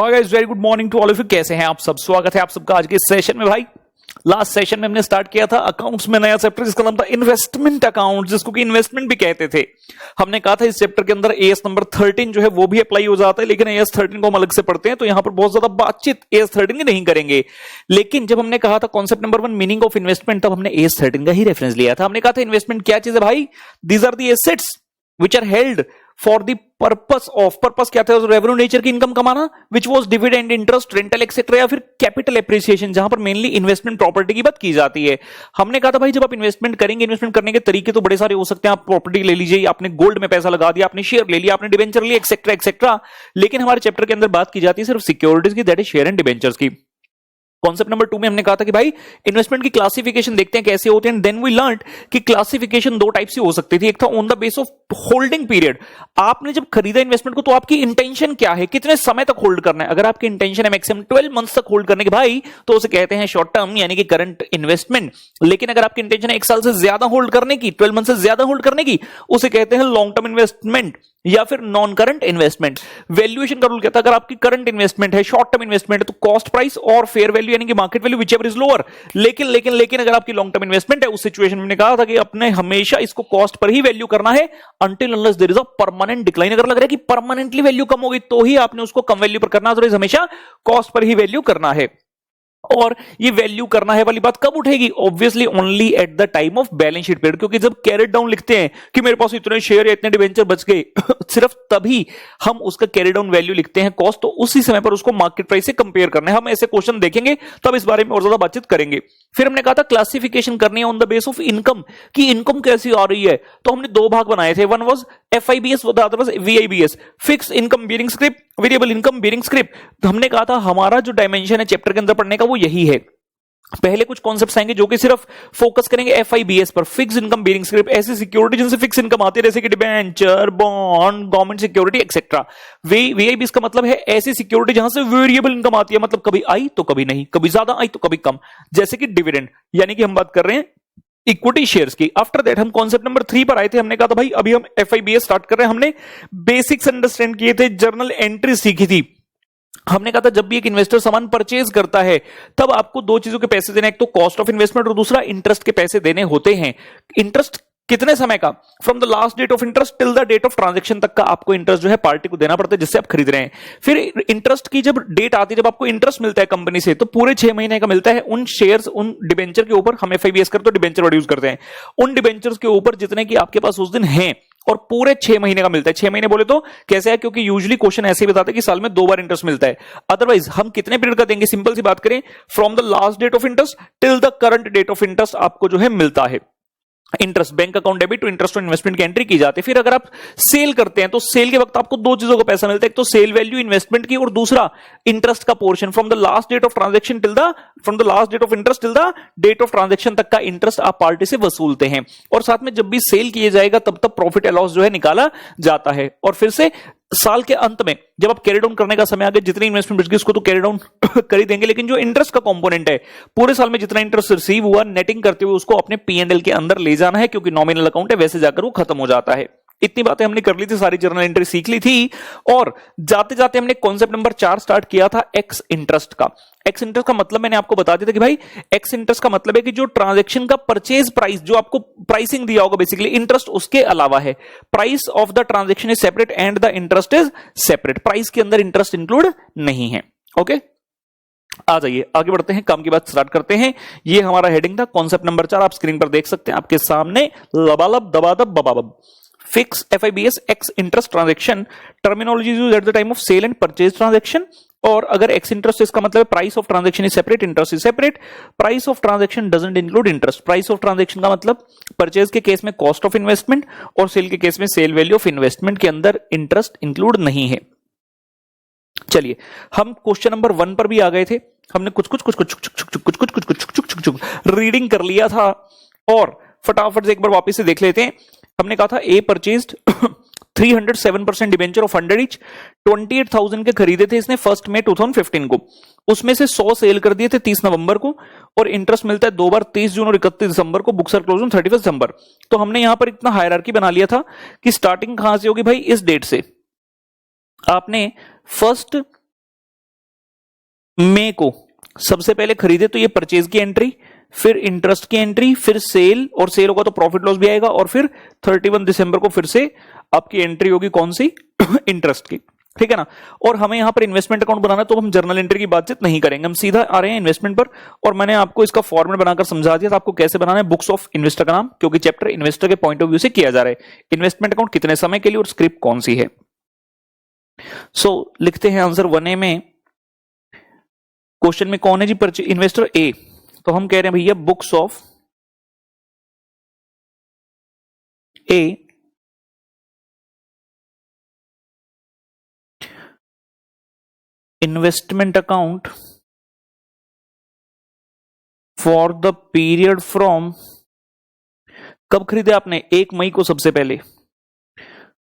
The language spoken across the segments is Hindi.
Hi guys, very good morning to all of you. कैसे हैं आप सब? स्वागत है आप सबका आज के सेशन में। भाई लास्ट सेशन में हमने स्टार्ट किया था अकाउंट्स में नया चैप्टर जिसका नाम था इन्वेस्टमेंट अकाउंट, जिसको कि इन्वेस्टमेंट भी कहते थे। हमने कहा था इस चैप्टर के अंदर एएस नंबर 13 जो है वो भी अप्लाई हो जाता है, लेकिन एएस 13 को हम अलग से पढ़ते हैं, तो यहां पर बहुत ज्यादा बातचीत एएस 13 की नहीं करेंगे। लेकिन जब हमने कहा था concept number 1 meaning of investment, तब हमने एएस 13 का ही रेफरेंस लिया था। हमने कहा था इन्वेस्टमेंट क्या चीज है भाई? These are the assets which are held for the purpose क्या था? रेवेन्यू नेचर की इनकम कमाना, which was dividend, interest, rental etcetera, या फिर कैपिटल एप्रिसिएशन, जहां पर मेनली इन्वेस्टमेंट प्रॉपर्टी की बात की जाती है। हमने कहा था भाई जब आप इन्वेस्टमेंट करेंगे, इन्वेस्टमेंट करने के तरीके तो बड़े सारे हो सकते हैं। आप प्रॉपर्टी ले लीजिए, आपने गोल्ड में पैसा लगा दिया, आपने शेयर ले लिया, आपने डिबेंचर लिया, एक्सेट्रा एक्सेट्रा। लेकिन हमारे चैप्टर के अंदर बात की जाती है सिर्फ सिक्योरिटीज की, that is share and debentures की। कॉन्सेप्ट नंबर 2 में हमने कहा था कि भाई इन्वेस्टमेंट की क्लासिफिकेशन देखते हैं कैसे होते हैं। देन वी लर्नड कि क्लासिफिकेशन दो टाइप से हो सकती थी। एक था on the base of holding period. आपने जब खरीदा इन्वेस्टमेंट को तो आपकी इंटेंशन क्या है, कितने समय तक होल्ड करना है। अगर आपकी इंटेंशन है मैक्सिमम 12 मंथ्स तक होल्ड करने के भाई, तो उसे कहते हैं शॉर्ट टर्म यानी कि करंट इन्वेस्टमेंट। लेकिन अगर आपकी इंटेंशन है 1 साल से ज्यादा होल्ड करने की, 12 मंथ से ज्यादा होल्ड करने की, उसे कहते हैं लॉन्ग टर्म इन्वेस्टमेंट या फिर नॉन करंट इन्वेस्टमेंट। वैल्यूएशन का रूल कहता है अगर आपकी करंट इन्वेस्टमेंट है, शॉर्ट टर्म इन्वेस्टमेंट है, तो कॉस्ट प्राइस और फेयर वैल्यू यानी कि market value whichever is lower. लेकिन अगर आपकी लॉन्ग टर्म इन्वेस्टमेंट है, उस सिचुएशन में कहा था कि अपने हमेशा इसको कॉस्ट पर ही वैल्यू करना है until unless there is a permanent decline। अगर लग रहा है कि परमानेंटली वैल्यू कम होगी तो ही आपने उसको कम वैल्यू पर करना, अदरवाइज हमेशा कॉस्ट पर ही वैल्यू करना है। और ये वैल्यू करना है वाली बात कब उठेगी? Obviously only eight the time of balance sheet period, क्योंकि जब कैरेट डाउन लिखते हैं कि मेरे पास इतने शेयर या इतने डिवेंचर बच गए सिर्फ तभी हम उसका कैरी डाउन वैल्यू लिखते हैं कॉस्ट, तो उसी समय पर उसको मार्केट प्राइस से कंपेयर करना है। हम ऐसे क्वेश्चन देखेंगे तब इस बारे में और ज्यादा बातचीत करेंगे। फिर हमने कहा था क्लासिफिकेशन करनी है on the base of income, कि इनकम कैसी आ रही है। तो हमने दो भाग बनाए थे, one was FIBS, the other was VIBS, fix income bearing script, variable income bearing script. हमने कहा था हमारा जो डायमेंशन है चैप्टर के अंदर पढ़ने का वो यही है। पहले कुछ कॉन्सेप्ट्स आएंगे जो कि सिर्फ फोकस करेंगे FIBS पर, फिक्स इनकम बियरिंग स्क्रिप, ऐसी सिक्योरिटी जिनसे फिक्स इनकम आती है जैसे कि debenture, bond, government security etcetera. VIBS का मतलब है ऐसी सिक्योरिटी जहां से वेरिएबल इनकम आती है, मतलब कभी आई तो कभी नहीं, कभी ज्यादा आई तो कभी कम, जैसे कि डिविडेंड, यानी कि हम बात कर रहे हैं इक्विटी शेयर्स की। आफ्टर दैट हम कॉन्सेप्ट नंबर 3 पर आए थे। हमने कहा था भाई अभी हम FIBS स्टार्ट कर रहे हैं। हमने बेसिक्स अंडरस्टैंड किए थे, जर्नल एंट्री सीखी थी। हमने कहा था जब भी एक इन्वेस्टर सामान परचेज करता है तब आपको दो चीजों के पैसे देने, एक तो कॉस्ट ऑफ इन्वेस्टमेंट और दूसरा इंटरेस्ट के पैसे देने होते हैं। इंटरेस्ट कितने समय का? From the last date of interest till the date of transaction तक का आपको इंटरेस्ट जो है पार्टी को देना पड़ता है जिससे आप खरीद रहे हैं। फिर इंटरेस्ट की जब डेट आती है, जब आपको इंटरेस्ट मिलता है कंपनी से, तो पूरे 6 महीने का मिलता है उन शेयर्स, उन डिबेंचर के ऊपर। हम FIBS करते तो डिबेंचर वर्ड यूज करते हैं, उन डिबेंचर्स के ऊपर जितने की आपके पास उस दिन हैं, और पूरे 6 महीने का मिलता है। 6 महीने बोले तो कैसे है, क्योंकि यूजुअली क्वेश्चन ऐसे ही बताते हैं कि साल में 2 बार इंटरेस्ट मिलता है। अदरवाइज हम कितने पीरियड का देंगे? सिंपल सी बात करें, from the last date of interest till the current date of interest आपको जो है मिलता है interest. Bank account debit to interest और इन्वेस्टमेंट की एंट्री की जाती है। फिर अगर आप सेल करते हैं तो सेल के वक्त आपको दो चीजों का पैसा मिलता है, एक तो सेल वैल्यू इन्वेस्टमेंट की और दूसरा इंटरेस्ट का portion. From the last date of transaction till the, from the last date of interest till the date of transaction तक का इंटरेस्ट आप पार्टी से वसूलते हैं। और साथ में जब भी सेल किए जाएगा तब तक प्रॉफिट एंड लॉस जो है निकाला जाता है। और फिर से साल के अंत में जब आप कैरी डाउन करने का समय आ गया, जितनी इन्वेस्टमेंट बच गई उसको तो कैरी डाउन कर ही देंगे, लेकिन जो इंटरेस्ट का कंपोनेंट है पूरे साल में जितना इंटरेस्ट रिसीव हुआ नेटिंग करते हुए उसको अपने P&L के अंदर ले जाना है, क्योंकि नॉमिनल अकाउंट है, वैसे जाकर वो खत्म हो जाता है। इतनी बातें हमने कर ली थी, सारी जर्नल एंट्री सीख ली थी। और जाते जाते हमने कॉन्सेप्ट नंबर 4 स्टार्ट किया था एक्स इंटरेस्ट का। एक्स इंटरेस्ट का मतलब मैंने आपको बता दिया था कि भाई एक्स इंटरेस्ट का मतलब है कि जो ट्रांजैक्शन का परचेज प्राइस, जो आपको प्राइसिंग दिया होगा बेसिकली, इंटरेस्ट उसके अलावा है। Price of the transaction is separate and the interest is separate. Price के अंदर इंटरेस्ट इंक्लूड नहीं है। ओके, आ जाइए आगे बढ़ते हैं, काम की बात स्टार्ट करते हैं। ये हमारा हेडिंग था कॉन्सेप्ट नंबर 4, आप स्क्रीन पर देख सकते हैं आपके सामने, लबालब दबादब बबाबब। Fix FIBS ex interest transaction terminology used at the time of sale and purchase transaction. और अगर एक्स इंटरेस्ट, इसका मतलब है price of transaction is separate, interest is separate. Price of transaction doesn't include interest. Price of transaction का मतलब परचेज के केस में कॉस्ट ऑफ इन्वेस्टमेंट और सेल के केस में सेल वैल्यू ऑफ इन्वेस्टमेंट के अंदर इंटरेस्ट इंक्लूड नहीं है। चलिए हम क्वेश्चन नंबर 1 पर भी आ गए थे। हमने कुछ रीडिंग कर लिया था और फटाफट से एक बार वापस से देख लेते हैं। हमने कहा था ए परचेज्ड 307% डिबेंचर ऑफ 100 ईच, 28,000 के खरीदे थे इसने 1 मई 2015 को। उसमें से 100 सेल कर दिए थे 30 नवंबर को, और इंटरेस्ट मिलता है 2 बार, 30 जून और 31 दिसंबर को। Books are close on 31 December. तो हमने यहां पर इतना हायरार्की बना लिया था कि स्टार्टिंग कहां से होगी भाई, इस डेट से। आपने फर्स्ट मई को सबसे पहले खरीदे तो ये परचेज की एंट्री, फिर इंटरेस्ट की एंट्री, फिर सेल, और सेल होगा तो प्रॉफिट लॉस भी आएगा, और फिर 31 दिसंबर को फिर से आपकी एंट्री होगी कौन सी? इंटरेस्ट की, ठीक है ना। और हमें यहां पर इन्वेस्टमेंट अकाउंट बनाना है तो हम जर्नल एंट्री की बातचीत नहीं करेंगे, हम सीधा आ रहे हैं इन्वेस्टमेंट पर। और मैंने आपको इसका फॉर्मेट बनाकर समझा दिया था आपको कैसे बनाना है, बुक्स ऑफ इन्वेस्टर का नाम, क्योंकि चैप्टर इन्वेस्टर के पॉइंट ऑफ व्यू से किया जा रहा है। इन्वेस्टमेंट अकाउंट कितने समय के लिए और स्क्रिप्ट कौन सी है। सो लिखते हैं आंसर 1A में। क्वेश्चन में कौन है जी? इन्वेस्टर ए। तो हम कह रहे हैं भैया books of A investment account for the period from, कब खरीदे आपने? 1 मई को सबसे पहले,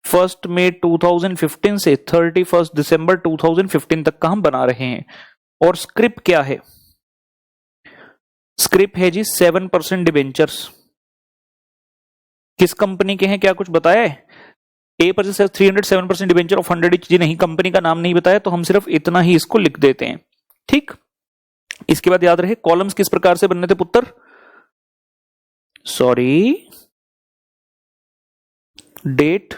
1 मई 2015 से 31 दिसंबर 2015 तक का हम बना रहे हैं। और स्क्रिप्ट क्या है? स्क्रिप्ट है जी 7% डिबेंचर्स। किस कंपनी के हैं, क्या कुछ बताया है? ए परचेज 307% डिबेंचर ऑफ 100 जी नहीं, कंपनी का नाम नहीं बताया, तो हम सिर्फ इतना ही इसको लिख देते हैं, ठीक। इसके बाद याद रहे कॉलम्स किस प्रकार से बनने थे पुत्र? Sorry, date,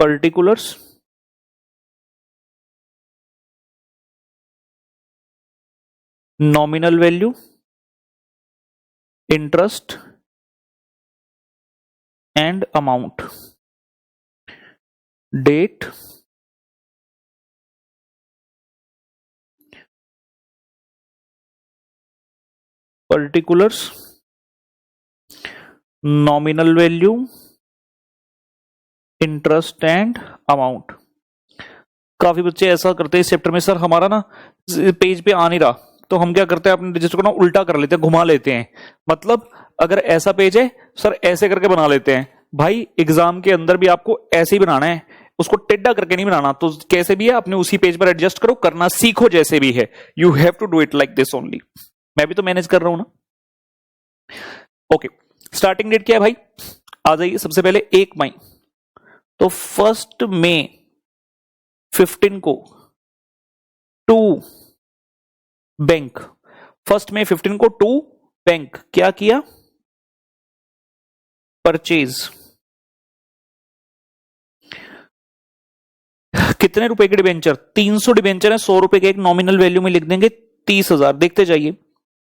particulars, nominal value, interest and amount. Date, particulars, nominal value, interest and amount. काफी बच्चे ऐसा करते हैं इस चैप्टर में, सर हमारा ना पेज पे आ नहीं रहा, तो हम क्या करते हैं अपने रजिस्टर को ना उल्टा कर लेते हैं, घुमा लेते हैं। मतलब अगर ऐसा पेज है सर ऐसे करके बना लेते हैं। भाई एग्जाम के अंदर भी आपको ऐसे ही बनाना है, उसको टेढ़ा करके नहीं बनाना। तो कैसे भी है अपने उसी पेज पर एडजस्ट करो, करना सीखो जैसे भी है। You have to do it like this only. मैं भी तो मैनेज कर रहा हूं ना। ओके, स्टार्टिंग डेट क्या है भाई? आ जाइए सबसे पहले 1 मई। तो 1 मई 15 को टू बैंक, 1 मई 15 को टू बैंक क्या किया? परचेज। कितने रुपए के डिबेंचर? 300 डिबेंचर है, 100 रुपए के, एक नॉमिनल वैल्यू में लिख देंगे 30,000। देखते जाइए।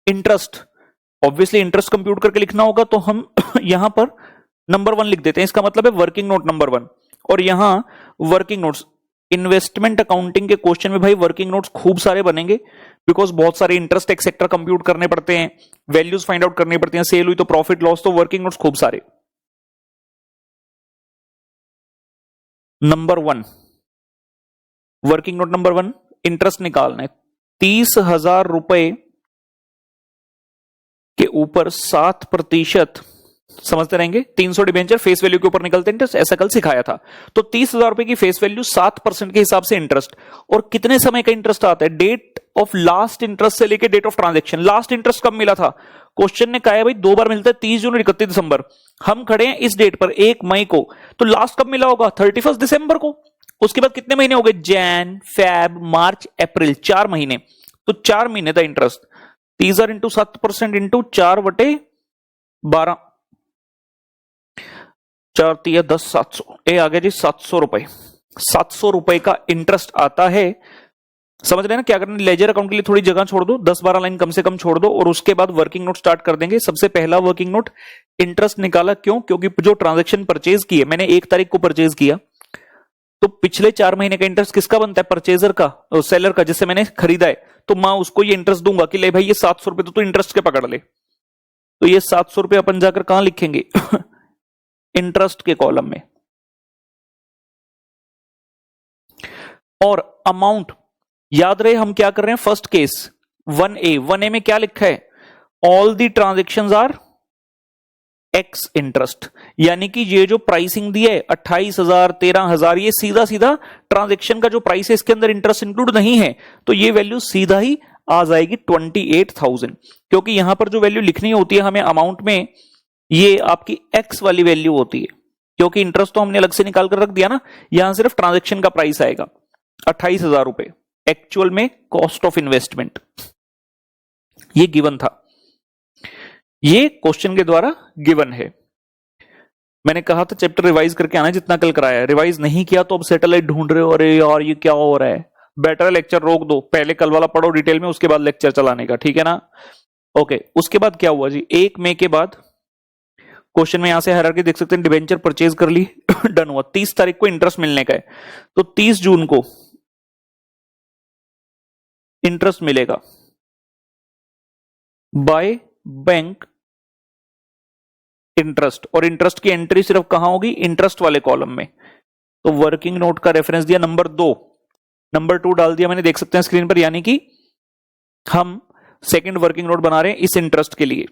इंटरेस्ट, ऑब्वियसली इंटरेस्ट कंप्यूट करके लिखना होगा, तो हम यहां पर नंबर 1 लिख देते हैं, इसका मतलब है वर्किंग नोट नंबर 1। और यहां वर्किंग नोट्स, इन्वेस्टमेंट अकाउंटिंग के क्वेश्चन में भाई वर्किंग नोट्स खूब सारे बनेंगे, बिकॉज बहुत सारे इंटरेस्ट एक्सेट्रा कंप्यूट करने पड़ते हैं, वैल्यूज फाइंड आउट करनी पड़ती हैं, सेल हुई तो प्रॉफिट लॉस, तो वर्किंग नोट्स खूब सारे। Number 1, working note number 1, interest निकालना है। 30,000 रुपए के ऊपर 7%, समझते रहेंगे। 300 डिबेंचर फेस वैल्यू के ऊपर निकलते इंटरेस्ट, ऐसा कल सिखाया था। तो 30,000 रुपए की फेस वैल्यू, 7% के हिसाब से इंटरेस्ट। और कितने समय का इंटरेस्ट आता है? डेट ऑफ लास्ट इंटरेस्ट से लेके date of transaction. Last interest कब मिला था? क्वेश्चन ने कहा है भाई 2 बार मिलता है, 30 जून और 31 दिसंबर। हम खड़े हैं इस डेट पर 1 मई को, तो लास्ट कब मिला होगा? 31 दिसंबर को। उसके बाद कितने महीने हो गए? जैन, फेब, मार्च, अप्रैल, 4 महीने। तो 4 महीने था इंटरेस्ट। 30,000 इंटू 7% इंटू 4/12, 4 तिया 10, 700। ए आ गया जी 700 रुपए। 700 रुपए का इंटरेस्ट आता है। समझ रहे हैं ना क्या करना? लेजर अकाउंट के लिए थोड़ी जगह छोड़ दो, 10-12 लाइन कम से कम छोड़ दो, और उसके बाद वर्किंग नोट स्टार्ट कर देंगे। सबसे पहला वर्किंग नोट, इंटरेस्ट निकाला। क्यों? क्योंकि जो ट्रांजैक्शन परचेज की है, मैंने 1 तारीख को परचेज किया, तो पिछले 4 महीने का इंटरेस्ट किसका बनता है? परचेजर का, सेलर का, जिससे मैंने खरीदा है। तो मैं उसको ये इंटरेस्ट दूंगा कि ले भाई ये 700 रुपए तो इंटरेस्ट के पकड़ ले। तो ये 700 रुपए अपन जाकर कहां लिखेंगे? इंटरेस्ट के कॉलम में। और अमाउंट याद रहे हम क्या कर रहे हैं? फर्स्ट केस 1A में क्या लिखा है? All the transactions are ex interest, यानी कि ये जो प्राइसिंग दी है 28,000, 13,000, ये सीधा सीधा ट्रांजेक्शन का जो प्राइस है इसके अंदर इंटरेस्ट इंक्लूड नहीं है, तो ये वैल्यू सीधा ही आ जाएगी 28,000। क्योंकि यहां पर जो वैल्यू लिखनी होती है हमें अमाउंट में, ये आपकी एक्स वाली वैल्यू होती है, क्योंकि इंटरेस्ट तो हमने अलग से निकाल कर रख दिया ना, यहां सिर्फ ट्रांजैक्शन का प्राइस आएगा 28,000 रुपए, एक्चुअल में कॉस्ट ऑफ इन्वेस्टमेंट। ये गिवन था, ये क्वेश्चन के द्वारा गिवन है। मैंने कहा था चैप्टर रिवाइज करके आना जितना कल कराया, रिवाइज नहीं किया तो अब सैटेलाइट ढूंढ रहे हो, अरे यार ये क्या हो रहा है। बेटर लेक्चर रोक दो, पहले कल वाला पढ़ो डिटेल में, उसके बाद लेक्चर चलाने का, ठीक है ना। ओके, उसके बाद क्या हुआ जी, 1 मई के बाद क्वेश्चन में यहां से हायरार्की देख सकते हैं, डिबेंचर परचेज कर ली डन हुआ। 30 तारीख को इंटरेस्ट मिलने का है, तो 30 जून को इंटरेस्ट मिलेगा बाय बैंक इंटरेस्ट, और इंटरेस्ट की एंट्री सिर्फ कहां होगी, इंटरेस्ट वाले कॉलम में। तो वर्किंग नोट का रेफरेंस दिया नंबर 2, नंबर 2 डाल दिया मैंने, देख सकते हैं स्क्रीन पर, यानी कि हम सेकंड वर्किंग नोट बना रहे हैं इस इंटरेस्ट के लिए।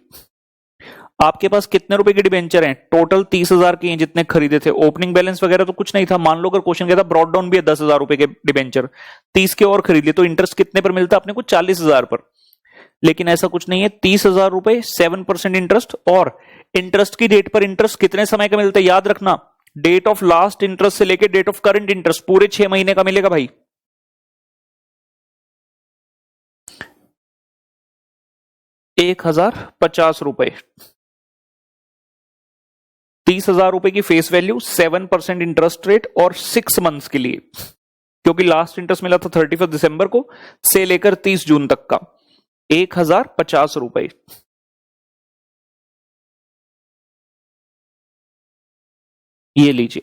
आपके पास कितने रुपए के डिबेंचर हैं, टोटल 30,000 के हैं जितने खरीदे थे, ओपनिंग बैलेंस वगैरह तो कुछ नहीं था। मान लो अगर क्वेश्चन कहता ब्रॉड डाउन भी है 10,000 रुपए के डिबेंचर, 30 के और खरीद लिए, तो इंटरेस्ट कितने पर मिलता अपने को, 40,000 पर। लेकिन ऐसा कुछ नहीं है, 30,000 रुपए 7% इंटरेस्ट, और इंटरेस्ट की डेट पर इंटरेस्ट कितने समय का मिलता है, याद रखना, डेट ऑफ लास्ट इंटरेस्ट से लेकर डेट ऑफ करंट इंटरेस्ट पूरे 6 महीने का मिलेगा भाई। ₹1,050, 30,000 रुपए की फेस वैल्यू, 7% इंटरेस्ट रेट, और 6 मंथ्स के लिए, क्योंकि लास्ट इंटरेस्ट मिला था 31 दिसंबर को से लेकर 30 जून तक का, ₹1,050। ये लीजिए,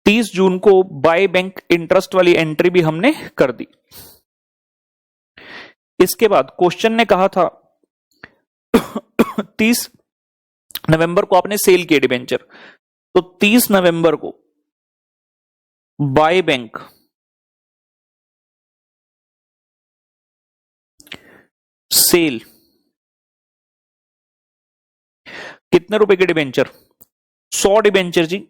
30 जून को बाय बैंक इंटरेस्ट वाली एंट्री भी हमने कर दी। इसके बाद क्वेश्चन ने कहा था 30 नवंबर को आपने सेल किए डिबेंचर, तो 30 नवंबर को बाय बैंक सेल कितने रुपए के डिबेंचर, 100 डिबेंचर जी,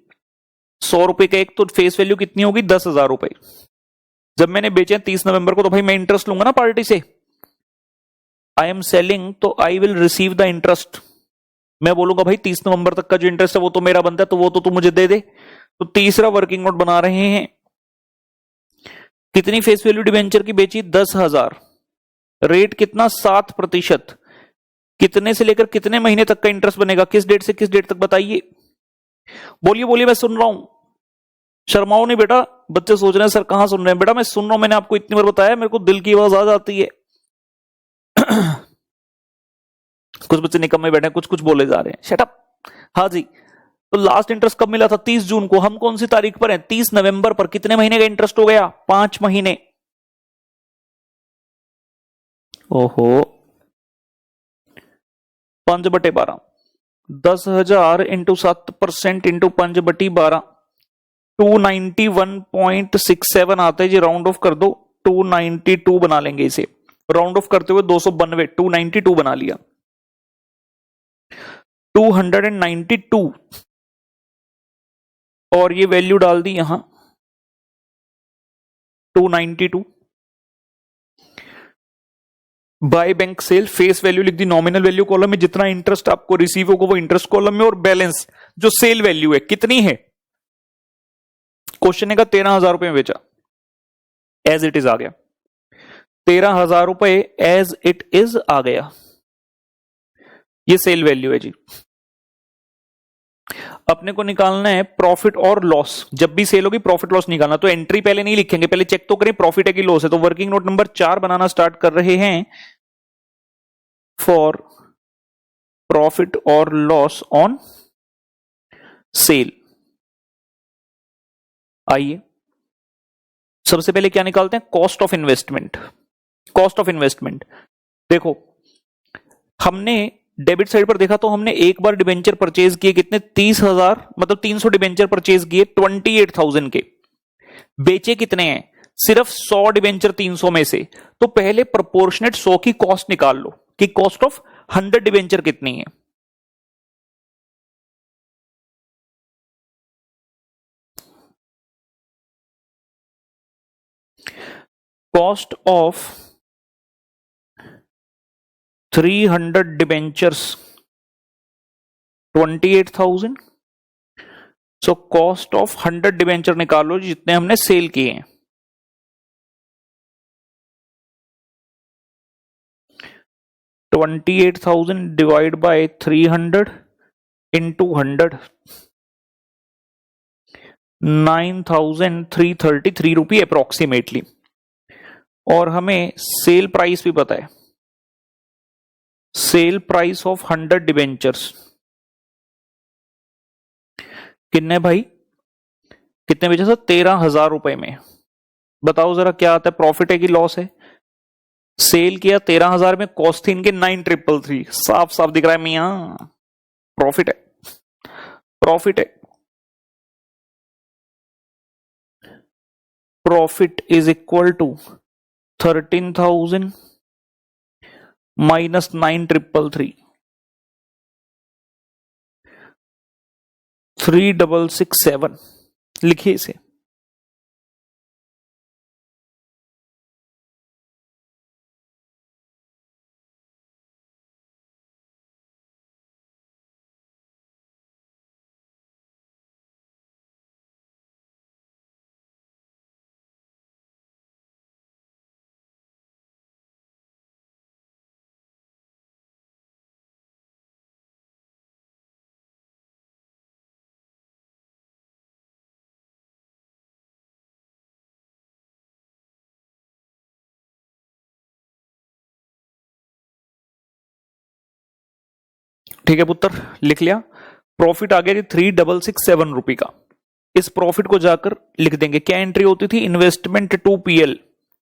100 रुपए का एक, तो फेस वैल्यू कितनी होगी, 10,000 रुपए। जब मैंने बेचे 30 नवंबर को, तो भाई मैं इंटरेस्ट लूंगा ना पार्टी से, आई एम सेलिंग, तो I will receive the interest. मैं बोलूंगा भाई 30 नवंबर तक का जो इंटरेस्ट है वो तो मेरा बनता है, तो वो तो तू मुझे दे दे। तो तीसरा वर्किंग नोट बना रहे हैं, कितनी फेस वैल्यू डिबेंचर की बेची, 10,000, रेट कितना, 7%, कितने से लेकर कितने महीने तक का इंटरेस्ट बनेगा, किस डेट से किस डेट तक बताइए, बोलिए बोलिए, मैं सुन रहा हूं, शर्माओ नहीं बेटा। बच्चे सोच रहे हैं सर कहां सुन रहे हैं, बेटा मैं सुन रहा हूं, मैंने आपको इतनी बार बताया, मेरे को दिल की आवाज आ जाती है। कुछ बच्चे निकम्मे बैठे हैं, कुछ कुछ बोले जा रहे हैं, शट अप। हाँ जी, तो लास्ट इंटरेस्ट कब मिला था, 30 जून को। हम कौन सी तारीख पर हैं, 30 नवंबर पर। कितने महीने का इंटरेस्ट हो गया, 5 महीने। ओहो, 5/12, 10,000 इंटू 7% इंटू 5/12, 291.67 आता है जी, राउंड ऑफ कर दो, 292 बना लेंगे इसे, राउंड ऑफ करते हुए 292, 292 बना लिया, 292, और ये वैल्यू डाल दी यहां 292, by bank sale, face value लिख दी नॉमिनल वैल्यू कॉलम में, जितना इंटरेस्ट आपको रिसीव होगा वो इंटरेस्ट कॉलम में, और बैलेंस जो सेल वैल्यू है कितनी है, क्वेश्चन ने कहा 13,000 रुपए में बेचा, एज इट इज आ गया, 13,000 रुपए एज इट इज आ गया, ये सेल वैल्यू है जी। अपने को निकालना है प्रॉफिट और लॉस, जब भी सेल होगी प्रॉफिट लॉस निकालना, तो एंट्री पहले नहीं लिखेंगे, पहले चेक तो करें प्रॉफिट है कि लॉस है। तो वर्किंग नोट नंबर 4 बनाना स्टार्ट कर रहे हैं, फॉर प्रॉफिट और लॉस ऑन सेल। आइए सबसे पहले क्या निकालते हैं, cost of investment. Cost of investment देखो, हमने डेबिट साइड पर देखा तो हमने एक बार डिबेंचर परचेज किए, कितने, 30,000, मतलब 300 डिबेंचर परचेज किए 28,000 के, बेचे कितने हैं, सिर्फ 100 डिबेंचर 300 में से। तो पहले प्रोपोर्शनेट 100 की कॉस्ट निकाल लो कि कॉस्ट ऑफ 100 डिबेंचर कितनी है। Cost of 300 debentures 28,000 so cost of 100 debenture निकालो जितने हमने सेल किए हैं। $28,000 डिवाइड बाय 300 इंटू 100, 9,333 रुपये अप्रोक्सीमेटली। और हमें सेल प्राइस भी पता है, सेल प्राइस ऑफ 100 डिवेंचर्स कितने भाई, कितने बेचे सर? 13,000 रुपए में। बताओ जरा क्या आता है, प्रॉफिट है कि लॉस है? सेल किया 13,000 में, कॉस्ट थी इनके 9,333। साफ साफ दिख रहा है मियां, प्रॉफिट है, प्रॉफिट है। Profit is equal to 13,000 minus 9,333, 3,667 लिखिए इसे। ठीक है पुत्र, लिख लिया। प्रॉफिट आ गया 3,667 रुपए का। इस प्रॉफिट को जाकर लिख देंगे, क्या एंट्री होती थी? Investment to PL.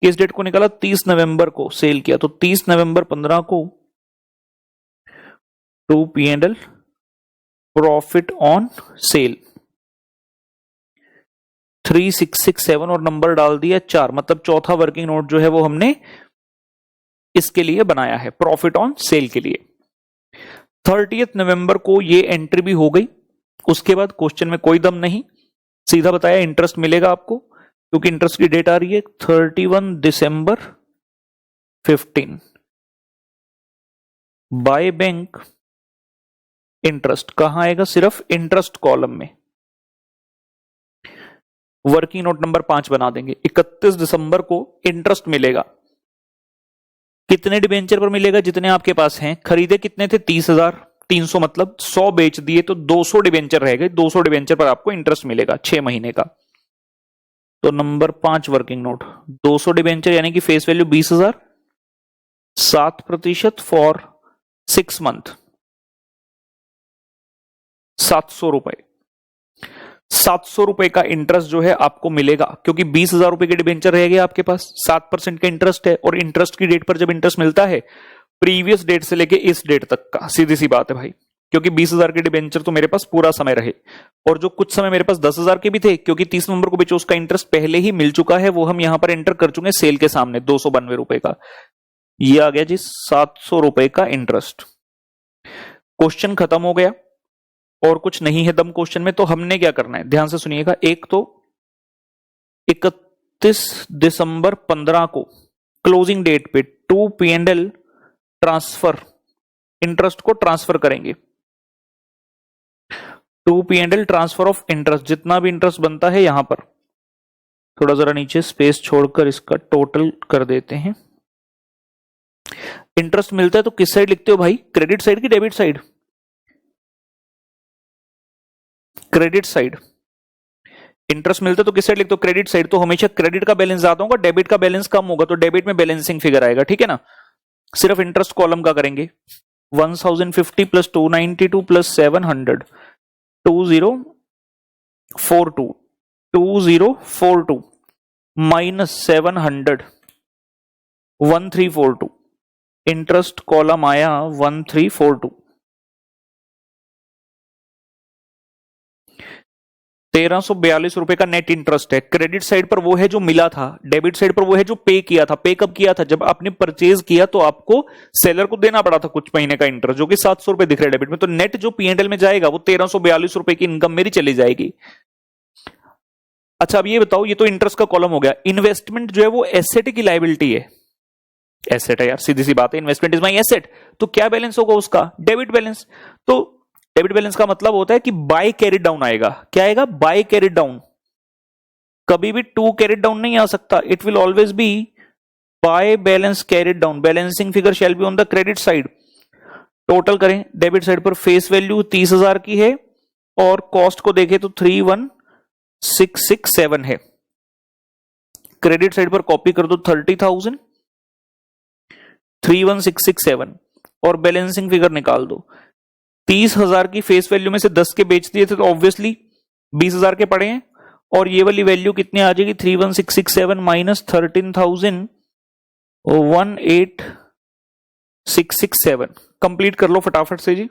किस डेट को निकाला? 30 नवंबर को सेल किया, तो 30 नवंबर 15 को to PNL profit on sale 3667 और नंबर डाल दिया 4, मतलब चौथा वर्किंग नोट जो है वो हमने इसके लिए बनाया है, प्रॉफिट ऑन सेल के लिए। 30 नवंबर को ये एंट्री भी हो गई। उसके बाद क्वेश्चन में कोई दम नहीं, सीधा बताया इंटरेस्ट मिलेगा आपको, क्योंकि इंटरेस्ट की डेट आ रही है 31 दिसंबर 15। बाय बैंक इंटरेस्ट कहां आएगा? सिर्फ इंटरेस्ट कॉलम में। वर्किंग नोट नंबर 5 बना देंगे। 31 दिसंबर को इंटरेस्ट मिलेगा। कितने डिबेंचर पर मिलेगा? जितने आपके पास हैं। खरीदे कितने थे? 30,300, मतलब 100 बेच दिए तो 200 डिबेंचर रह गए। 200 डिबेंचर पर आपको इंटरेस्ट मिलेगा 6 महीने का। तो नंबर 5 वर्किंग नोट, 200 डिबेंचर यानी कि फेस वैल्यू 20,000, 7% फॉर 6 मंथ, 700 रुपए। 700 रुपए का इंटरेस्ट जो है आपको मिलेगा, क्योंकि 20,000 रुपए के डिबेंचर रह गए आपके पास। 7% का इंटरेस्ट है, और इंटरेस्ट की डेट पर जब इंटरेस्ट मिलता है प्रीवियस डेट से लेके इस डेट तक का, सीधी सी बात है भाई, क्योंकि 20,000 के डिबेंचर तो मेरे पास पूरा समय रहे, और जो कुछ समय मेरे पास 10,000 के भी थे, क्योंकि 30 नवंबर को बेचो उसका इंटरेस्ट पहले ही मिल चुका है, वो हम यहां पर एंटर कर चुके हैं सेल के सामने 292 रुपए का। ये आ गया जी 700 रुपए का इंटरेस्ट। क्वेश्चन खत्म हो गया और कुछ नहीं है दम क्वेश्चन में। तो हमने क्या करना है, ध्यान से सुनिएगा। एक तो 31 दिसंबर 15 को क्लोजिंग डेट पे टू पीएनएल ट्रांसफर, इंटरेस्ट को ट्रांसफर करेंगे। To PNL transfer of interest, जितना भी इंटरेस्ट बनता है यहां पर, थोड़ा जरा नीचे स्पेस छोड़कर इसका टोटल कर देते हैं। इंटरेस्ट मिलता है तो किस साइड लिखते हो भाई? क्रेडिट साइड की debit side? Credit side. Interest मिलता है तो किस साइड लिखते हो? Credit side. तो हमेशा क्रेडिट का बैलेंस ज्यादा होगा, डेबिट का बैलेंस कम होगा, तो डेबिट में बैलेंसिंग फिगर आएगा, ठीक है ना। सिर्फ इंटरेस्ट कॉलम का करेंगे। 1050 plus 292 plus 700, 2042 minus 700, 1342। Interest column आया 1342। 1,342 रुपए का नेट इंटरेस्ट है। क्रेडिट साइड पर वो है जो मिला था, डेबिट साइड पर वो है जो पे किया था। पे कब किया था? जब आपने परचेज किया तो आपको सेलर को देना पड़ा था कुछ महीने का इंटरेस्ट, जो कि 700 रुपए दिख रहा है डेबिट में। तो नेट जो पीएनएल में जाएगा वो 1,342 रुपए की इनकम मेरी चली जाएगी। अच्छा, अब ये बताओ, ये तो इंटरेस्ट का कॉलम हो गया। इन्वेस्टमेंट जो है वो एसेट की लायबिलिटी है? एसेट है यार, सीधी सी बात है, इन्वेस्टमेंट इज माई एसेट। तो क्या बैलेंस होगा उसका? Debit balance. तो डेबिट बैलेंस का मतलब होता है कि बाय कैरिड डाउन आएगा। क्या आएगा? By carried down. कभी भी टू कैरिड डाउन नहीं आ सकता, it will always be by balance carried down. Balancing figure shall be on the credit side. Total करें, डेबिट साइड पर फेस वैल्यू 30,000 की है और कॉस्ट को देखें तो 31,667 है। क्रेडिट साइड पर कॉपी कर दो 30,000, 31,667 और बैलेंसिंग फिगर निकाल दो। 30,000 की फेस वैल्यू में से 10 के बेच दिए थे तो ऑब्वियसली 20,000 के पड़े हैं और ये वाली वैल्यू कितनी आ जाएगी? 31,667 माइनस 13,018,667। कंप्लीट कर लो फटाफट से जी।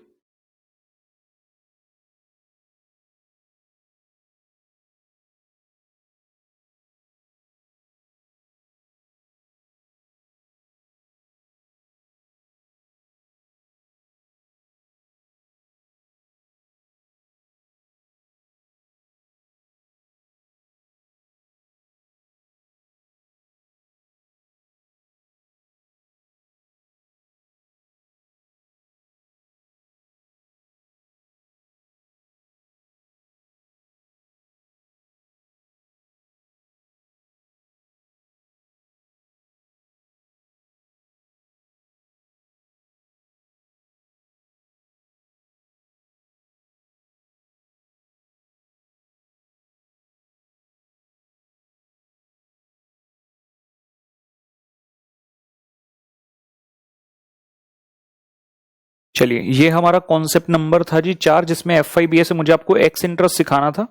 चलिए, ये हमारा कॉन्सेप्ट नंबर था जी 4, जिसमें एफआईबीएस से मुझे आपको एक्स इंटरेस्ट सिखाना था।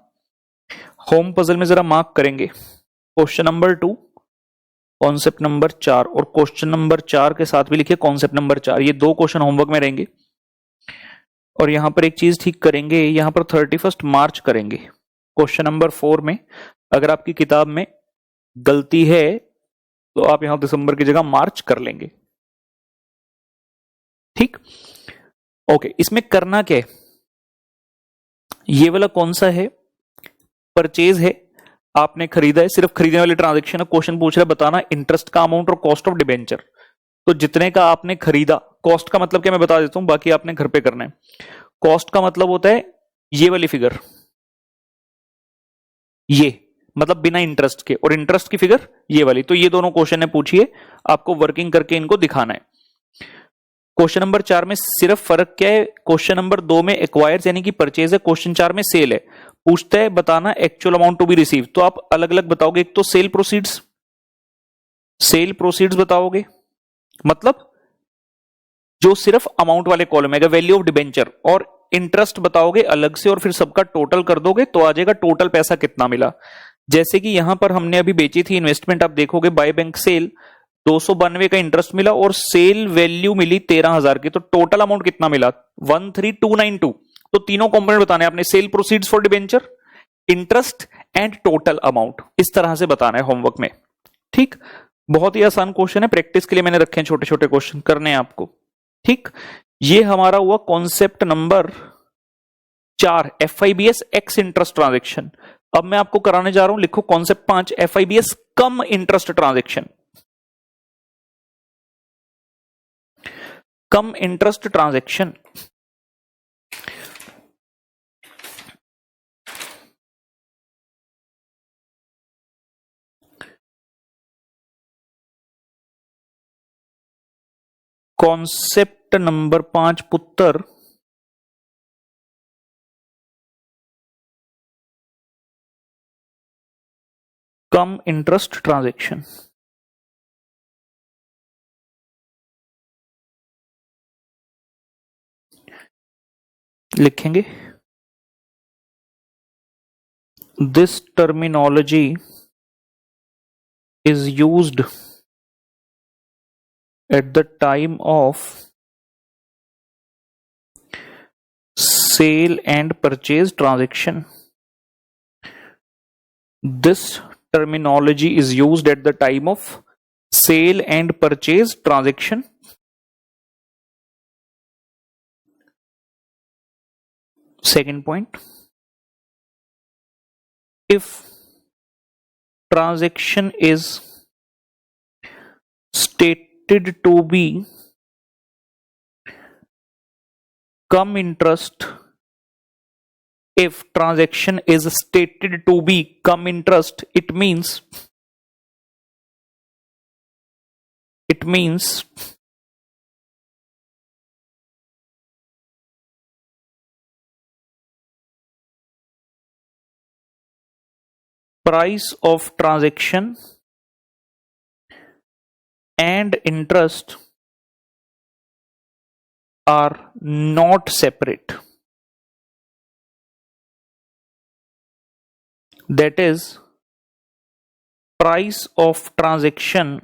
होम पजल में जरा मार्क करेंगे क्वेश्चन नंबर 2, कॉन्सेप्ट नंबर 4 और क्वेश्चन नंबर 4 के साथ भी लिखिए कॉन्सेप्ट नंबर 4। ये 2 क्वेश्चन होमवर्क में रहेंगे। और यहां पर एक चीज ठीक करेंगे, यहां पर 31 मार्च करेंगे। क्वेश्चन नंबर 4 में अगर आपकी किताब में गलती है तो आप यहां दिसंबर की जगह मार्च कर लेंगे। ठीक, ओके। इसमें करना क्या है? ये वाला कौन सा है? परचेज है, आपने खरीदा है, सिर्फ खरीदने वाली ट्रांजेक्शन है। क्वेश्चन पूछ रहा है बताना इंटरेस्ट का अमाउंट और कॉस्ट ऑफ डिबेंचर। तो जितने का आपने खरीदा, कॉस्ट का मतलब क्या मैं बता देता हूं, बाकी आपने घर पे करना है। कॉस्ट का मतलब होता है ये वाली फिगर, ये मतलब बिना इंटरेस्ट के, और इंटरेस्ट की फिगर ये वाली। तो ये दोनों क्वेश्चन है, पूछिए, आपको वर्किंग करके इनको दिखाना है। क्वेश्चन नंबर 4 में सिर्फ फर्क क्या है? क्वेश्चन नंबर 2 में एक्वायर्स यानी कि परचेज है, क्वेश्चन 4 में सेल है। पूछता है बताना actual amount to be receive, तो आप अलग अलग बताओगे। एक तो सेल प्रोसीड्स, सेल प्रोसीड्स बताओगे, मतलब जो सिर्फ अमाउंट वाले कॉलम है, वैल्यू ऑफ डिबेंचर, और इंटरेस्ट बताओगे अलग से और फिर सबका टोटल कर दोगे तो आ जाएगा टोटल पैसा कितना मिला। जैसे कि यहां पर हमने अभी बेची थी इन्वेस्टमेंट, आप देखोगे बाय बैंक सेल 292 का इंटरेस्ट मिला और सेल वैल्यू मिली 13,000 की, तो टोटल अमाउंट कितना मिला? 13,292। तो तीनों कंपोनेंट बताने आपने, sale proceeds for debenture, interest and total amount. इस तरह से बताना है होमवर्क में। ठीक, बहुत ही आसान क्वेश्चन है, प्रैक्टिस के लिए मैंने रखे हैं छोटे छोटे क्वेश्चन, करने हैं आपको। ठीक, ये हमारा हुआ concept number 4, FIBS ex interest transaction. अब मैं आपको कराने जा रहा हूं, लिखो concept 5, FIBS cum interest transaction. Cum interest transaction concept number 5 पुत्र, कम इंटरेस्ट ट्रांजेक्शन। लिखेंगे this terminology is used at the time of sale and purchase transaction. This terminology is used at the time of sale and purchase transaction. Second point, if transaction is stated to be come interest if transaction is stated to be come interest, it means price of transaction and interest are not separate. That is, price of transaction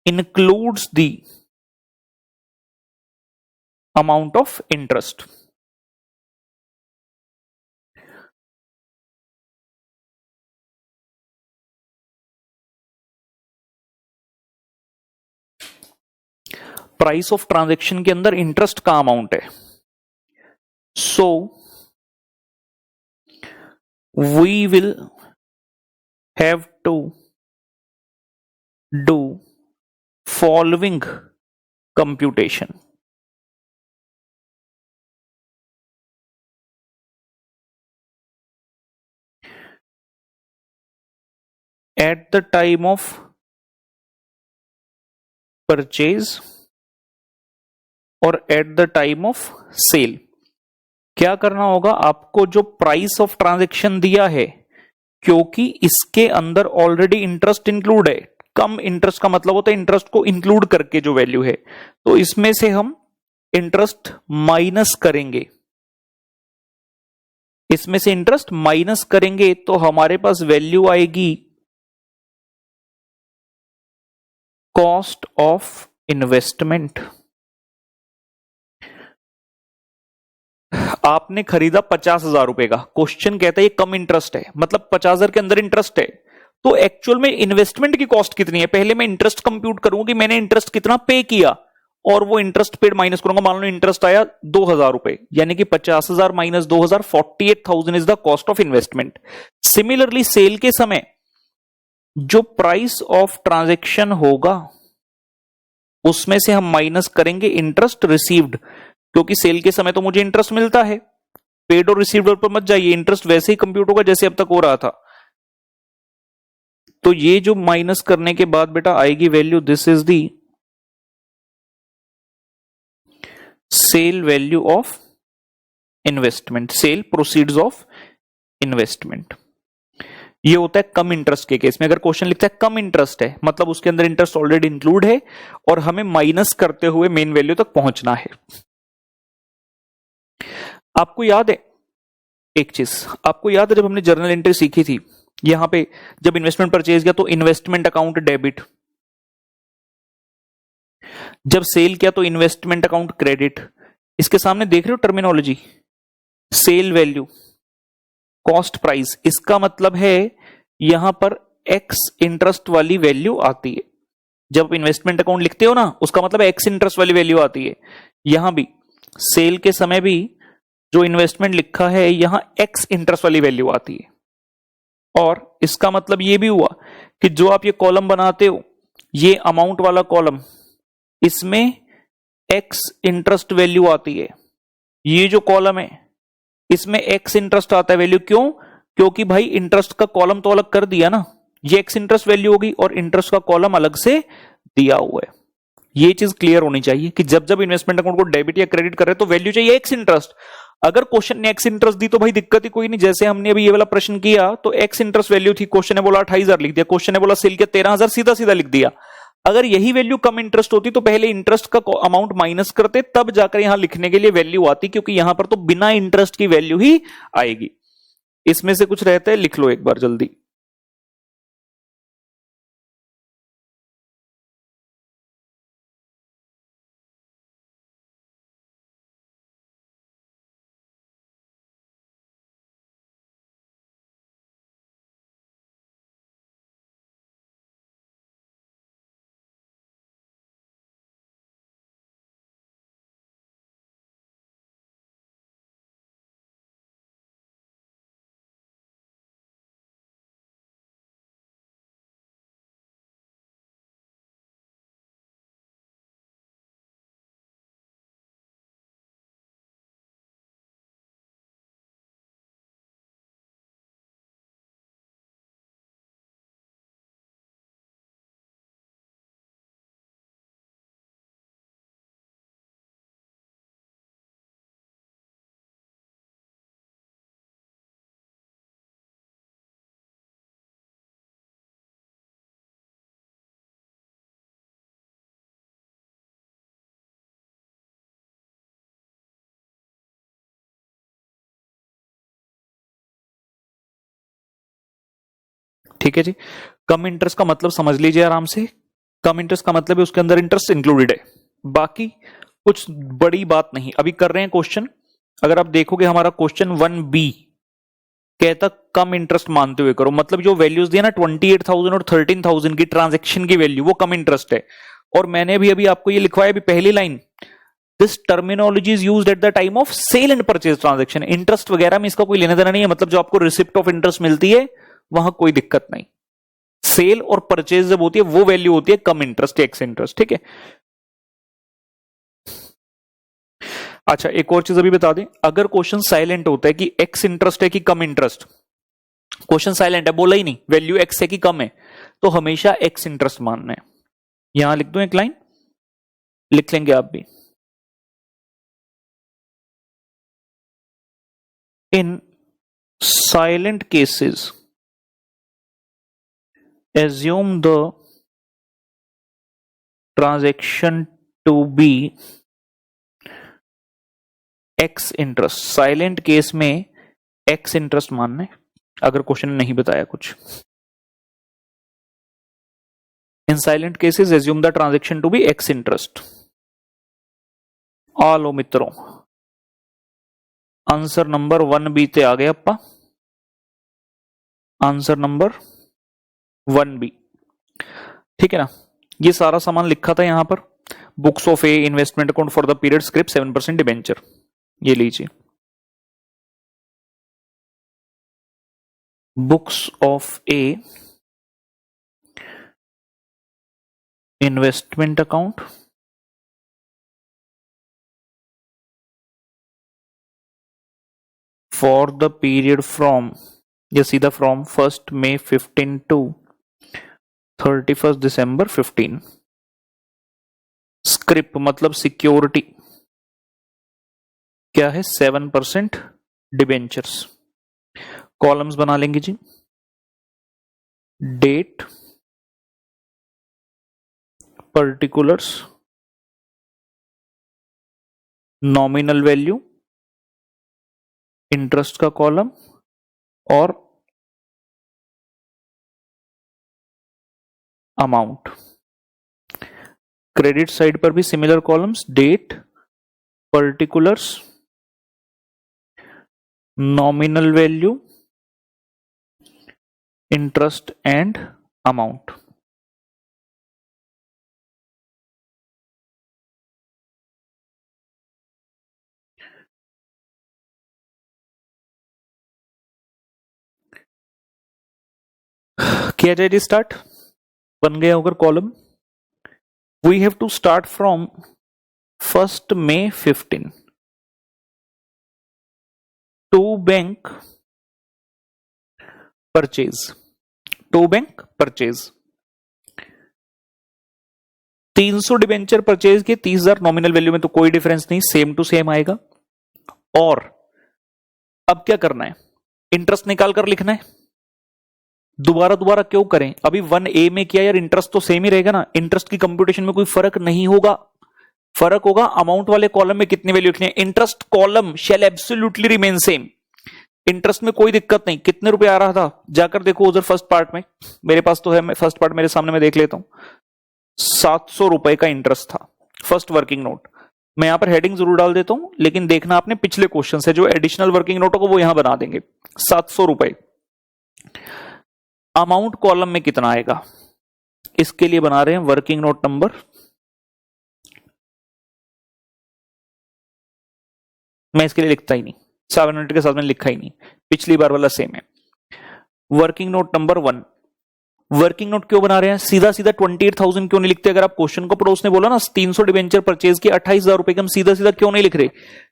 includes the amount of interest. Price of transaction के अंदर इंटरेस्ट का अमाउंट है. So we will have to do following computation. At the time of purchase और at the time of sale. क्या करना होगा आपको? जो प्राइस ऑफ ट्रांजैक्शन दिया है, क्योंकि इसके अंदर ऑलरेडी इंटरेस्ट इंक्लूड है. कम इंटरेस्ट का मतलब होता है इंटरेस्ट को इंक्लूड करके जो वैल्यू है, तो इसमें से हम इंटरेस्ट माइनस करेंगे. इसमें से इंटरेस्ट माइनस करेंगे तो हमारे पास वैल्यू आएगी कॉस्ट ऑफ इन्वेस्टमेंट. आपने खरीदा 50,000 रुपए का. क्वेश्चन कहता है ये कम इंटरेस्ट है, मतलब 50,000 के अंदर इंटरेस्ट है. तो एक्चुअल में इन्वेस्टमेंट की कॉस्ट कितनी है? पहले मैं इंटरेस्ट कंप्यूट करूंगा कि मैंने इंटरेस्ट कितना पे किया, और वो इंटरेस्ट पेड माइनस करूंगा. मान लो इंटरेस्ट आया 2,000 रुपए, यानी कि 50,000 minus 2,000, 48,000 is the cost of investment. Similarly sale के समय जो प्राइस ऑफ ट्रांजैक्शन होगा उसमें से हम माइनस करेंगे इंटरेस्ट रिसीव्ड, क्योंकि सेल के समय तो मुझे इंटरेस्ट मिलता है. पेड और रिसीव्ड पर मत जाइए, इंटरेस्ट वैसे ही कंप्यूट होगा जैसे अब तक हो रहा था. तो ये जो माइनस करने के बाद बेटा आएगी value, this is the sale value of investment, sale proceeds of investment. ये होता है कम इंटरेस्ट के केस में. अगर क्वेश्चन लिखता है कम इंटरेस्ट है, मतलब उसके अंदर इंटरेस्ट ऑलरेडी इंक्लूड है और हमें माइनस करते हुए मेन वैल्यू तक पहुंचना है. आपको याद है एक चीज, आपको याद है जब हमने जर्नल एंट्री सीखी थी, यहां पे जब इन्वेस्टमेंट परचेज किया तो इन्वेस्टमेंट अकाउंट डेबिट, जब सेल किया तो इन्वेस्टमेंट अकाउंट क्रेडिट. इसके सामने देख रहे हो terminology, sale value, cost price. इसका मतलब है यहां पर एक्स इंटरेस्ट वाली वैल्यू आती है. जब इन्वेस्टमेंट अकाउंट लिखते हो ना, उसका मतलब एक्स इंटरेस्ट वाली वैल्यू आती है. यहां भी सेल के समय भी जो इन्वेस्टमेंट लिखा है यहां एक्स इंटरेस्ट वाली वैल्यू आती है. और इसका मतलब यह भी हुआ कि जो आप ये कॉलम बनाते हो, ये अमाउंट वाला कॉलम, इसमें एक्स इंटरेस्ट वैल्यू आती है. ये जो कॉलम है इसमें एक्स इंटरेस्ट आता है वैल्यू. क्यों? क्योंकि भाई इंटरेस्ट का कॉलम तो अलग कर दिया ना, ये एक्स इंटरेस्ट वैल्यू होगी और इंटरेस्ट का कॉलम अलग से दिया हुआ है. ये चीज क्लियर होनी चाहिए कि जब जब इन्वेस्टमेंट अकाउंट को डेबिट या क्रेडिट कर रहे तो वैल्यू चाहिए एक्स इंटरेस्ट. अगर क्वेश्चन ने एक्स इंटरेस्ट दी तो भाई दिक्कत ही कोई नहीं. जैसे हमने अभी ये वाला प्रश्न किया तो एक्स इंटरेस्ट वैल्यू थी, क्वेश्चन ने बोला 28,000 लिख दिया, क्वेश्चन ने बोला सेल किया 13,000, सीधा सीधा लिख दिया. अगर यही वैल्यू कम इंटरेस्ट होती तो पहले इंटरेस्ट का अमाउंट माइनस करते, तब जाकर यहां लिखने के लिए वैल्यू आती, क्योंकि यहां पर तो बिना इंटरेस्ट की वैल्यू ही आएगी. इसमें से कुछ रहता है, लिख लो एक बार जल्दी. ठीक है जी। कम इंटरेस्ट का मतलब समझ लीजिए आराम से, कम इंटरेस्ट का मतलब है उसके अंदर इंटरेस्ट इंक्लूडेड है, बाकी कुछ बड़ी बात नहीं। अभी कर रहे हैं क्वेश्चन, अगर आप देखोगे हमारा क्वेश्चन 1B कहता कम इंटरेस्ट मानते हुए करो, मतलब जो वैल्यूज दिया ना 28,000 और 13,000 की ट्रांजैक्शन की वैल्यू, वो कम इंटरेस्ट है। और मैंने भी अभी आपको ये लिखवाया भी पहली line, this terminology is used at the time of sale and purchase transaction. Interest वगैरह में इसका कोई लेना देना नहीं है, मतलब जो आपको रिसिप्ट ऑफ इंटरेस्ट मिलती है वहां कोई दिक्कत नहीं। सेल और परचेज जब होती है वो वैल्यू होती है कम इंटरेस्ट, एक्स इंटरेस्ट, ठीक है। अच्छा एक और चीज अभी बता दें, अगर क्वेश्चन साइलेंट होता है कि एक्स इंटरेस्ट है कि कम इंटरेस्ट, क्वेश्चन साइलेंट है, बोला ही नहीं वैल्यू एक्स है कि कम है, तो हमेशा एक्स इंटरेस्ट मानना है। यहां लिख दूं एक लाइन, लिख लेंगे आप भी, इन silent cases assume the transaction to be x interest। Silent case में x इंटरेस्ट मानना है, अगर क्वेश्चन ने नहीं बताया कुछ। इन silent cases assume the transaction to be x interest। आ लो मित्रों, आंसर नंबर 1B ते आ गया अप्पा, आंसर नंबर 1B, ठीक है ना। ये सारा सामान लिखा था यहां पर, books of A, investment account for the period, script, 7% debenture, ये लीजिए books of A, investment account for the period from, या सीधा from 1st May 15 to 31st December 15। Script मतलब सिक्योरिटी क्या है, 7% डिबेंचर्स। कॉलम्स बना लेंगे जी, date, particulars, nominal value, interest का कॉलम, और अमाउंट। क्रेडिट साइड पर भी similar columns, date, particulars, nominal value, interest and amount. किया जाए जी स्टार्ट, बन गया होगा column. We have to start from 1st May 15 to bank purchase, to bank purchase 300 debenture purchase के 30,000 नॉमिनल वैल्यू में तो कोई डिफरेंस नहीं, सेम टू सेम आएगा। और अब क्या करना है, इंटरेस्ट निकाल कर लिखना है। दोबारा दोबारा क्यों करें, अभी 1A में किया यार, इंटरेस्ट तो सेम ही रहेगा ना, इंटरेस्ट की कंप्यूटेशन में कोई फर्क नहीं होगा। फर्क होगा अमाउंट वाले कॉलम में कितनी वैल्यू लिखनी है। इंटरेस्ट कॉलम शैल एब्सोल्युटली रिमेन सेम, इंटरेस्ट में कोई दिक्कत नहीं। कितने रुपए आ रहा था जाकर देखो उधर फर्स्ट पार्ट में, मेरे पास तो है, फर्स्ट पार्ट मेरे सामने, मैं देख लेता हूं। 700 रुपए का इंटरेस्ट था, फर्स्ट वर्किंग नोट। मैं यहां पर हेडिंग जरूर डाल देता हूं, लेकिन देखना आपने पिछले क्वेश्चन से जो एडिशनल वर्किंग नोट को वो यहां बना देंगे। 700 रुपए अमाउंट कॉलम में कितना आएगा, इसके लिए बना रहे हैं वर्किंग नोट नंबर, मैं इसके लिए लिखता ही नहीं, 700 के साथ में लिखा ही नहीं, पिछली बार वाला सेम है। Working note number 1, working note क्यों बना रहे हैं, सीधा सीधा 28,000 क्यों नहीं लिखते। अगर आप क्वेश्चन को पढ़ो, उसने बोला ना 300 डिबेंचर परचेज के 28,000 रुपए के, हम सीधा सीधा क्यों नहीं लिख रहे,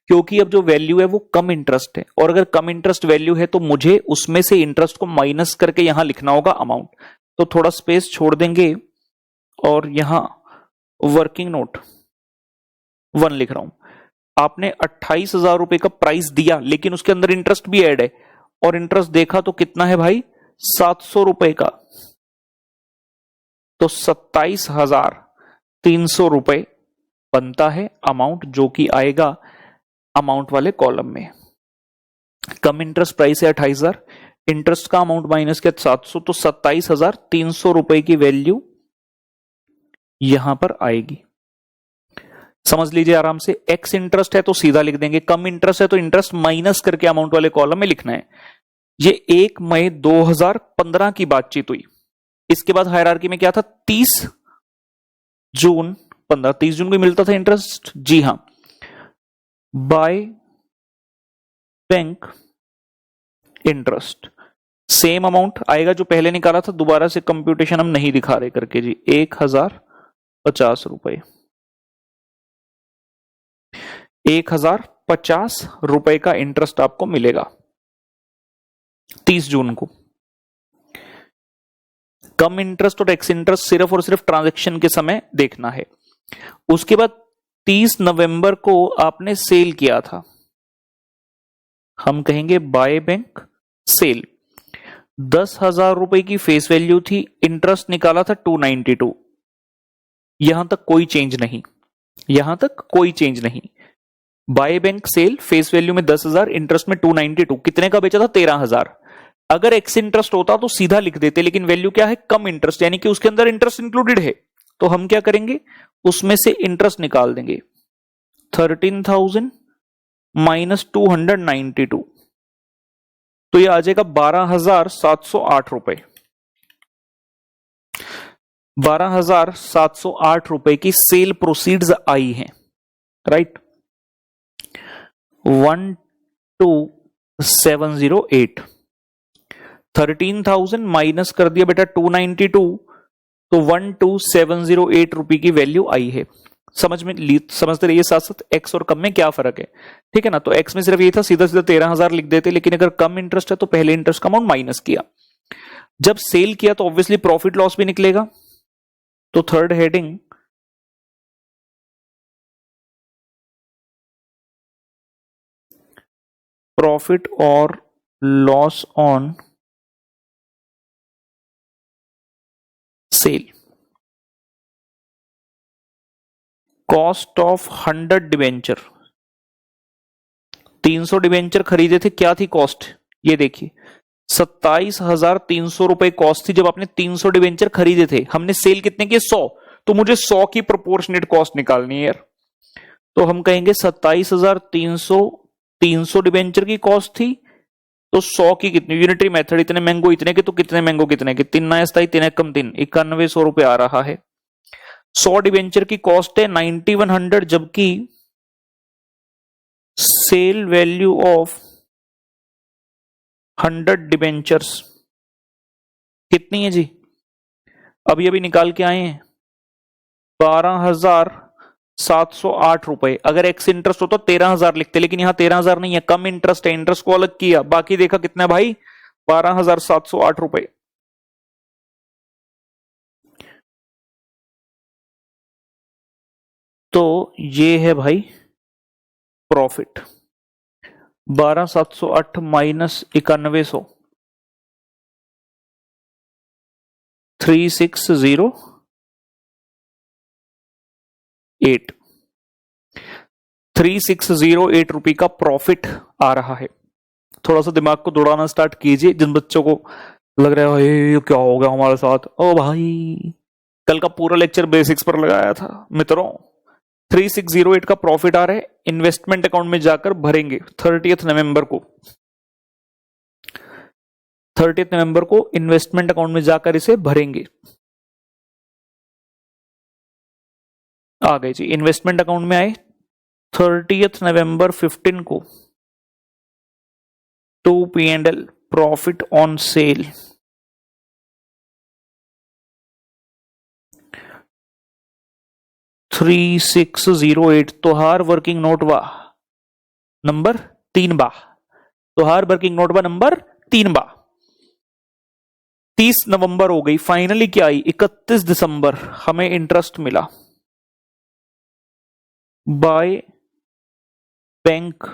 क्योंकि अब जो वैल्यू है वो कम इंटरेस्ट है, और अगर कम इंटरेस्ट वैल्यू है तो मुझे उसमें से इंटरेस्ट को माइनस करके यहां लिखना होगा अमाउंट। तो थोड़ा स्पेस छोड़ देंगे और यहां वर्किंग नोट 1 लिख रहा हूं। आपने 28,000 रुपए का प्राइस दिया, लेकिन उसके अंदर इंटरेस्ट भी ऐड है, और इंटरेस्ट देखा तो कितना है भाई, 700 रुपए का, तो 27,300 रुपए बनता है अमाउंट, जो कि आएगा अमाउंट वाले कॉलम में। कम इंटरेस्ट प्राइस है 28,000, इंटरेस्ट का अमाउंट माइनस किया 700, तो 27,300 रुपए की वैल्यू यहां पर आएगी। समझ लीजिए आराम से। एक्स इंटरेस्ट है तो सीधा लिख देंगे, कम इंटरेस्ट है तो इंटरेस्ट माइनस करके अमाउंट वाले कॉलम में लिखना है। ये 1 मई 2015 की बातचीत हुई। इसके बाद हायरार्की में क्या था, 30 जून 15, 30 जून को मिलता था इंटरेस्ट, जी हां, by bank interest. Same amount आएगा जो पहले निकाला था, दोबारा से कंप्यूटेशन हम नहीं दिखा रहे करके जी, 1050 रुपए, 1050 रुपए का इंटरेस्ट आपको मिलेगा 30 जून को। कम इंटरेस्ट और एक्स इंटरेस्ट सिर्फ और सिर्फ ट्रांजैक्शन के समय देखना है। उसके बाद 30 नवंबर को आपने सेल किया था, हम कहेंगे बाय बैंक सेल। 10,000 रुपए की फेस वैल्यू थी, इंटरेस्ट निकाला था 292। यहां तक कोई चेंज नहीं, यहां तक कोई चेंज नहीं। By bank sale, face value में 10,000, इंटरेस्ट में 292, कितने का बेचा था, 13,000। अगर एक्स इंटरेस्ट होता तो सीधा लिख देते, लेकिन वैल्यू क्या है, कम इंटरेस्ट, यानी कि उसके अंदर इंटरेस्ट इंक्लूडेड है। तो हम क्या करेंगे, उसमें से इंटरेस्ट निकाल देंगे, 13,000 माइनस 292, तो ये आ जाएगा 12,708 रुपए। 12,708 रुपए की सेल प्रोसीड्स आई हैं, राइट। 12,708, 13,000 माइनस कर दिया बेटा 292, तो 12,708 रुपए की वैल्यू आई है। समझते रहिए साथ साथ, एक्स और कम में क्या फर्क है, ठीक है ना। तो एक्स में सिर्फ ये था, सीधा सीधा 13,000 लिख देते, लेकिन अगर कम इंटरेस्ट है तो पहले इंटरेस्ट का अमाउंट माइनस किया। जब सेल किया तो ऑब्वियसली प्रॉफिट लॉस भी निकलेगा। तो थर्ड हेडिंग, प्रॉफिट और loss on cell. Cost of 100 debenture, 300 debenture खरीदे थे, क्या थी कॉस्ट, ये देखिए 27,300 रुपए कॉस्ट थी जब आपने 300 डिवेंचर खरीदे थे। हमने सेल कितने किए, 100, तो मुझे 100 की प्रोपोर्शनेट कॉस्ट निकालनी है यार। तो हम कहेंगे 27,300, 300 डिवेंचर की कॉस्ट थी, तो 100 की कितनी, यूनिटरी मेथड, इतने मैंगो इतने के, तो कितने मैंगो कितने के, 3 नया स्थाई 3 कम 3, 9100 रुपए आ रहा है। 100 डिवेंचर की कॉस्ट है 9100, जबकि सेल वैल्यू ऑफ 100 डिवेंचर्स कितनी है जी, अभी अभी निकाल के आए हैं, 12,708 रुपए। अगर एक्स इंटरेस्ट होता 13,000 लिखते, लेकिन यहां 13,000 नहीं है, कम इंटरेस्ट है, इंटरेस्ट को अलग किया, बाकी देखा कितना भाई, 12,708 रुपए। तो ये है भाई प्रॉफिट, 12,708 माइनस 9100, 3608, 3608 रुपए का प्रॉफिट आ रहा है। थोड़ा सा दिमाग को दौड़ाना स्टार्ट कीजिए, जिन बच्चों को लग रहा है ये क्या हो गया हमारे साथ, ओ भाई कल का पूरा लेक्चर बेसिक्स पर लगाया था मित्रों। 3608 का प्रॉफिट आ रहा है, इन्वेस्टमेंट अकाउंट में जाकर भरेंगे 30 नवंबर को। 30 नवंबर को इन्वेस्टमेंट अकाउंट में जाकर इसे भरेंगे। आ गए जी, इन्वेस्टमेंट अकाउंट में आए 30 नवंबर 15 को, to P&L profit on cell, 3608 तोहार वर्किंग नोट बा नंबर 3 बा, तोहार वर्किंग नोट बा नंबर 3 बा। 30 नवंबर हो गई, फाइनली क्या आई, 31 दिसंबर हमें इंटरेस्ट मिला by bank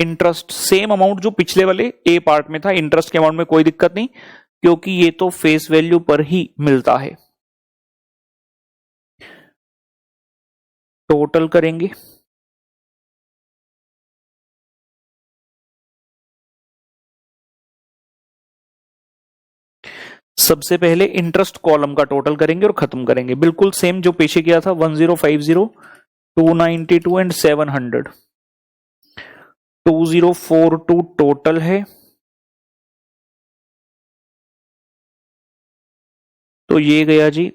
interest, same amount जो पिछले वाले ए पार्ट में था। इंटरेस्ट के अमाउंट में कोई दिक्कत नहीं, क्योंकि ये तो फेस वैल्यू पर ही मिलता है। टोटल करेंगे, सबसे पहले इंटरेस्ट कॉलम का टोटल करेंगे और खत्म करेंगे, बिल्कुल सेम जो पीछे किया था 1050, 292 एंड 700। 2042 टोटल है, तो ये गया जी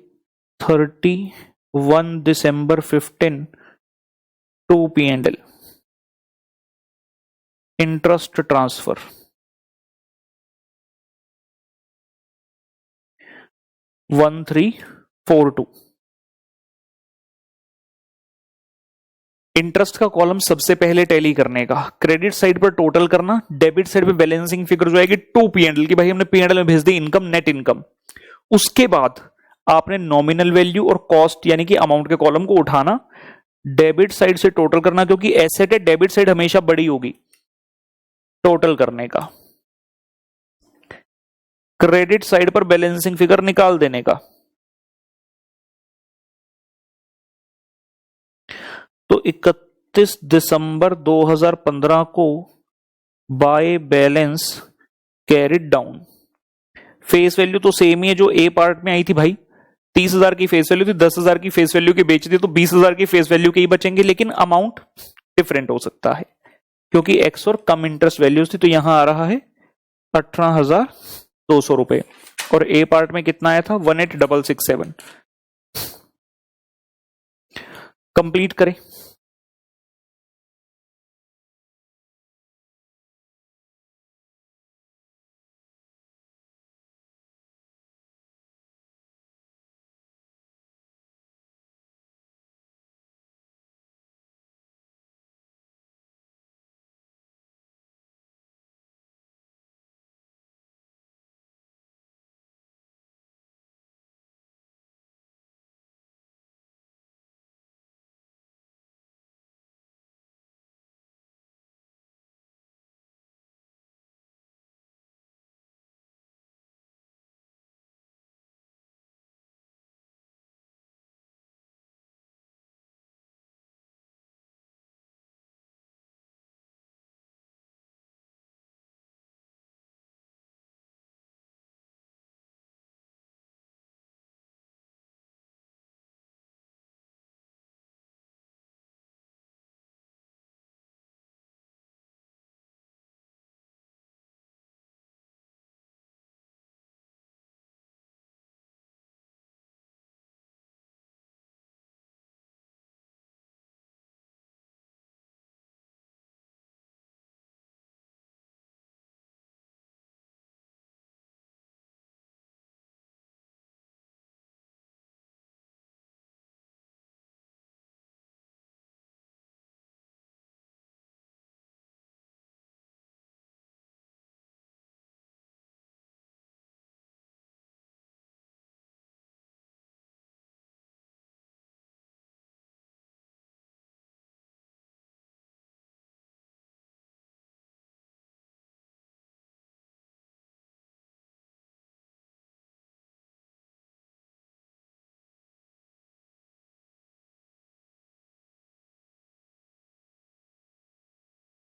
31 दिसंबर 15 to P&L। Interest transfer 1342। Interest का कॉलम सबसे पहले टैली करने का, क्रेडिट साइड पर टोटल करना, डेबिट साइड पे बैलेंसिंग फिगर जो आएगी टू P&L की, भाई हमने P&L में भेज दी इनकम, नेट इनकम। उसके बाद आपने नॉमिनल वैल्यू और कॉस्ट यानी कि अमाउंट के कॉलम को उठाना, डेबिट साइड से टोटल करना, क्योंकि एसेट है डेबिट साइड हमेशा बड़ी होगी, टोटल करने का, क्रेडिट साइड पर बैलेंसिंग फिगर निकाल देने का। तो 31 दिसंबर 2015 को bye balance carried down, face value तो सेम ही है जो ए पार्ट में आई थी भाई, 30,000 की फेस वैल्यू थी, 10,000 की फेस वैल्यू की बेच दी तो 20,000 की फेस वैल्यू के ही बचेंगे, लेकिन अमाउंट डिफरेंट हो सकता है क्योंकि एक्स और कम इंटरेस्ट वैल्यूज थी। तो यहां आ रहा है 18,200 रुपए, और ए पार्ट में कितना आया था 18,667। कंप्लीट करें।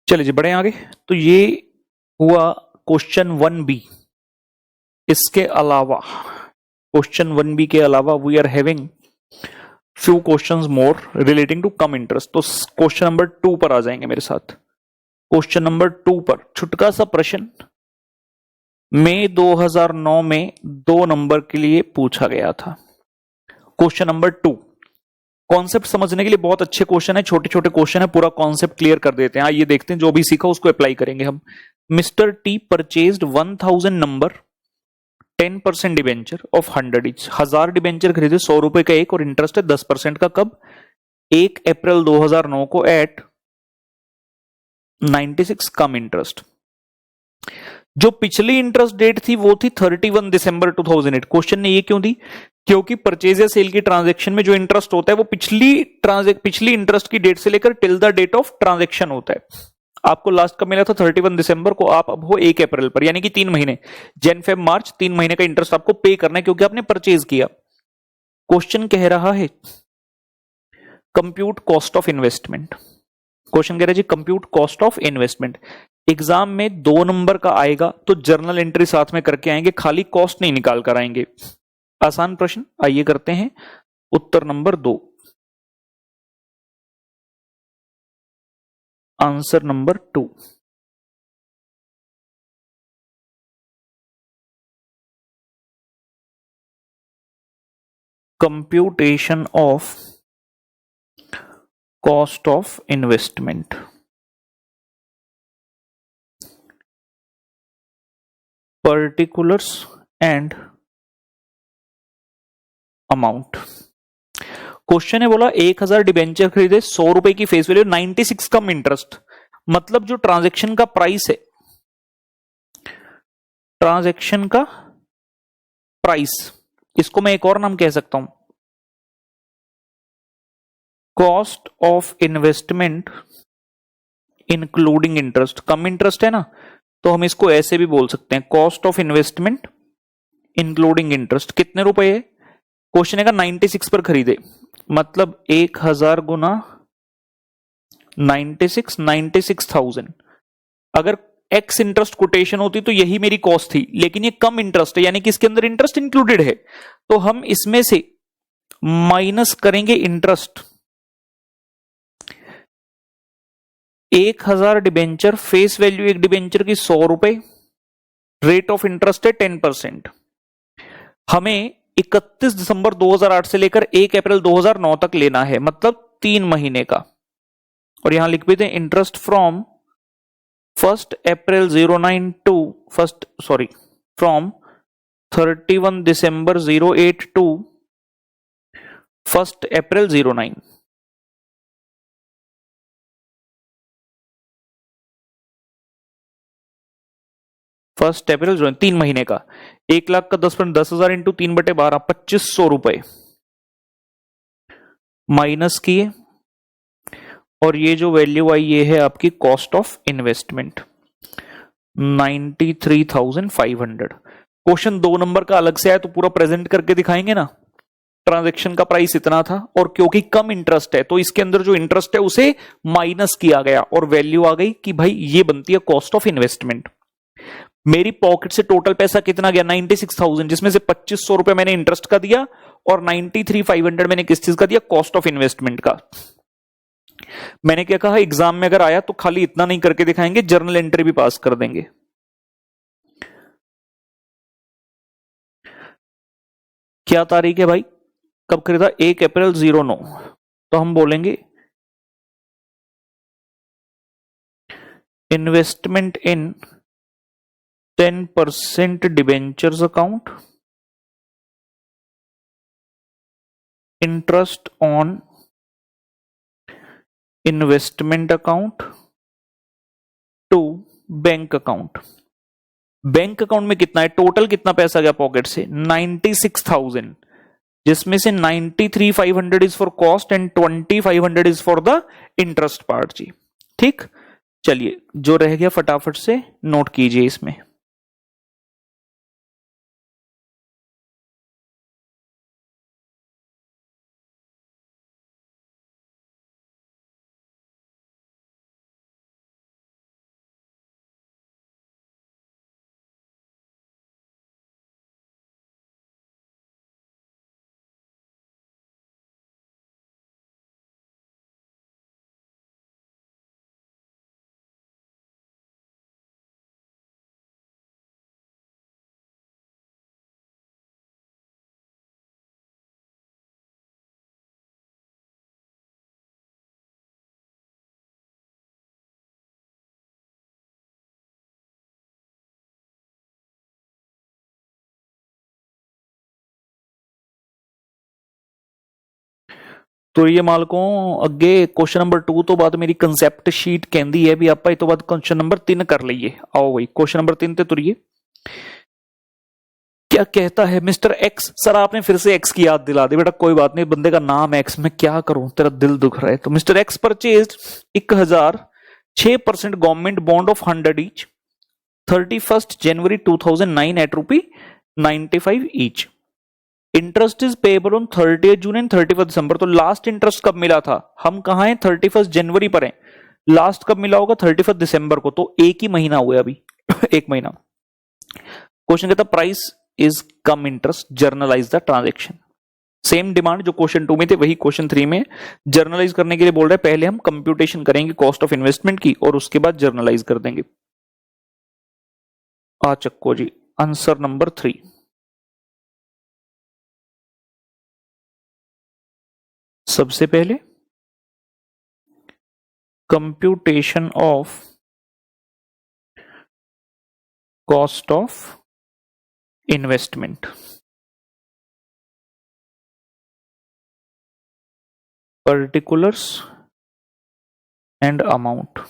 चलिए जी बढ़े आगे। तो ये हुआ क्वेश्चन 1B। इसके अलावा क्वेश्चन 1B के अलावा we are having few questions more relating to cum interest. तो क्वेश्चन नंबर 2 पर आ जाएंगे मेरे साथ। क्वेश्चन नंबर 2 पर छुटका सा प्रश्न मई 2009 में 2 नंबर के लिए पूछा गया था। क्वेश्चन नंबर 2 कॉन्सेप्ट समझने के लिए बहुत अच्छे क्वेश्चन है, छोटे छोटे क्वेश्चन है, पूरा कॉन्सेप्ट क्लियर कर देते हैं। आइए देखते हैं, जो भी सीखा उसको अप्लाई करेंगे हम। Mister T purchased 1000 number 10% debenture of 100 each. 1000 debenture खरीदे, 100 रुपए का एक, और इंटरेस्ट है 10% का। कब? 1 अप्रैल 2009 को एट 96 कम इंटरेस्ट। जो पिछली इंटरेस्ट डेट थी वो थी 31 दिसंबर 2008। क्वेश्चन ने ये क्यों दी? क्योंकि परचेज या सेल की ट्रांजैक्शन में जो इंटरेस्ट होता है वो पिछली इंटरेस्ट की डेट से लेकर till the date of transaction होता है। आपको लास्ट कब मिला था? 31 दिसंबर को। आप अब हो 1 अप्रैल पर, यानी कि 3 महीने, जन फेब मार्च, 3 महीने का इंटरेस्ट आपको पे करना है क्योंकि आपने परचेज किया। क्वेश्चन कह रहा है compute cost of investment. Question कह रहा है जी compute cost of investment. Exam में 2 नंबर का आएगा तो जर्नल एंट्री साथ में करके आएंगे, खाली कॉस्ट नहीं निकाल कर आएंगे। आसान प्रश्न, आइए करते हैं उत्तर number 2, answer number 2। Computation of cost of investment. Particulars and amount. Question है, बोला 1000 डिबेंचर खरीदे, 100 रुपए की फेस वैल्यू, 96 कम इंटरेस्ट। मतलब जो ट्रांजैक्शन का प्राइस है, ट्रांजैक्शन का प्राइस, इसको मैं एक और नाम कह सकता हूं, cost of investment including interest. Come interest है ना, तो हम इसको ऐसे भी बोल सकते हैं, cost of investment including interest. कितने रुपए है? क्वेश्चन है 96 पर खरीदे, मतलब 1000 गुना 96, 96,000। अगर एक्स इंटरेस्ट कोटेशन होती तो यही मेरी कॉस्ट थी, लेकिन ये कम इंटरेस्ट है, यानी कि इसके अंदर इंटरेस्ट इंक्लूडेड है, तो हम इसमें से माइनस करेंगे इंटरेस्ट। 1000 डिबेंचर, फेस वैल्यू एक डिबेंचर की 100 रुपए, रेट ऑफ इंटरेस्ट है 10%। हमें 31 दिसंबर 2008 से लेकर 1 अप्रैल 2009 तक लेना है, मतलब 3 महीने का। और यहां लिख भी दें, interest from 1 April 09 to from 31 December 08 to 1 April 09। First April 3 महीने का, 1 लाख का 10%, 10,000 इंटू 3/12, 2500 रुपए माइनस किए, और ये जो वैल्यू आई ये है आपकी cost of investment 93,500। Question 2 number का अलग से आया तो पूरा प्रेजेंट करके दिखाएंगे ना। ट्रांजैक्शन का प्राइस इतना था, और क्योंकि कम इंटरेस्ट है तो इसके अंदर जो इंटरेस्ट है उसे माइनस किया गया, और वैल्यू आ गई कि भाई ये बनती है कॉस्ट ऑफ इन्वेस्टमेंट। मेरी पॉकेट से टोटल पैसा कितना गया? 96,000, जिसमें से 2500 रुपए मैंने इंटरेस्ट का दिया और 93,500 मैंने किस चीज का दिया? कॉस्ट ऑफ इन्वेस्टमेंट का। मैंने क्या कहा, एग्जाम में अगर आया तो खाली इतना नहीं करके दिखाएंगे, जर्नल एंट्री भी पास कर देंगे। क्या तारीख है भाई, कब खरीदा? 1 अप्रैल 09। तो हम बोलेंगे investment in 10% debentures account, interest on investment account to bank account. Bank account में कितना है? टोटल कितना पैसा गया पॉकेट से? 96,000, जिसमें से 93,500 is for cost and 20,500 is for the interest part जी। ठीक, चलिए जो रह गया फटाफट से नोट कीजिए इसमें। तो ये मालकों अगे क्वेश्चन नंबर 2 तो बाद मेरी कंसेप्ट शीट कहती है भी आप तो बाद क्वेश्चन नंबर 3 कर लीए। आओ भाई क्वेश्चन नंबर 3 ते तुरिए। क्या कहता है मिस्टर एक्स? सर आपने फिर से एक्स की याद दिला दी बेटा, कोई बात नहीं, बंदे का नाम एक्स, मैं क्या करूं, तेरा दिल दुख रहा है। तो mister X purchase 1000 6% government bond of 100 each 31 January 2009 at ₹95 each. Interest is payable on 30 June and 31 December. तो लास्ट इंटरेस्ट कब मिला था? हम कहां हैं? 31 जनवरी पर हैं। लास्ट कब मिला होगा? 31 दिसंबर को, तो एक ही महीना हुआ है अभी एक महीना। क्वेश्चन कहता price is come interest, generalized the transaction. Same demand जो क्वेश्चन 2 में थे वही क्वेश्चन 3 में जर्नलाइज करने के लिए बोल रहे हैं। पहले हम कंप्यूटेशन करेंगे कॉस्ट ऑफ इन्वेस्टमेंट की और उसके बाद जर्नलाइज कर देंगे। आ चक्को जी, आंसर नंबर 3। सबसे पहले computation of cost of investment, particulars and amount,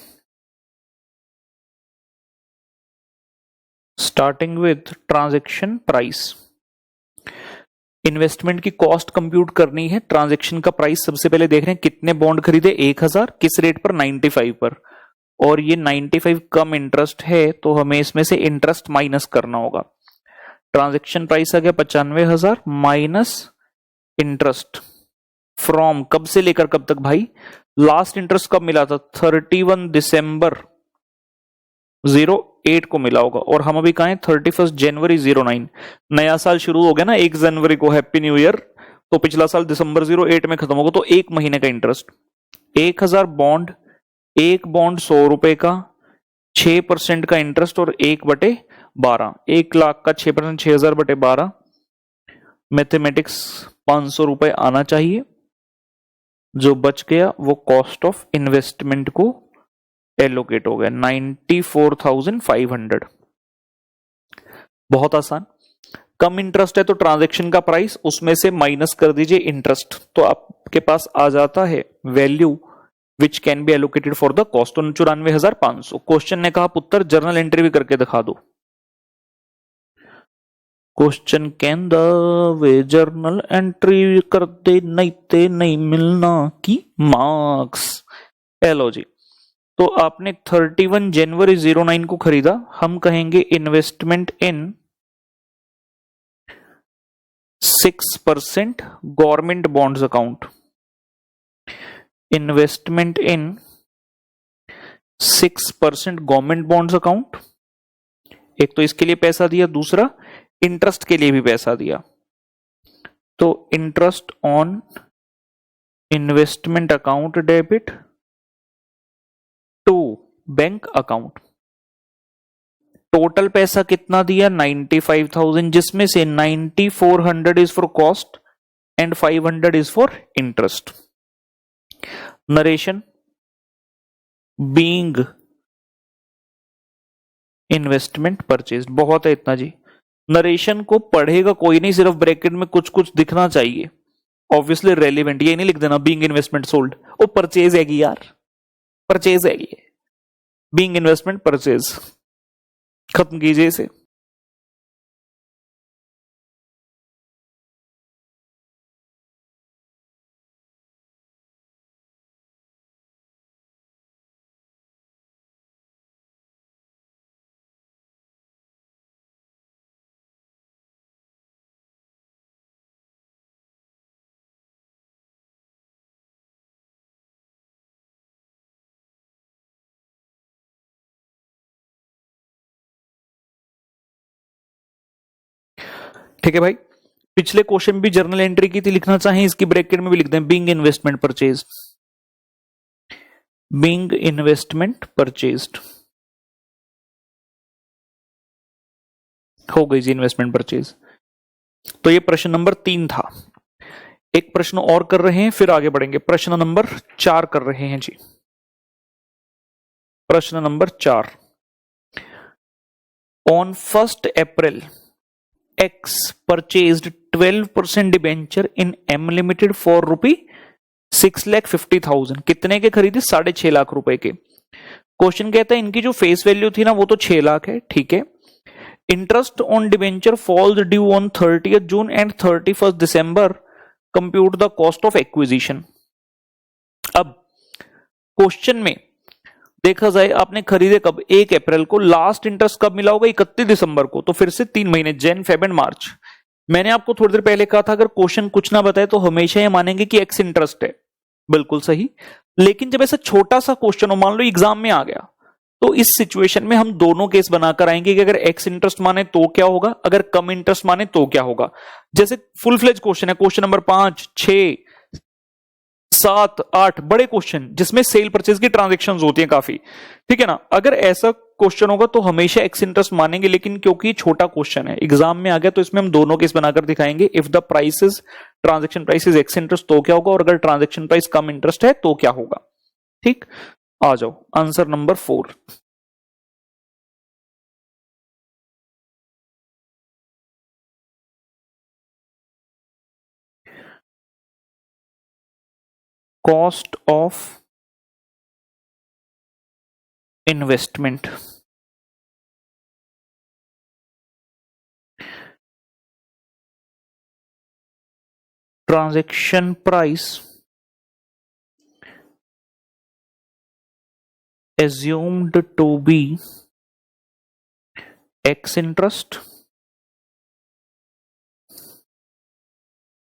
starting with transaction price। Investment की कॉस्ट कंप्यूट करनी है, ट्रांजैक्शन का प्राइस सबसे पहले देख रहे हैं कितने बॉन्ड खरीदे, 1000, किस रेट पर? 95 पर, और ये 95 कम इंटरेस्ट है तो हमें इसमें से इंटरेस्ट माइनस करना होगा। ट्रांजैक्शन प्राइस आ गया 95,000 माइनस इंटरेस्ट फ्रॉम, कब से लेकर कब तक भाई? लास्ट इंटरेस्ट कब मिला था? 31 दिसंबर 08 को मिला होगा, और हम अभी कहां हैं? 31 जनवरी 09। नया साल शुरू हो गया ना 1 जनवरी को, हैप्पी न्यू ईयर। तो पिछला साल दिसंबर 08 में खत्म होगा, तो एक महीने का इंटरेस्ट। 1000 बॉन्ड, एक बॉन्ड 100 रुपए का, 6% का इंटरेस्ट और 1/12, 1 लाख का 6%, 6000/12, मैथमेटिक्स 500 रुपए आना चाहिए। जो बच गया वो कॉस्ट ऑफ इन्वेस्टमेंट को एलोकेट हो गया 94,500। बहुत आसान। कम इंटरेस्ट है तो ट्रांजैक्शन का प्राइस, उसमें से माइनस कर दीजिए इंटरेस्ट, तो आपके पास आ जाता है value which can be allocated for the cost, तो 94,500। क्वेश्चन ने कहा पुत्र जर्नल एंट्री भी करके दिखा दो। क्वेश्चन कहंदा वे जर्नल एंट्री कर दे नहीं ते नहीं मिलना की मार्क्स। हेलो जी, तो आपने 31 जनवरी 09 को खरीदा, हम कहेंगे इन्वेस्टमेंट इन 6% गवर्नमेंट बॉन्ड्स अकाउंट, इन्वेस्टमेंट इन 6% गवर्नमेंट बॉन्ड्स अकाउंट। एक तो इसके लिए पैसा दिया, दूसरा इंटरेस्ट के लिए भी पैसा दिया, तो interest on investment account debit to bank account. Total पैसा कितना दिया? 95,000, जिसमें से 9400 is for cost and 500 is for interest. Narration being investment purchase, बहुत है इतना जी। नरेशन को पढ़ेगा कोई नहीं, सिर्फ ब्रैकेट में कुछ कुछ दिखना चाहिए, ऑब्वियसली रेलिवेंट। ये नहीं लिख देना बीइंग इन्वेस्टमेंट सोल्ड, वो परचेज है यार, परचेज है ये, बीइंग इन्वेस्टमेंट परचेज। खत्म कीजिए इसे। ठीक है भाई, पिछले क्वेश्चन भी जर्नल एंट्री की थी, लिखना चाहें इसकी ब्रैकेट में भी लिख दें being investment purchase, being investment purchased. हो गई जी इन्वेस्टमेंट परचेज। तो ये प्रश्न नंबर 3 था। एक प्रश्न और कर रहे हैं फिर आगे बढ़ेंगे। प्रश्न नंबर 4 कर रहे हैं जी। प्रश्न number 4, on 1 April X purchased 12% debenture in M limited for ₹6,50,000। कितने के खरीदे? 6.5 लाख रुपए के। क्वेश्चन कहता है इनकी जो फेस वैल्यू थी ना वो तो 6 लाख है, ठीक है। Interest on debenture falls due on 30th June and 31st December, compute the cost of acquisition. अब क्वेश्चन में देखा जाए आपने खरीदे कब? 1 अप्रैल को, लास्ट इंटरेस्ट कब मिला होगा? 31 दिसंबर को, तो फिर से 3 महीने, जैन फेब एंड मार्च। मैंने आपको थोड़ी देर पहले कहा था अगर क्वेश्चन कुछ ना बताए तो हमेशा ये मानेंगे कि एक्स इंटरेस्ट है, बिल्कुल सही। लेकिन जब ऐसा छोटा सा क्वेश्चन हो, मान लो एग्जाम में आ गया, तो इस सिचुएशन में हम दोनों केस बनाकर आएंगे कि अगर एक्स इंटरेस्ट माने तो क्या होगा, अगर कम इंटरेस्ट माने तो क्या होगा। जैसे फुल फ्लेज क्वेश्चन है, क्वेश्चन नंबर 5, 6, 7, 8, बड़े क्वेश्चन जिसमें सेल परचेज की ट्रांजेक्शंस होती हैं काफी, ठीक है ना। अगर ऐसा क्वेश्चन होगा तो हमेशा एक्स इंटरेस्ट मानेंगे, लेकिन क्योंकि छोटा क्वेश्चन है, एग्जाम में आ गया, तो इसमें हम दोनों केस बनाकर दिखाएंगे। If the price transaction price is x interest तो क्या होगा, और अगर ट्रांजेक्शन प्राइस कम इंटरेस्ट है तो क्या होगा। ठीक, आ जाओ answer number 4। Cost of investment, transaction price assumed to be x interest,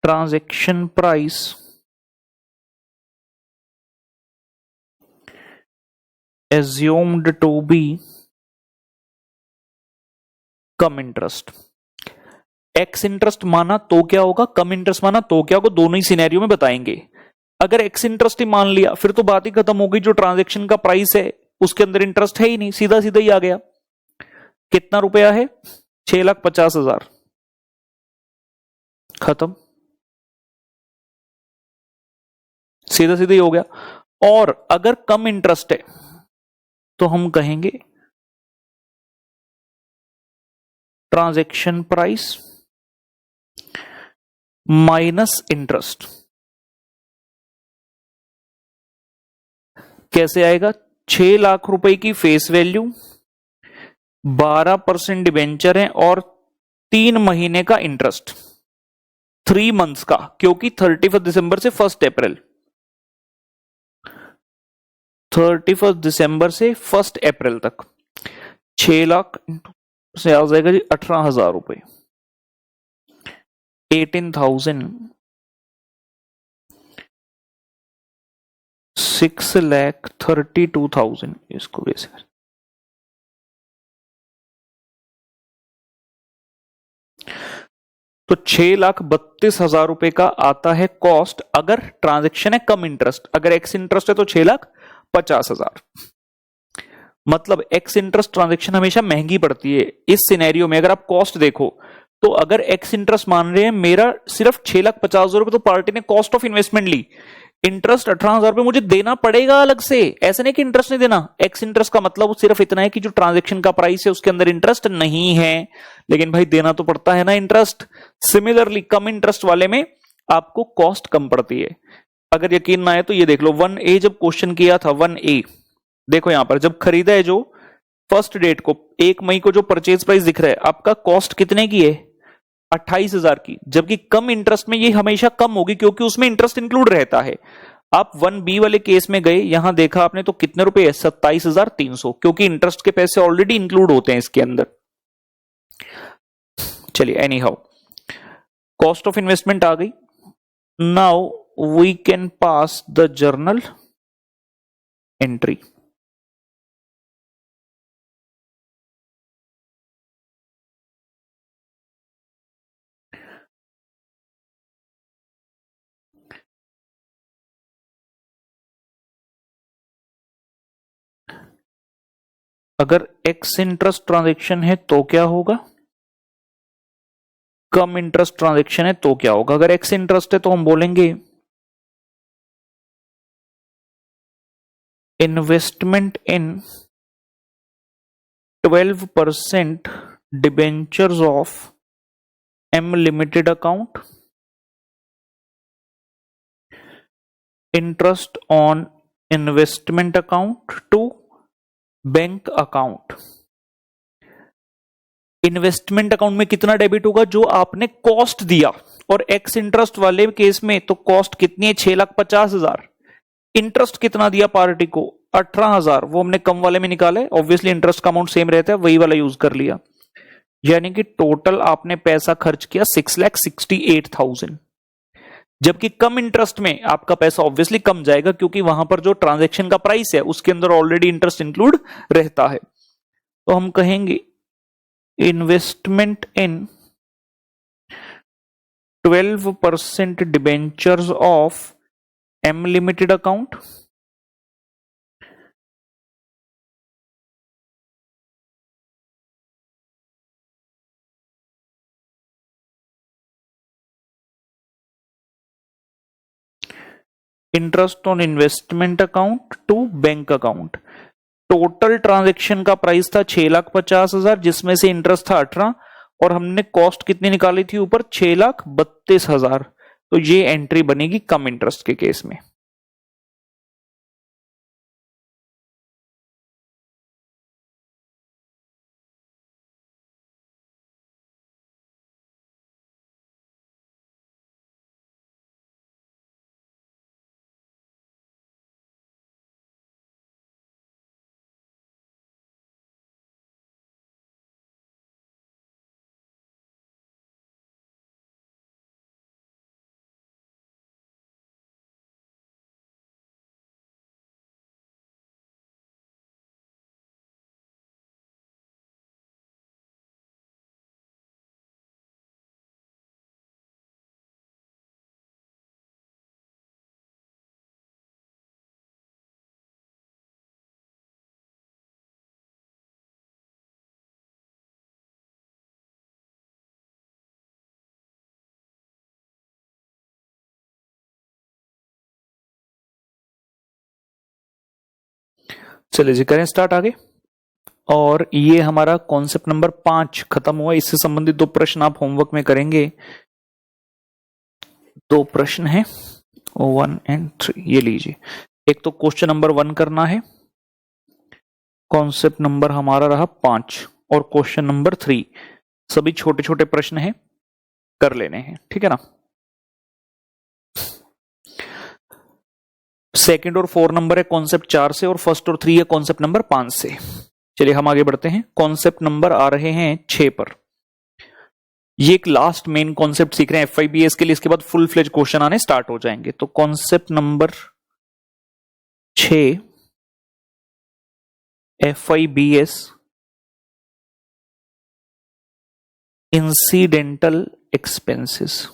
transaction price assumed to be come interest. X interest माना तो क्या होगा, कम इंटरेस्ट माना तो क्या होगा, दोनों ही सिनेरियो में बताएंगे। अगर एक्स इंटरेस्ट ही मान लिया फिर तो बात ही खत्म हो गई, जो ट्रांजैक्शन का प्राइस है उसके अंदर इंटरेस्ट है ही नहीं, सीधा सीधा ही आ गया। कितना रुपया है, 6,50,000, खत्म, सीधा सीधा ही हो गया। और अगर कम इंटरेस्ट है तो हम कहेंगे ट्रांजैक्शन प्राइस माइनस इंटरेस्ट। कैसे आएगा, 6 लाख रुपए की फेस वैल्यू, 12% डिबेंचर है और 3 महीने का इंटरेस्ट, 3 मंथ्स का, क्योंकि 31 दिसंबर से 1 अप्रैल, 31 दिसंबर से 1 अप्रैल तक 6 लाख से आ जाएगा जी 18,000 रुपए, 18,000, 6,32,000 इसको वैसे कर। तो 6,32,000 रुपए का आता है कॉस्ट, अगर ट्रांजैक्शन है कम इंटरेस्ट। अगर एक्स इंटरेस्ट है तो 6,50,000। मतलब एक्स इंटरेस्ट ट्रांजैक्शन हमेशा महंगी पड़ती है। इस सिनेरियो में अगर आप कॉस्ट देखो तो अगर एक्स इंटरेस्ट मान रहे हैं मेरा सिर्फ 6,50,000 रुपए, तो पार्टी ने कॉस्ट ऑफ इन्वेस्टमेंट ली, इंटरेस्ट 18,000 रुपए मुझे देना पड़ेगा अलग से। ऐसे नहीं कि इंटरेस्ट नहीं देना, एक्स इंटरेस्ट का मतलब सिर्फ इतना है कि जो ट्रांजैक्शन का प्राइस है उसके अंदर इंटरेस्ट नहीं है, लेकिन भाई देना तो पड़ता है ना इंटरेस्ट। सिमिलरली कम इंटरेस्ट वाले में आपको कॉस्ट कम पड़ती है। अगर यकीन ना आए तो ये देख लो, 1A जब क्वेश्चन किया था, 1A देखो यहां पर, जब खरीदा है जो फर्स्ट डेट को 1 मई को, जो परचेज प्राइस दिख रहा है आपका, कॉस्ट कितने की है, 28,000 की। जबकि कम इंटरेस्ट में ये हमेशा कम होगी क्योंकि उसमें इंटरेस्ट इंक्लूड रहता है। आप 1B वाले केस में गए, यहां देखा आपने तो कितने रुपए है, 27,300, क्योंकि इंटरेस्ट के पैसे ऑलरेडी इंक्लूड होते हैं इसके अंदर। चलिए anyhow, cost of investment आ गई। Now we can pass the journal entry. अगर एक्स इंटरेस्ट ट्रांजैक्शन है तो क्या होगा, कम इंटरेस्ट ट्रांजैक्शन है तो क्या होगा। अगर एक्स इंटरेस्ट है तो हम बोलेंगे investment in 12% debentures of M limited account, interest on investment account to bank account. Investment account में कितना डेबिट होगा, जो आपने कॉस्ट दिया, और एक्स इंटरेस्ट वाले केस में तो कॉस्ट कितनी है, 6,50,000। इंटरेस्ट कितना दिया पार्टी को, 18,000, वो हमने कम वाले में निकाला है, ऑब्वियसली इंटरेस्ट का अमाउंट सेम रहता है, वही वाला यूज कर लिया। यानी कि टोटल आपने पैसा खर्च किया 6,68,000। जबकि कम इंटरेस्ट में आपका पैसा ऑब्वियसली कम जाएगा, क्योंकि वहां पर जो ट्रांजैक्शन का प्राइस है उसके अंदर ऑलरेडी इंटरेस्ट इंक्लूड रहता है। तो हम कहेंगे investment in 12% debentures of M limited account interest on investment account to bank account. Total transaction का प्राइस था 6,50,000, जिसमें से इंटरेस्ट था 18 और हमने कॉस्ट कितनी निकाली थी ऊपर 6,32,000। तो ये एंट्री बनेगी कम इंटरेस्ट के केस में। चलिए जी करें स्टार्ट आगे। और ये हमारा कॉन्सेप्ट नंबर 5 खत्म हुआ। इससे संबंधित 2 प्रश्न आप होमवर्क में करेंगे। 2 प्रश्न हैं 1 और 3, ये लीजिए। एक तो क्वेश्चन नंबर 1 करना है, कॉन्सेप्ट नंबर हमारा रहा 5 और क्वेश्चन नंबर 3 सभी छोटे छोटे प्रश्न हैं, कर लेने हैं, ठीक है ना। सेकंड और 4 नंबर है कॉन्सेप्ट 4 से और फर्स्ट और 3 है कॉन्सेप्ट नंबर 5 से। चलिए हम आगे बढ़ते हैं। कॉन्सेप्ट नंबर आ रहे हैं 6 पर। ये एक लास्ट मेन कॉन्सेप्ट सीख रहे हैं FIBS के लिए, इसके बाद फुल फ्लेज क्वेश्चन आने स्टार्ट हो जाएंगे। तो concept number 6 FIBS incidental expenses.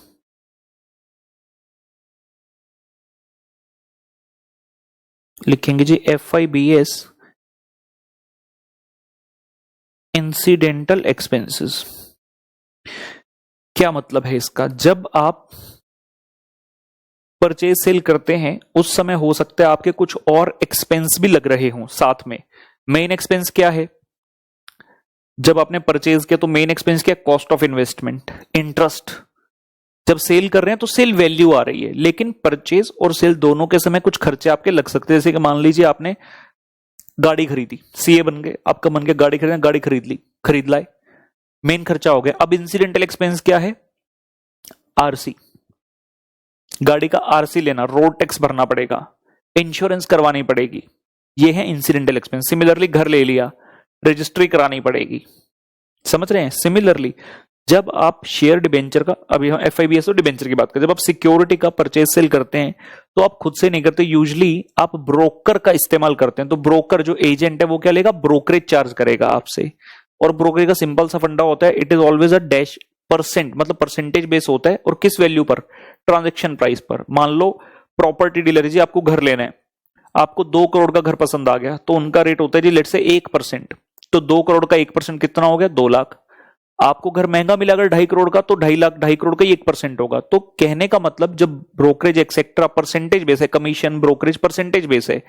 लिखेंगे जी FIBS इंसिडेंटल एक्सपेंसेस। क्या मतलब है इसका? जब आप परचेज सेल करते हैं उस समय हो सकता है आपके कुछ और एक्सपेंस भी लग रहे हों साथ में। मेन एक्सपेंस क्या है? जब आपने परचेज किया तो मेन एक्सपेंस क्या? Cost of investment, interest. जब सेल कर रहे हैं तो सेल वैल्यू आ रही है, लेकिन परचेज और सेल दोनों के समय कुछ खर्चे आपके लग सकते हैं। जैसे कि मान लीजिए आपने गाड़ी खरीदी, CA बन गए, आपका मन गया गाड़ी खरीदना, गाड़ी खरीद लाए, मेन खर्चा हो गया। अब इंसिडेंटल एक्सपेंस क्या है? RC, गाड़ी का RC लेना, रोड टैक्स भरना पड़ेगा, इंश्योरेंस करवानी पड़ेगी, ये है इंसिडेंटल एक्सपेंस। सिमिलरली घर ले लिया, रजिस्ट्री करानी पड़ेगी, समझ रहे हैं। सिमिलरली जब आप शेयर डिबेंचर का, अभी हम FIBS और डिबेंचर की बात करें, जब आप सिक्योरिटी का परचेज सेल करते हैं तो आप खुद से नहीं करते, यूजली आप ब्रोकर का इस्तेमाल करते हैं। तो ब्रोकर जो एजेंट है वो क्या लेगा? ब्रोकरेज चार्ज करेगा आपसे। और ब्रोकरेज का सिंपल सा फंडा होता है, it is always a dash percent, मतलब परसेंटेज बेस होता है। और किस वैल्यू पर? ट्रांजेक्शन प्राइस पर। मान लो प्रॉपर्टी डीलर जी आपको घर लेना है, आपको 2 करोड़ का घर पसंद आ गया, तो उनका रेट होता है जी लेट से 1%। तो 2 करोड़ का 1% कितना हो गया? 2 लाख। आपको घर महंगा मिला अगर 2.5 करोड़ का, तो 2.5 लाख, 2.5 करोड़ का 1% होगा। तो कहने का मतलब जब ब्रोकरेज एक्सेट्रा परसेंटेज बेस है, कमीशन ब्रोकरेज परसेंटेज बेस है,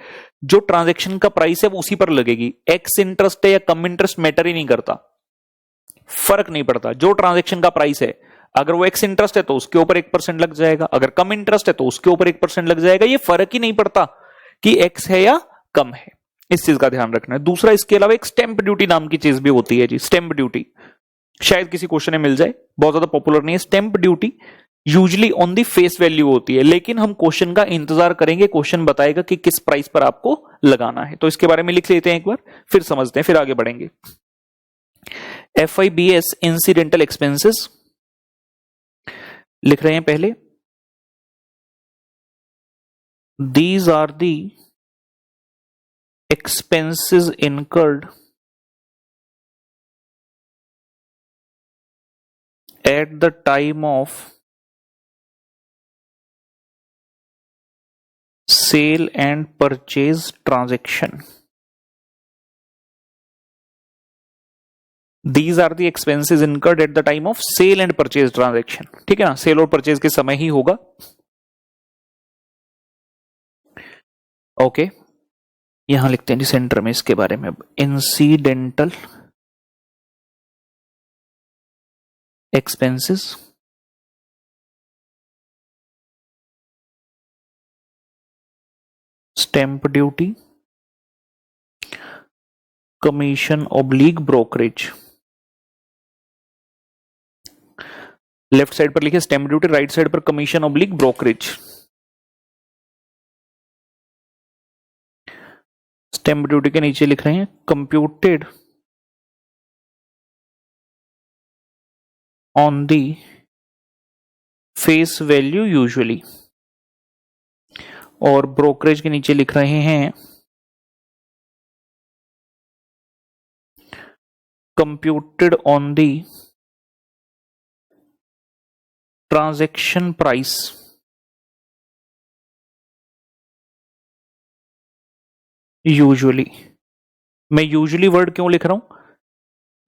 जो ट्रांजैक्शन का प्राइस है वो उसी पर लगेगी। एक्स इंटरेस्ट है या कम इंटरेस्ट मैटर ही नहीं करता, फर्क नहीं पड़ता। जो ट्रांजैक्शन का प्राइस है, अगर वो एक्स इंटरेस्ट है तो उसके ऊपर 1% लग जाएगा, अगर कम इंटरेस्ट है तो उसके ऊपर 1% लग जाएगा। ये फर्क ही नहीं पड़ता कि एक्स है या कम है, इस चीज का ध्यान रखना है। दूसरा, इसके अलावा एक स्टैंप ड्यूटी नाम की चीज भी होती है जी। स्टैंप ड्यूटी शायद किसी क्वेश्चन में मिल जाए, बहुत ज्यादा पॉपुलर नहीं है। Stamp duty usually on the face value होती है, लेकिन हम क्वेश्चन का इंतजार करेंगे, क्वेश्चन बताएगा कि किस प्राइस पर आपको लगाना है। तो इसके बारे में लिख लेते हैं एक बार, फिर समझते हैं, फिर आगे बढ़ेंगे। FIBS इंसिडेंटल एक्सपेंसेस लिख रहे हैं पहले। these are the expenses incurred at the time of sale and purchase transaction. These are the expenses incurred at the time of sale and purchase transaction. ठीक है ना, सेल और परचेज के समय ही होगा. ओके, यहां लिखते हैं जी सेंटर में इसके बारे में. Incidental expenses stamp duty commission oblique brokerage. Left side पर लिखे स्टैंप ड्यूटी, राइट साइड पर commission oblique brokerage. Stamp duty के नीचे लिख रहे हैं computed on the face value usually, और ब्रोकरेज के नीचे लिख रहे हैं computed on the transaction price usually. मैं यूजुअली वर्ड क्यों लिख रहा हूं?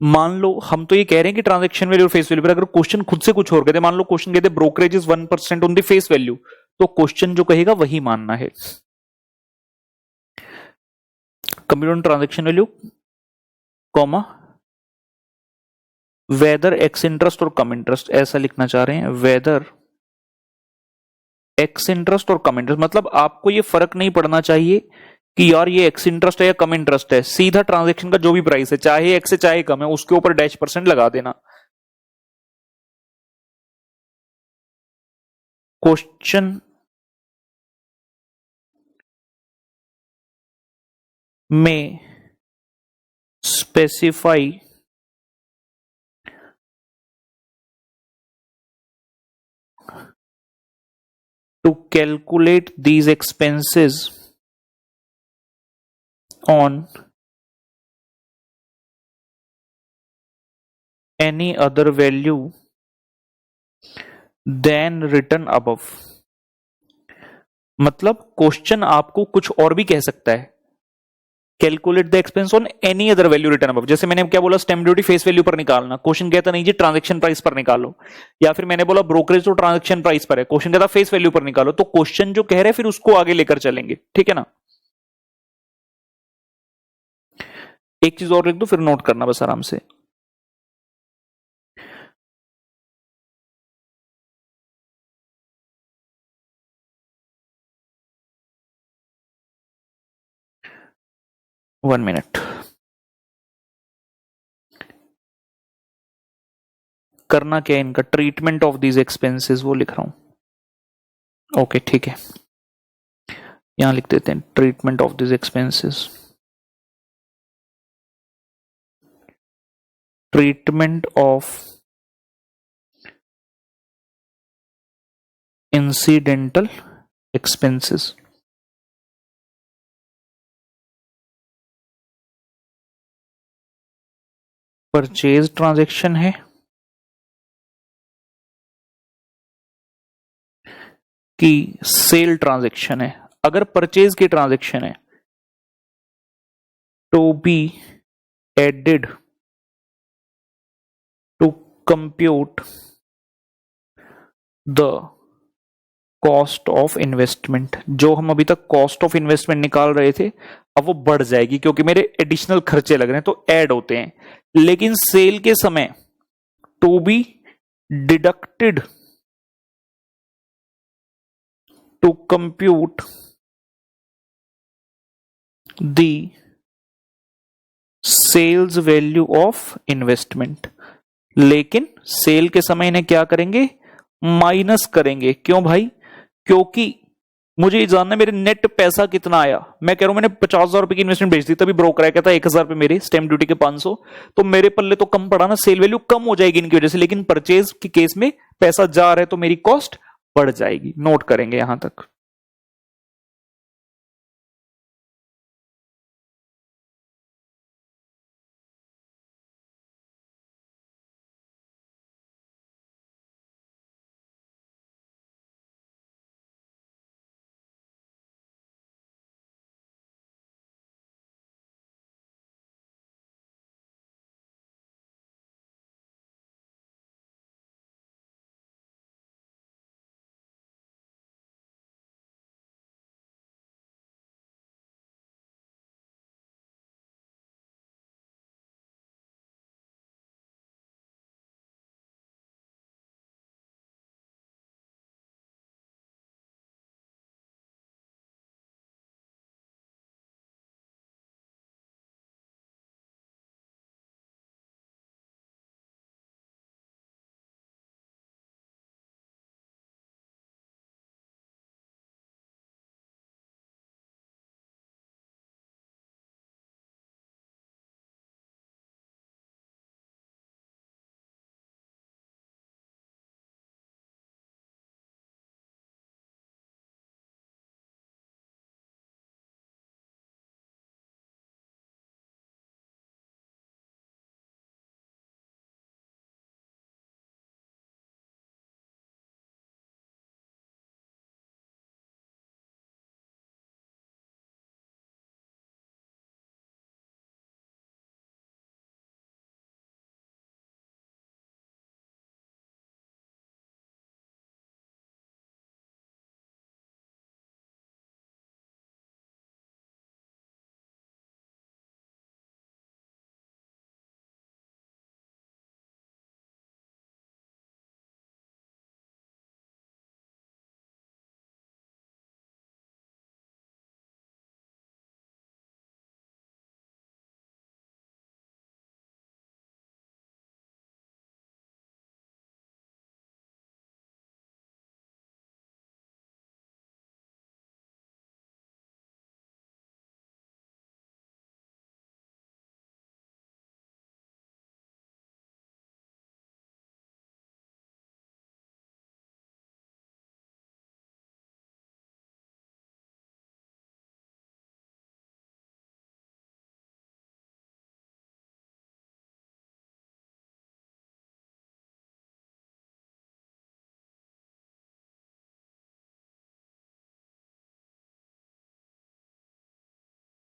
मान लो हम तो ये कह रहे हैं कि ट्रांजैक्शन वैल्यू और फेस वैल्यू पर, अगर क्वेश्चन खुद से कुछ और कहते, मान लो क्वेश्चन कहते brokerage is 1% on the face value, तो क्वेश्चन जो कहेगा वही मानना है. Compute on transaction value comma whether ex interest और कम इंटरेस्ट, ऐसा लिखना चाह रहे हैं. वेदर एक्स इंटरेस्ट और कम इंटरेस्ट, मतलब आपको ये फर्क नहीं पड़ना चाहिए कि यार ये एक्स इंटरेस्ट है या कम इंटरेस्ट है. सीधा ट्रांजैक्शन का जो भी प्राइस है, चाहे एक्स से चाहे कम है, उसके ऊपर -% लगा देना. क्वेश्चन में specify to calculate these expenses on any other value than written above. मतलब क्वेश्चन आपको कुछ और भी कह सकता है. Calculate the expense on any other value return above. जैसे मैंने क्या बोला, स्टैंप ड्यूटी फेस वैल्यू पर निकालना, क्वेश्चन कहता नहीं जी ट्रांजैक्शन प्राइस पर निकालो. या फिर मैंने बोला ब्रोकरेज तो ट्रांजैक्शन प्राइस पर है, क्वेश्चन कहता फेस वैल्यू पर निकालो. तो क्वेश्चन जो कह रहे हैं फिर उसको आगे लेकर चलेंगे. ठीक है ना. एक चीज और लिख दो, फिर नोट करना बस आराम से. One minute. करना क्या है इनका, ट्रीटमेंट ऑफ दीज एक्सपेंसेस वो लिख रहा हूं. ओके ठीक है, यहां लिख देते हैं treatment of these expenses. Treatment of incidental expenses. Purchase transaction है कि सेल ट्रांजैक्शन है. अगर परचेज की ट्रांजैक्शन है to be added to compute the cost of investment. जो हम अभी तक कॉस्ट ऑफ इन्वेस्टमेंट निकाल रहे थे, अब वो बढ़ जाएगी क्योंकि मेरे एडिशनल खर्चे लग रहे हैं तो ऐड होते हैं. लेकिन सेल के समय to be deducted to compute the sales value of investment. लेकिन सेल के समय इन्हें क्या करेंगे, माइनस करेंगे. क्यों भाई? क्योंकि मुझे ये जानना है मेरे नेट पैसा कितना आया. मैं कह रहा हूं मैंने 50,000 रुपए की इन्वेस्टमेंट बेच दी, तभी ब्रोकर आया कहता है 1,000 रुपए मेरे, स्टैंप ड्यूटी के 500, तो मेरे पल्ले तो कम पड़ा ना, सेल वैल्यू कम हो जाएगी इनकी वजह से. लेकिन परचेज के केस में पैसा जा रहा है तो मेरी कॉस्ट बढ़ जाएगी. नोट करेंगे यहां तक.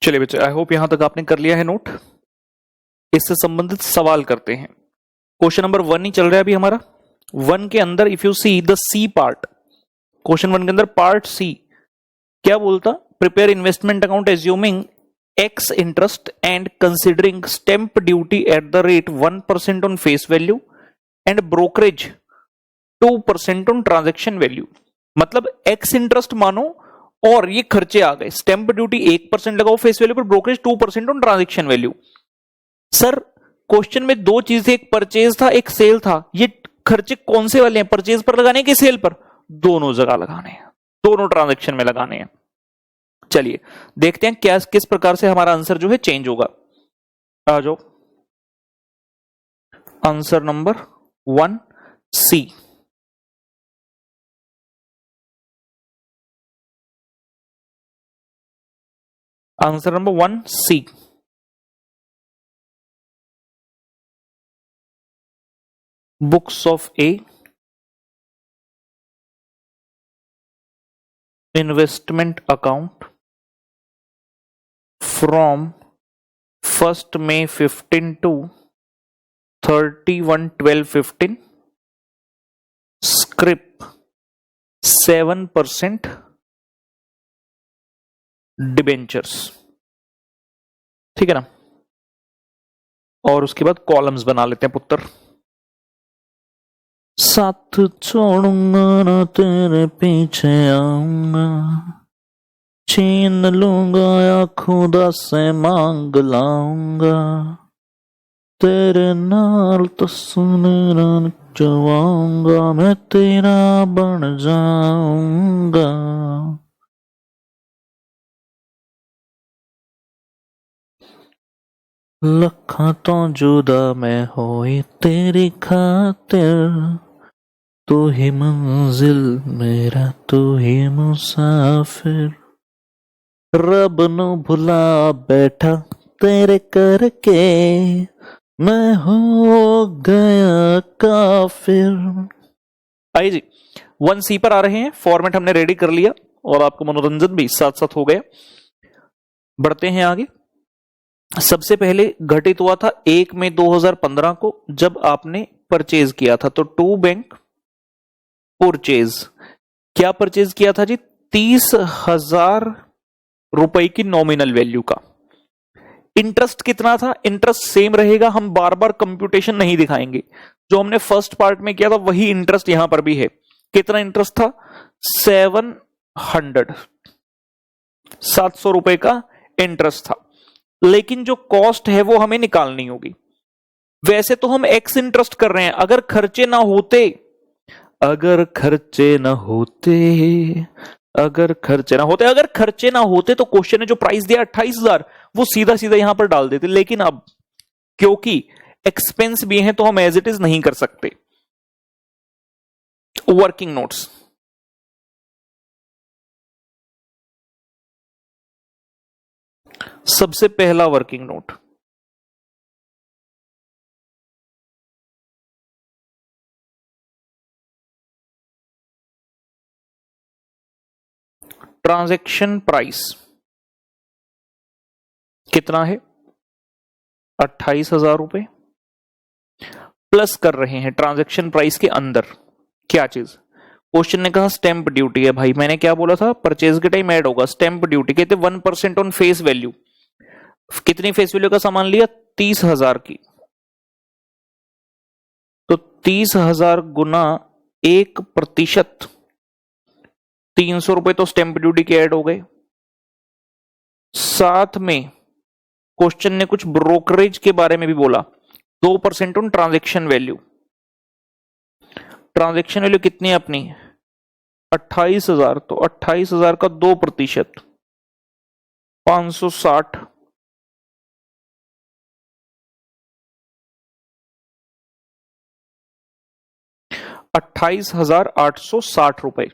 चलिए बच्चे, आई होप यहां तक आपने कर लिया है नोट। इससे संबंधित सवाल करते हैं। क्वेश्चन नंबर 1 ही चल रहा है अभी हमारा। 1 के अंदर if you see the C part, question 1 के अंदर पार्ट सी क्या बोलता, prepare investment account assuming ex interest and considering stamp duty at the rate 1% on face value and brokerage 2% on transaction value. मतलब एक्स इंटरेस्ट मानो और ये खर्चे आ गए, स्टैंप ड्यूटी 1% लगाओ फेस वैल्यू पर, brokerage 2% on transaction value. Sir question में दो चीज थी, एक परचेज था एक सेल था, ये खर्चे कौन से वाले हैं, परचेज पर लगाने के सेल पर? दोनों जगह लगाने हैं, दोनों ट्रांजेक्शन में लगाने हैं। चलिए देखते हैं क्या किस प्रकार से हमारा आंसर जो है चेंज होगा। आ जाओ, answer number 1 C. Answer number 1 C. Books of A, investment account from 1st May 15 to 31/12/15, scrip 7% debentures. ठीक है ना, और उसके बाद कॉलम्स बना लेते हैं पुत्र। साथ छोड़ूंगा ना तेरे पीछे आऊंगा, छीन लूंगा या खुदा से मांग लाऊंगा, तेरे नाल तो सुनना चवाऊंगा, मैं तेरा बन जाऊंगा। लखा तो जुदा मैं होई तेरी खातिर, तू ही मंजिल मेरा तू ही मुसाफिर, रब नु भुला बैठा तेरे करके, मैं हो गया काफिर। आइए जी, 1 सी पर आ रहे हैं। फॉर्मेट हमने रेडी कर लिया और आपको मनोरंजन भी साथ साथ हो गया। बढ़ते हैं आगे। सबसे पहले घटित हुआ था 1 मई 2015 को, जब आपने परचेज किया था। तो टू बैंक परचेज, क्या परचेज किया था जी? 30,000 रुपए की नॉमिनल वैल्यू का। इंटरेस्ट कितना था? इंटरेस्ट सेम रहेगा, हम बार बार कंप्यूटेशन नहीं दिखाएंगे। जो हमने फर्स्ट पार्ट में किया था वही इंटरेस्ट यहां पर भी है। कितना इंटरेस्ट था? 700 रुपए का इंटरेस्ट था। लेकिन जो कॉस्ट है वो हमें निकालनी होगी। वैसे तो हम एक्स इंटरेस्ट कर रहे हैं, अगर खर्चे ना होते, अगर खर्चे ना होते तो क्वेश्चन ने जो प्राइस दिया 28,000 वो सीधा सीधा यहां पर डाल देते। लेकिन अब क्योंकि एक्सपेंस भी है तो हम एज इट इज नहीं कर सकते। वर्किंग नोट्स, सबसे पहला वर्किंग नोट, ट्रांजैक्शन प्राइस कितना है? 28,000 रुपए। प्लस कर रहे हैं ट्रांजैक्शन प्राइस के अंदर क्या चीज? क्वेश्चन ने कहा स्टैंप ड्यूटी है। भाई मैंने क्या बोला था? परचेज के टाइम ऐड होगा स्टैंप ड्यूटी। कहते 1% ऑन फेस वैल्यू। कितनी फेस वैल्यू का सामान लिया? 30,000 की। तो 30,000 गुना 1%, 300 रुपए तो स्टैंप ड्यूटी के ऐड हो गए। साथ में क्वेश्चन ने कुछ ब्रोकरेज के बारे में भी बोला, 2% on transaction value. Transaction value कितनी है अपनी? 28,000। तो 28,000 का 2%, 560। ₹28,860,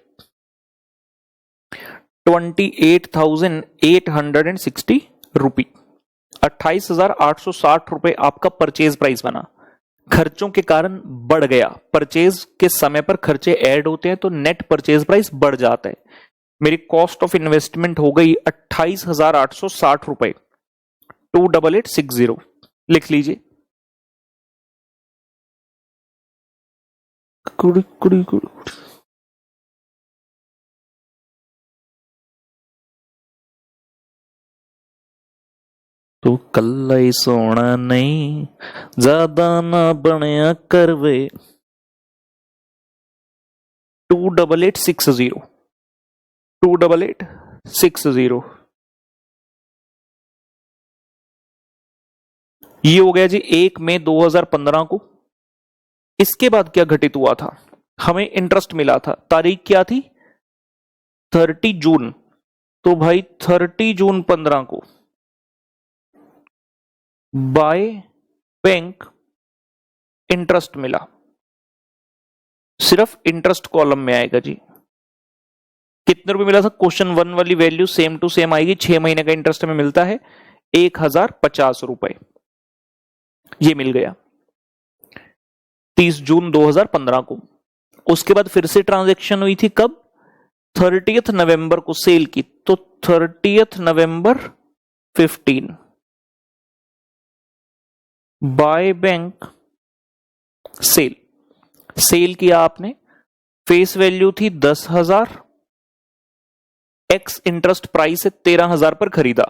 28,860 रुपी। 28,860 रुपए आपका परचेज प्राइस बना। खर्चों के कारण बढ़ गया। परचेज के समय पर खर्चे ऐड होते हैं तो नेट परचेज प्राइस बढ़ जाता है। मेरी कॉस्ट ऑफ इन्वेस्टमेंट हो गई 28,860 रुपए। 28860 लिख लीजिए। कुड़ी कुड़ी कुड़ी। तू कल्ला ही सोना नहीं, ज्यादा ना बनया करवे। 28860 28860 ये हो गया जी 1 मई 2015 को। इसके बाद क्या घटित हुआ था, हमें इंटरेस्ट मिला था। तारीख क्या थी, 30 जून। तो भाई 30 जून 15 को बाय बैंक इंटरेस्ट मिला। सिर्फ इंटरेस्ट कॉलम में आएगा जी। कितने रुपए मिला था, क्वेश्चन 1 वाली वैल्यू सेम टू सेम आएगी। 6 महीने का इंटरेस्ट हमें मिलता है 1050 रुपए, ये मिल गया 30 जून 2015 को। उसके बाद फिर से ट्रांजैक्शन हुई थी कब, 30 नवंबर को सेल की। तो 30 नवंबर 15 बाय बैंक सेल। सेल किया आपने, फेस वैल्यू थी 10,000, एक्स इंटरेस्ट प्राइस है 13,000 पर खरीदा।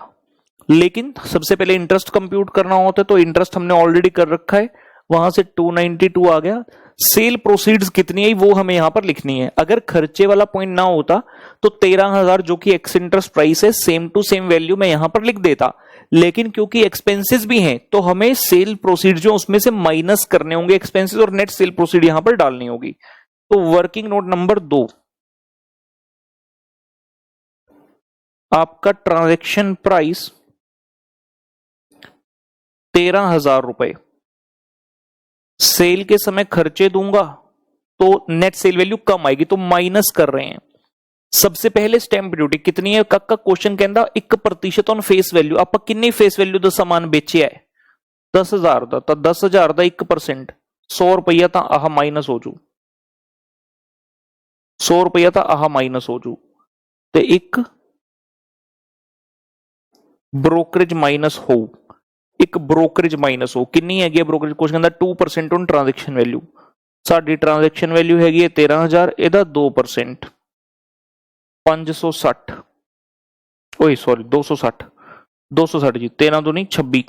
लेकिन सबसे पहले इंटरेस्ट कंप्यूट करना होता है, तो इंटरेस्ट हमने ऑलरेडी कर रखा है, वहां से 292 आ गया। सेल प्रोसीड्स कितनी आई वो हमें यहां पर लिखनी है। अगर खर्चे वाला पॉइंट ना होता तो 13,000 जो कि एक्स इंटरेस्ट प्राइस है, सेम टू सेम वैल्यू मैं यहां पर लिख देता। लेकिन क्योंकि एक्सपेंसेस भी हैं तो हमें सेल प्रोसीड जो उसमें से माइनस करने होंगे एक्सपेंसेस, और नेट सेल प्रोसीड यहां पर डालनी होगी। तो वर्किंग नोट नंबर 2, आपका ट्रांजैक्शन प्राइस 13,000 रुपए। सेल के समय खर्चे दूंगा तो नेट सेल वैल्यू कम आएगी, तो माइनस कर रहे हैं। सबसे पहले स्टैंप ड्यूटी कितनी है, का क्वेश्चन कहता 1% ऑन फेस वैल्यू। आप कितनी फेस वैल्यू दा सामान बेचे है, 10,000 ਦਾ ਤਾਂ 10,000 ਦਾ 1% 100 ਰੁਪਈਆ ਤਾਂ ਆਹ ਮਾਈਨਸ ਹੋ ਜੂ। 100 ਰੁਪਈਆ ਤਾਂ ਆਹ ਮਾਈਨਸ ਹੋ ਜੂ ਤੇ ਇੱਕ ब्रोकरेज माइनस हो, एक ब्रोकरेज माइनस हो। कितनी हैगी ब्रोकरेज, कुछ कहता 2% on transaction value. Sari transaction value हैगी 13,000, ਇਹਦਾ 2% 560, ओए सॉरी 260 जी। 13 दो नहीं 26,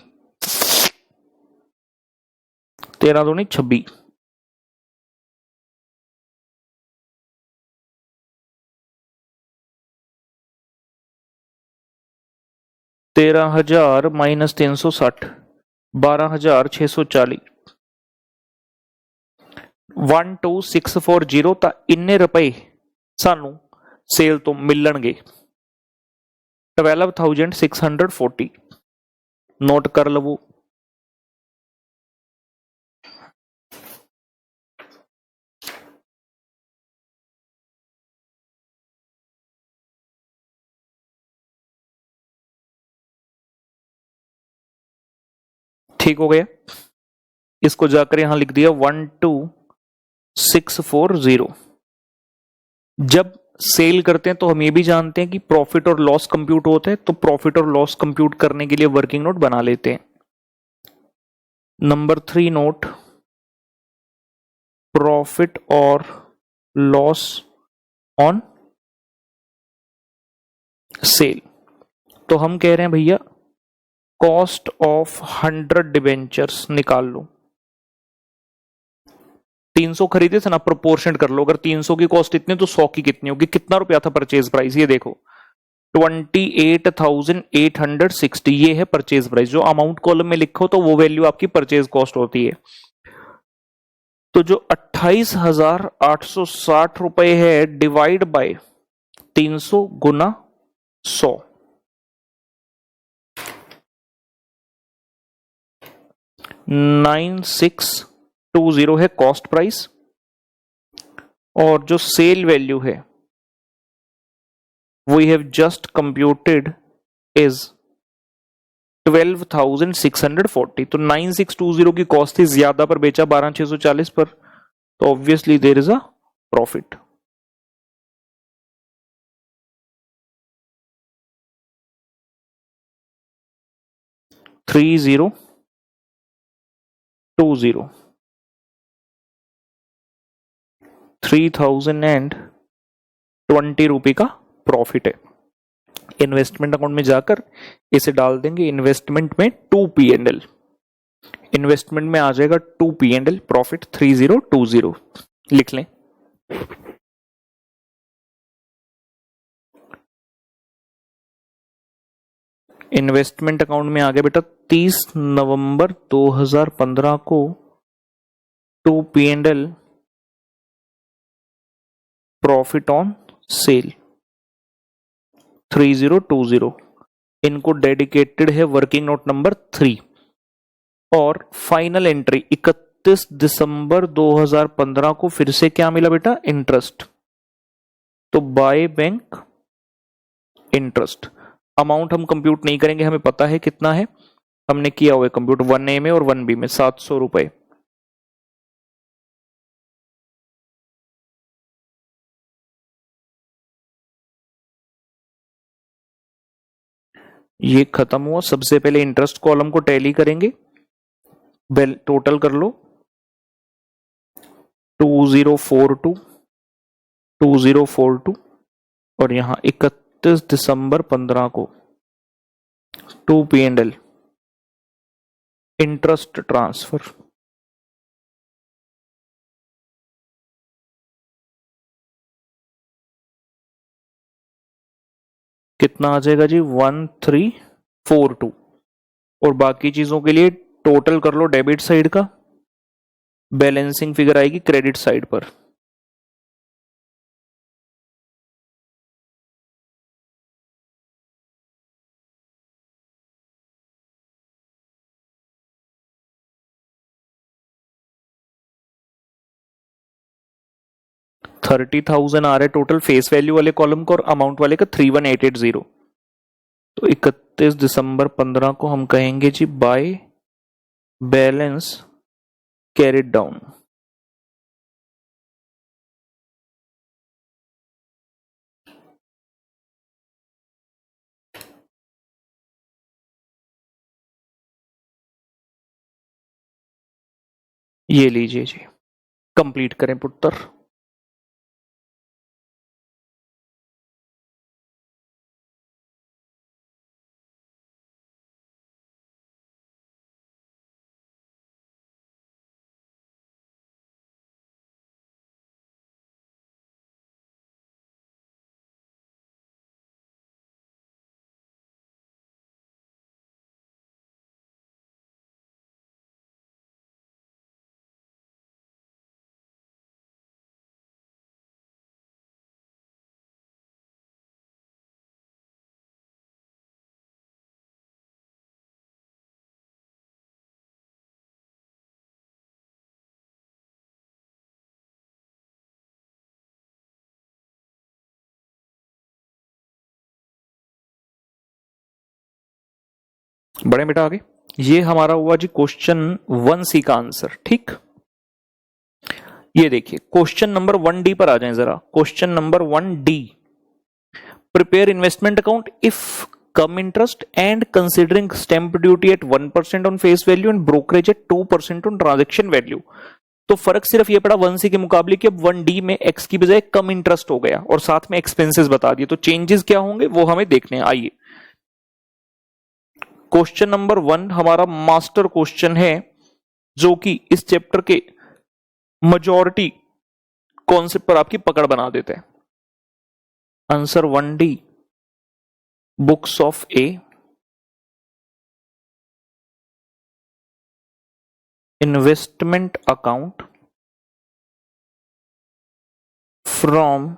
13 दो नहीं 26। 13,000 माइनस 360, 12,640, 12,640। ਤਾਂ ਇੰਨੇ ਰੁਪਏ ਸਾਨੂੰ ਸੇਲ ਤੋਂ ਮਿਲਣਗੇ 12,640। ਨੋਟ ਕਰ ਲਵੋ। ठीक हो गया। इसको जाकर यहां लिख दिया 12,640। जब सेल करते हैं तो हम ये भी जानते हैं कि प्रॉफिट और लॉस कंप्यूट होते हैं, तो प्रॉफिट और लॉस कंप्यूट करने के लिए वर्किंग नोट बना लेते हैं। नंबर 3 नोट, प्रॉफिट और लॉस ऑन सेल। तो हम कह रहे हैं भैया कॉस्ट ऑफ 100 डिबेंचर्स निकाल लो। 300 खरीदे थे ना, प्रोपोर्शनट कर लो। अगर 300 की कॉस्ट इतनी तो 100 की कितनी होगी, कितना रुपया था परचेज प्राइस, ये देखो 28,860। ये है परचेज प्राइस। जो अमाउंट कॉलम में लिखो तो वो वैल्यू आपकी परचेज कॉस्ट होती है। तो जो 28,860 रुपए है डिवाइड बाय 300 गुना 100, 9620 है कॉस्ट प्राइस। और जो सेल वैल्यू है we have just computed is 12,640। तो 9620 की कॉस्ट थी, ज्यादा पर बेचा 12,640 पर, तो obviously there is a profit. 3020 3020 रुपए का प्रॉफिट है। इन्वेस्टमेंट अकाउंट में जाकर इसे डाल देंगे इन्वेस्टमेंट में 2 P&L। इन्वेस्टमेंट में आ जाएगा 2 P&L प्रॉफिट 3020 लिख लें। इन्वेस्टमेंट अकाउंट में आ गया बेटा 30 नवंबर 2015 को 2 P&L प्रॉफिट ऑन सेल 3020। इनको डेडिकेटेड है वर्किंग नोट नंबर 3। और फाइनल एंट्री 31 दिसंबर 2015 को फिर से क्या मिला बेटा? इंटरेस्ट। तो बाय बैंक इंटरेस्ट। अमाउंट हम कंप्यूट नहीं करेंगे, हमें पता है कितना है, हमने किया हुआ है कंप्यूट 1A में और 1B में 700 रुपए। ये खत्म हुआ। सबसे पहले इंटरेस्ट कॉलम को टैली करेंगे, टोटल कर लो 2042 और यहां 31 दिसंबर 15 को 2 P&L इंटरेस्ट ट्रांसफर। कितना आ जाएगा जी? 1342। और बाकी चीजों के लिए टोटल कर लो डेबिट साइड का, बैलेंसिंग फिगर आएगी क्रेडिट साइड पर। $30,000 आ रहा है टोटल फेस वैल्यू वाले कॉलम को और अमाउंट वाले का 31880। तो 31 दिसंबर 15 को हम कहेंगे जी बाय बैलेंस कैरिड डाउन। ये लीजिए जी, कंप्लीट करें पुत्र। बड़े बेटा आगे, ये हमारा हुआ जी क्वेश्चन 1C का आंसर। ठीक, ये देखिए क्वेश्चन नंबर 1D पर आ जाएं जरा। Question number 1D, prepare investment account if cum interest and considering stamp duty at 1% on face value and brokerage at 2% on transaction value. तो फर्क सिर्फ ये पड़ा 1C के मुकाबले कि अब 1D में एक्स की बजाय कम इंटरेस्ट हो गया और साथ में एक्सपेंसेस बता दिए। तो चेंजेस क्या होंगे वो हमें देखने हैं। आइए, क्वेश्चन नंबर 1 हमारा मास्टर क्वेश्चन है जो कि इस चैप्टर के मेजॉरिटी कॉन्सेप्ट पर आपकी पकड़ बना देते हैं। Answer 1D, books of A, investment account from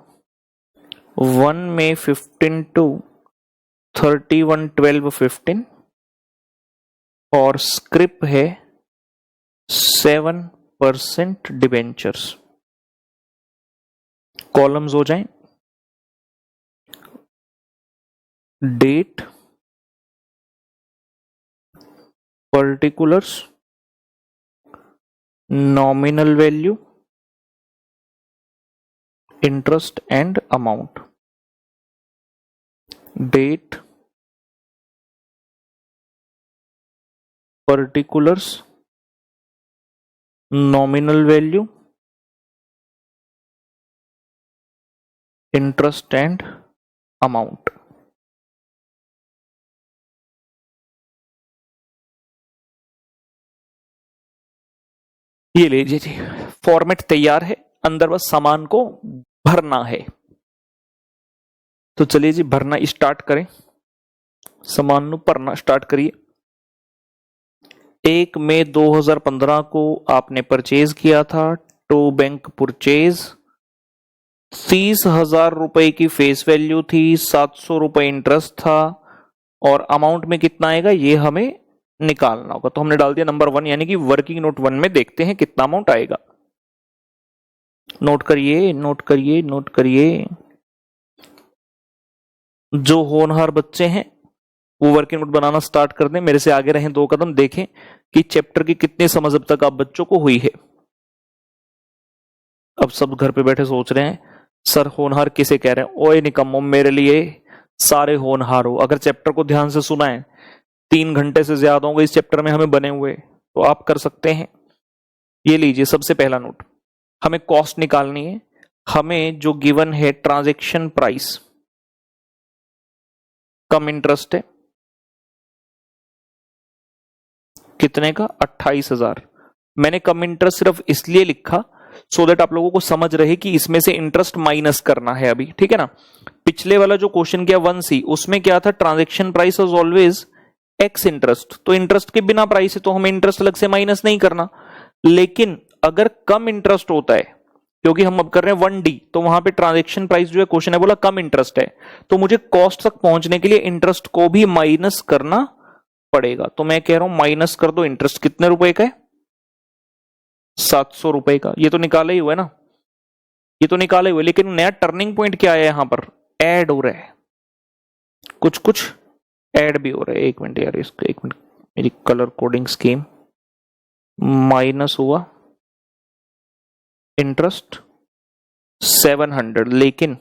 1 May 15 to 31/12/15 और स्क्रिप है 7% डिबेंचर्स। कॉलम्स हो जाएं date, particulars, nominal value, interest and amount. Date, particulars, nominal value, interest and amount. ये लीजिए जी, फॉर्मेट तैयार है, अंदर बस सामान को भरना है। तो चलिए जी भरना स्टार्ट करें, सामान भरना स्टार्ट करिए। 1 मई 2015 को आपने परचेज किया था, टू बैंक परचेज, 30,000 रुपए की फेस वैल्यू थी, 700 रुपए इंटरेस्ट था, और अमाउंट में कितना आएगा ये हमें निकालना होगा। तो हमने डाल दिया नंबर 1, यानी कि वर्किंग नोट 1 में देखते हैं कितना अमाउंट आएगा। नोट करिए, नोट करिए, नोट करिए। जो होनहार बच्चे हैं वो वर्किंग नोट बनाना स्टार्ट कर दें, मेरे से आगे रहें 2 कदम, देखें कि चैप्टर की कितनी समझ अब तक आप बच्चों को हुई है। अब सब घर पे बैठे सोच रहे हैं सर होनहार किसे कह रहे हैं, ओए निकम्मो मेरे लिए सारे होनहार हो। अगर चैप्टर को ध्यान से सुना है, 3 घंटे से ज्यादा होंगे इस चैप्टर में हमें बने हुए, तो आप कर सकते हैं। ये लीजिए सबसे पहला नोट, हमें कॉस्ट निकालनी है। हमें जो गिवन है ट्रांजैक्शन प्राइस, कम इंटरेस्ट है, कितने का, 28,000। मैंने कम इंटरेस्ट सिर्फ इसलिए लिखा सो दैट आप लोगों को समझ रहे कि इसमें से इंटरेस्ट माइनस करना है अभी, ठीक है ना। पिछले वाला जो क्वेश्चन किया 1C, उसमें क्या था, transaction price was always x interest, तो इंटरेस्ट के बिना प्राइस है तो हमें इंटरेस्ट अलग से माइनस नहीं करना। लेकिन अगर कम इंटरेस्ट होता है, क्योंकि हम अब कर रहे हैं 1D, तो वहां पे ट्रांजैक्शन प्राइस जो है क्वेश्चन है बोला कम इंटरेस्ट है, तो मुझे कॉस्ट तक पहुंचने के लिए इंटरेस्ट को भी माइनस करना पड़ेगा। तो मैं कह रहा हूं माइनस कर दो, इंटरेस्ट कितने रुपए का है, 700 रुपए का। ये तो निकाला ही हुआ है ना, ये तो निकाला ही हुआ है, लेकिन नया टर्निंग पॉइंट क्या है, यहां पर ऐड हो रहा है, कुछ कुछ ऐड भी हो रहा है। 1 मिनट यार, इसको 1 मिनट, मेरी कलर कोडिंग स्कीम, माइनस हुआ इंटरेस्ट 700, लेकिन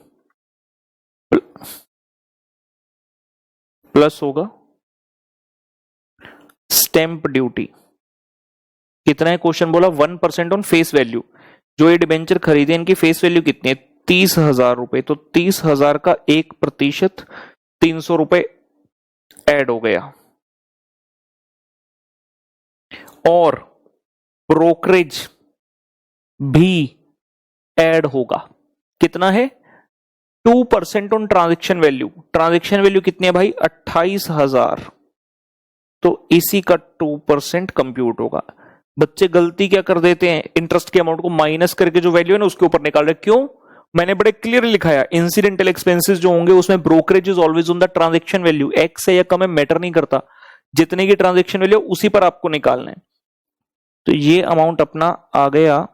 प्लस होगा स्टैंप ड्यूटी। कितना है, क्वेश्चन बोला 1% ऑन फेस वैल्यू। जो ये डिबेंचर खरीदे इनकी फेस वैल्यू कितनी है, 30,000 रुपए, तो 30,000 का 1%, 300 रुपए ऐड हो गया। और ब्रोकरेज भी ऐड होगा, कितना है, 2% on transaction value. Transaction value कितनी है भाई, 28,000, तो इसी का 2% कंप्यूट होगा। बच्चे गलती क्या कर देते हैं, इंटरेस्ट के अमाउंट को माइनस करके जो वैल्यू है ना उसके ऊपर निकाल रहे। क्यों, मैंने बड़े क्लियर लिखाया, इंसिडेंटल एक्सपेंसेस जो होंगे उसमें brokerage is always on the transaction value, x है या कम है मैटर नहीं करता, जितने की ट्रांजैक्शन वैल्यू उसी पर आपको निकालना है। तो ये अमाउंट अपना आ गया,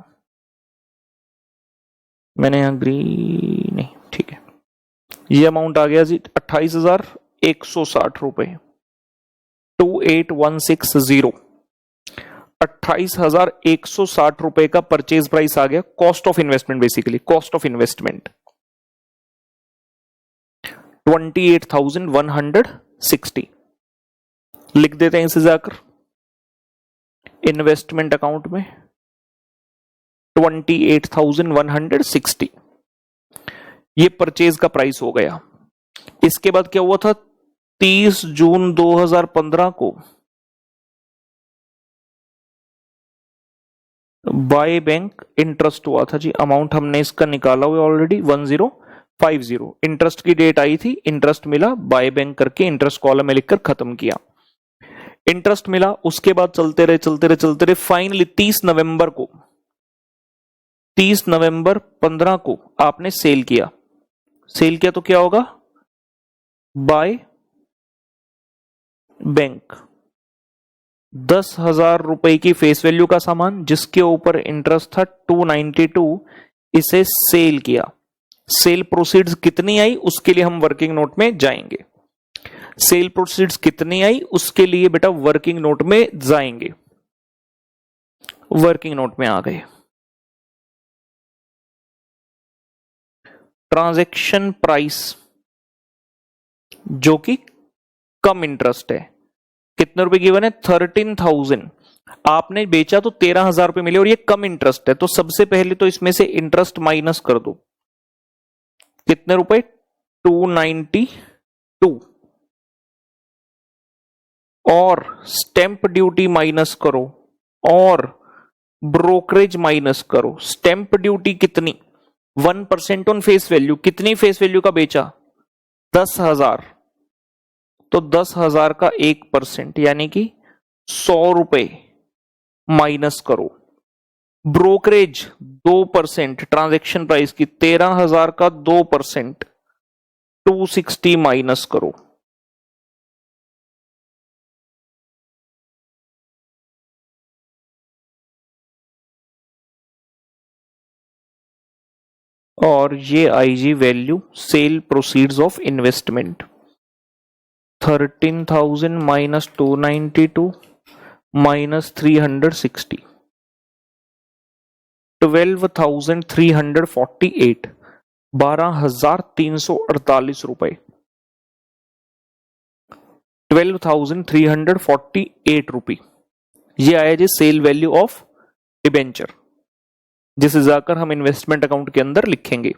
मैंने यहां ग्रीन नहीं, ठीक है, ये अमाउंट आ गया जी 28,160 रुपए, 28,160, 28,160 रुपए का परचेज प्राइस आ गया, cost of investment, basically cost of investment 28,160। लिख देते हैं इसे जाकर इन्वेस्टमेंट अकाउंट में 28,160, ये परचेज का प्राइस हो गया। इसके बाद क्या हुआ था, 30 जून 2015 को बाय बैंक इंटरेस्ट हुआ था जी। अमाउंट हमने इसका निकाला हुआ ऑलरेडी 1050, इंटरेस्ट की डेट आई थी, इंटरेस्ट मिला, बाय बैंक करके इंटरेस्ट कॉलम में लिखकर खत्म किया। इंटरेस्ट मिला, उसके बाद चलते रहे, फाइनली 30 नवंबर 15 को आपने सेल किया। सेल किया तो क्या होगा, बाय बैंक 10,000 रुपए की फेस वैल्यू का सामान जिसके ऊपर इंटरेस्ट था 292, इसे सेल किया। सेल प्रोसीड्स कितनी आई उसके लिए हम वर्किंग नोट में जाएंगे। सेल प्रोसीड्स कितनी आई उसके लिए बेटा वर्किंग नोट में जाएंगे। वर्किंग नोट में आ गए, ट्रांजैक्शन प्राइस जो कि कम इंटरेस्ट है, कितने रुपए गिवन है? 13,000। आपने बेचा तो 13,000 रुपए मिले और ये कम इंटरेस्ट है, तो सबसे पहले तो इसमें से इंटरेस्ट माइनस कर दो। कितने रुपए? 292। और स्टैंप ड्यूटी माइनस करो और ब्रोकरेज माइनस करो। स्टैंप ड्यूटी कितनी? 1% ऑन फेस वैल्यू। कितनी फेस वैल्यू का बेचा? 10,000। तो 10,000 का 1% यानी कि 100 रुपए माइनस करो। ब्रोकरेज 2% ट्रांजैक्शन प्राइस की, 13,000 का 2% 260 माइनस करो। और ये आईजी value sale proceeds of investment. 13,000 minus 292 minus 360, 12,348, 12,348 रुपए। 12,348 रुपी ये आया जी सेल वैल्यू ऑफ डिबेंचर, जिसे जाकर हम इन्वेस्टमेंट अकाउंट के अंदर लिखेंगे।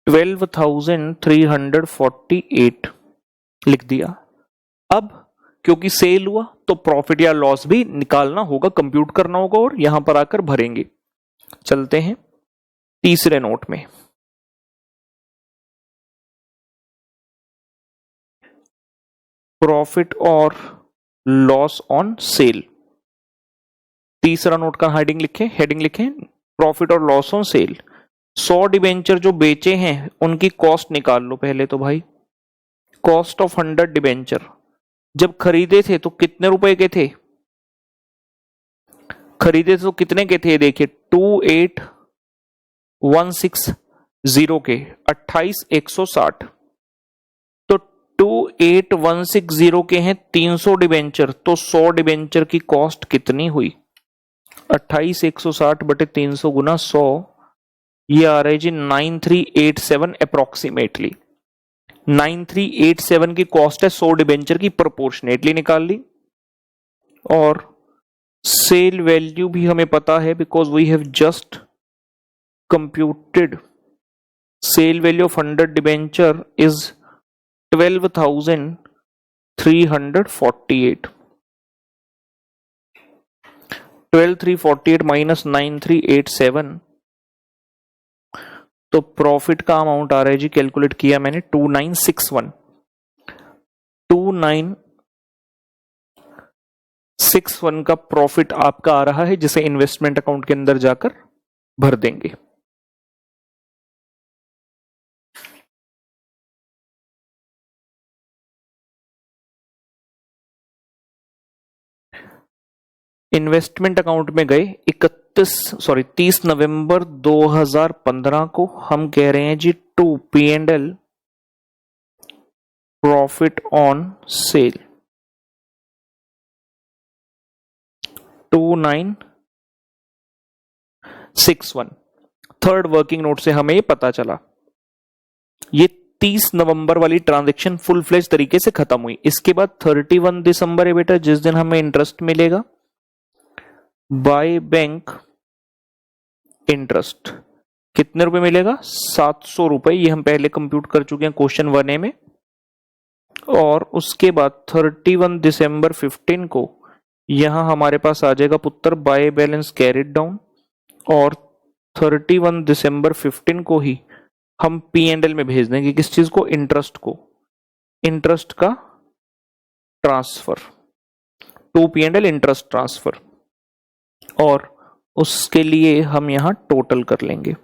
12,348 लिख दिया। अब क्योंकि सेल हुआ तो प्रॉफिट या लॉस भी निकालना होगा, कंप्यूट करना होगा और यहां पर आकर भरेंगे। चलते हैं तीसरे नोट में। प्रॉफिट और लॉस ऑन सेल। तीसरा नोट का हेडिंग लिखें प्रॉफिट और लॉस ऑन सेल। 100 डिबेंचर जो बेचे हैं उनकी कॉस्ट निकाल लो पहले तो भाई। कॉस्ट ऑफ 100 डिबेंचर जब खरीदे थे तो कितने रुपए के थे? खरीदे थे तो कितने के थे? देखिए 28,160 के, 28,160। तो 28,160 के हैं 300 डिबेंचर, तो 100 डिबेंचर की कॉस्ट कितनी हुई? 28,160 बटे 300 गुना 100, ये आ रहा है जी 9387 अप्रोक्सीमेटली। 9387 की कॉस्ट है 100 डिबेंचर की, प्रोपोर्शनेटली निकाल ली। और सेल वैल्यू भी हमें पता है because we have just computed sale value of 100 debenture is 12,348। 12,348 minus 9387, तो प्रॉफिट का अमाउंट आ रहा है जी, कैलकुलेट किया मैंने 2961। 2961 का प्रॉफिट आपका आ रहा है, जिसे इन्वेस्टमेंट अकाउंट के अंदर जाकर भर देंगे। इन्वेस्टमेंट अकाउंट में गए 30 नवंबर 2015 को। हम कह रहे हैं जी to P&L profit on sale 2961। Third working note से हमें ये पता चला। ये 30 नवंबर वाली ट्रांजैक्शन फुल फ्लेज तरीके से खत्म हुई। इसके बाद 31 दिसंबर है बेटा, जिस दिन हमें इंटरेस्ट मिलेगा, बाय बैंक इंटरेस्ट। कितने रुपए मिलेगा? 700 रुपए। ये हम पहले कंप्यूट कर चुके हैं क्वेश्चन 1A में। और उसके बाद 31 दिसंबर 15 को यहां हमारे पास आ जाएगा पुत्र बाय बैलेंस कैरिड डाउन, और 31 दिसंबर 15 को ही हम P&L में भेज देंगे किस चीज को? इंटरेस्ट को। इंटरेस्ट का transfer to P&L interest transfer, और उसके लिए हम यहां टोटल कर लेंगे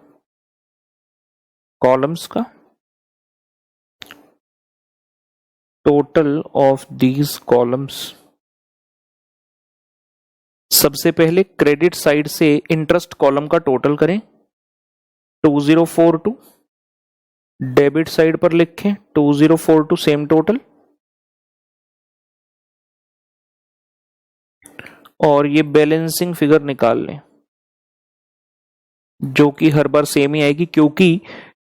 कॉलम्स का। Total of these columns. सबसे पहले क्रेडिट साइड से इंटरेस्ट कॉलम का टोटल करें 2042। डेबिट साइड पर लिखें 2042 सेम टोटल, और ये बैलेंसिंग फिगर निकाल लें जो कि हर बार सेम ही आएगी, क्योंकि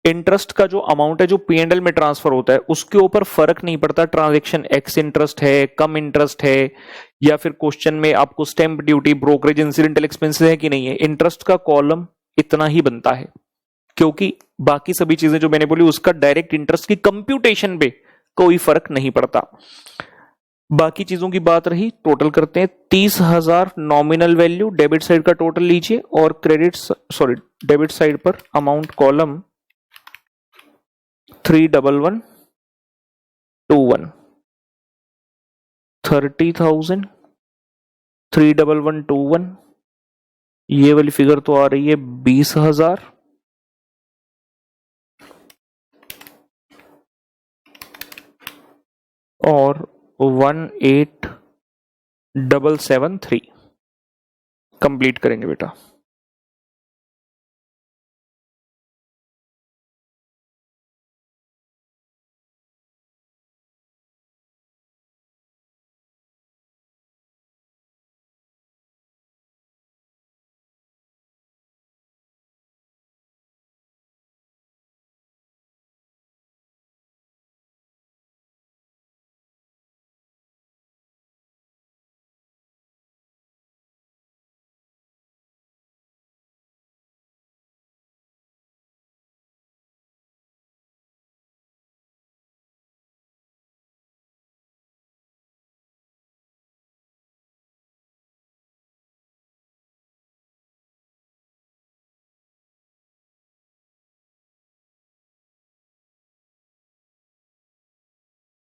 इंटरेस्ट का जो अमाउंट है जो P&L में ट्रांसफर होता है उसके ऊपर फर्क नहीं पड़ता ट्रांजैक्शन एक्स इंटरेस्ट है, कम इंटरेस्ट है, या फिर क्वेश्चन में आपको stamp duty, brokerage, incidental expenses है कि नहीं है। इंटरेस्ट का कॉलम इतना ही बनता है, क्योंकि बाकी सभी चीजें जो मैंने बोली उसका डायरेक्ट इंटरेस्ट की कंप्यूटेशन पे कोई फर्क नहीं पड़ता। बाकी चीजों की बात रही, टोटल करते हैं। 30,000 नॉमिनल वैल्यू, डेबिट साइड का टोटल लीजिए और डेबिट साइड पर अमाउंट कॉलम 31121, 30,000 31121, ये वाली फिगर तो आ रही है 20,000 और 18,773 कंप्लीट करेंगे बेटा।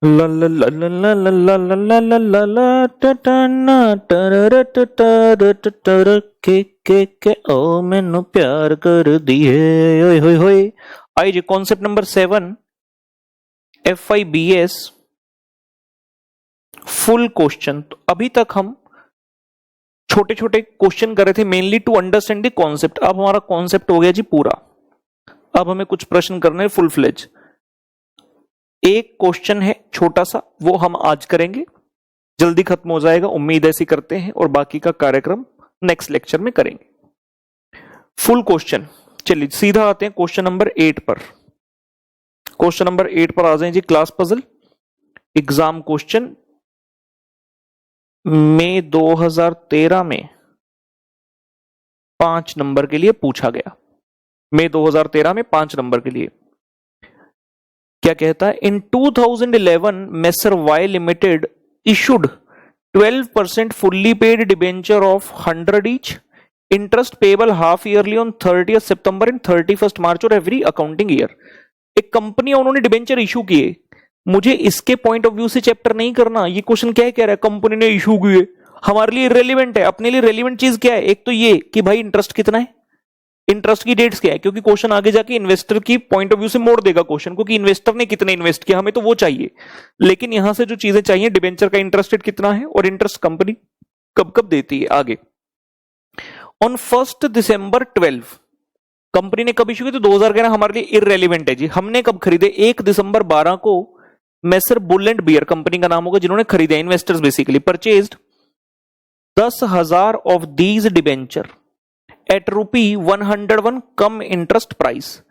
ला ला ला ला ला ला ला ला ला ला ला ला टटना तरर तरर तरर के ओ मैनू प्यार कर दिए ओए होए होए। आई जी concept number 7 FIBS full question. तो अभी तक हम छोटे छोटे क्वेश्चन कर रहे थे mainly to understand the concept. अब हमारा कॉन्सेप्ट हो गया जी पूरा, अब हमें कुछ प्रश्न करने हैं फुल फ्लेज। एक क्वेश्चन है छोटा सा, वो हम आज करेंगे, जल्दी खत्म हो जाएगा, उम्मीद ऐसी करते हैं, और बाकी का कार्यक्रम नेक्स्ट लेक्चर में करेंगे। फुल क्वेश्चन, चलिए सीधा आते हैं क्वेश्चन नंबर 8 पर। क्वेश्चन नंबर 8 पर आ जाए जी। क्लास पजल एग्जाम क्वेश्चन मई 2013 में 5 नंबर के लिए पूछा गया। मई 2013 में 5 नंबर के लिए क्या कहता है? In 2011 Messrs Y limited issued 12% fully paid debenture of 100 each, interest payable half yearly on 30 September and 31 March और एवरी अकाउंटिंग ईयर। एक कंपनी उन्होंने डिबेंचर इशू किए, मुझे इसके पॉइंट ऑफ व्यू से चैप्टर नहीं करना। ये क्वेश्चन क्या कह रहा है? कंपनी ने इशू किए, हमारे लिए इररिलेवेंट है। अपने लिए रेलिवेंट चीज क्या है? एक तो ये कि भाई इंटरेस्ट कितना है, इंटरेस्ट की डेट्स क्या है, क्योंकि क्वेश्चन आगे जाके इन्वेस्टर की पॉइंट ऑफ व्यू से मोड़ देगा क्वेश्चन को कि इन्वेस्टर ने कितने इन्वेस्ट किया, हमें तो वो चाहिए। लेकिन यहां से जो चीजें चाहिए, डिबेंचर का इंटरेस्ट रेट कितना है और इंटरेस्ट कंपनी कब कब देती है। आगे ऑन 1 दिसंबर 12 कंपनी ने कब इशू किया? तो 2011 हमारे लिए इररेलेवेंट है जी। हमने कब खरीदे? 1 दिसंबर 12 को Messrs Bull and Bear company का नाम होगा जिन्होंने खरीदे, investors basically purchased 10,000 of these debenture at ₹101 cum interest price.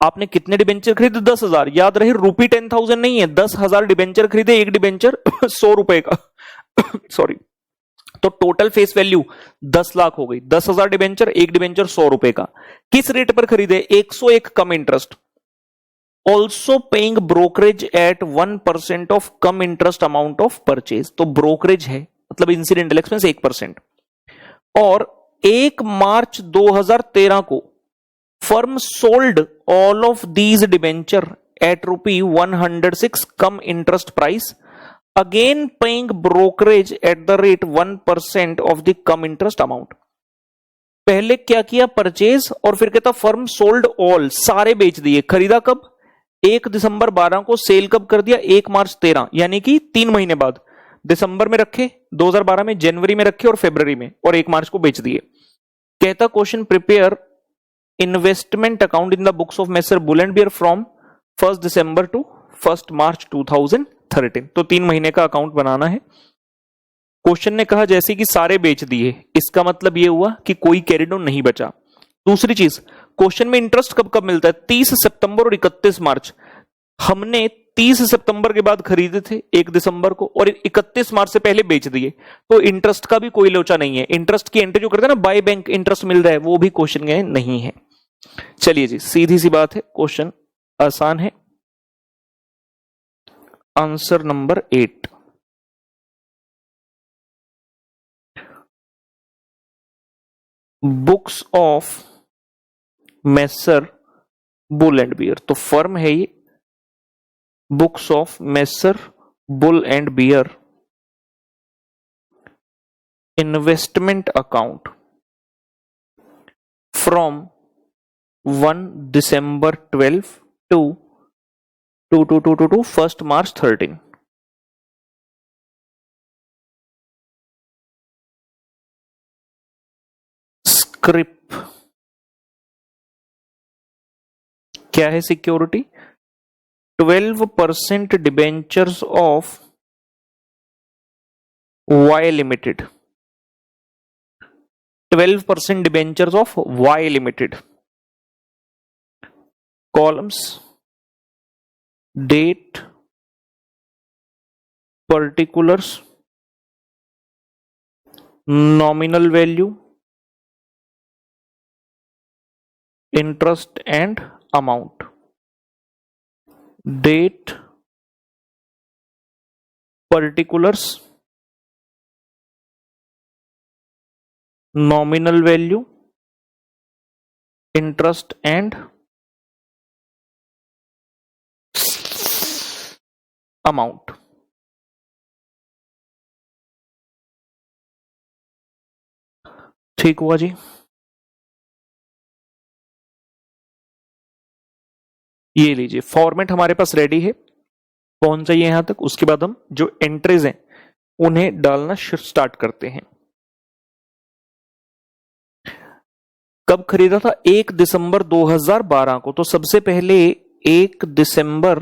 आपने कितने डिबेंचर खरीदे? 10,000। याद रहे रुपी 10,000 नहीं है, 10,000 डिबेंचर खरीदे, एक डिबेंचर 100 रुपए का सॉरी, तो टोटल फेस वैल्यू 10 लाख हो गई। 10,000 डिबेंचर, एक डिबेंचर 100 रुपए का। किस रेट पर खरीदे? 101 cum interest. Also paying brokerage at 1% of cum interest amount of purchase. तो ब्रोकरेज है मतलब इंसिडेंटल एक्सपेंस 1%। और 1 मार्च 2013 को firm sold all of these debenture at ₹106 cum interest price, again paying brokerage at the rate 1% of the cum interest amount. पहले क्या किया? परचेज, और फिर कहता फर्म सोल्ड ऑल, सारे बेच दिए। खरीदा कब? 1 दिसंबर 12 को, सेल कब कर दिया? 1 मार्च 13, यानी कि 3 महीने बाद। दिसंबर में रखे 2012 में, जनवरी में रखे और फरवरी में, और 1 मार्च को बेच दिए। कहता question prepare investment account in the books of Messrs Bull and Bear from 1 December to 1 मार्च 2013। तो 3 महीने का अकाउंट बनाना है। क्वेश्चन ने कहा जैसे कि सारे बेच दिए, इसका मतलब यह हुआ कि कोई कैरिड ऑन नहीं बचा। दूसरी चीज, क्वेश्चन में इंटरेस्ट कब कब मिलता है? 30 सितंबर और 31 मार्च। हमने 30 सितंबर के बाद खरीदे थे 1 दिसंबर को और 31 मार्च से पहले बेच दिए, तो इंटरेस्ट का भी कोई लोचा नहीं है। इंटरेस्ट की एंट्री जो करते हैं ना, बाय बैंक इंटरेस्ट मिल रहा है, वो भी क्वेश्चन में नहीं है। चलिए जी, सीधी सी बात है, क्वेश्चन आसान है। Answer number 8। Books of Messrs Bull and Bear, तो फर्म है ये books of Messrs Bull and Bear investment account from 1 December 12 to 1st March 13। Scrip क्या है? Security 12% debentures of Y limited, 12% debentures of Y limited. Columns date, particulars, nominal value, interest and amount. Date, particulars, nominal value, interest and amount. ठीक हुआ जी। ये लीजिए, फॉर्मेट हमारे पास रेडी है, पहुंच जाइए यहां तक। उसके बाद हम जो एंट्रीज हैं उन्हें डालना स्टार्ट करते हैं। कब खरीदा था? 1 दिसंबर 2012 को। तो सबसे पहले 1 दिसंबर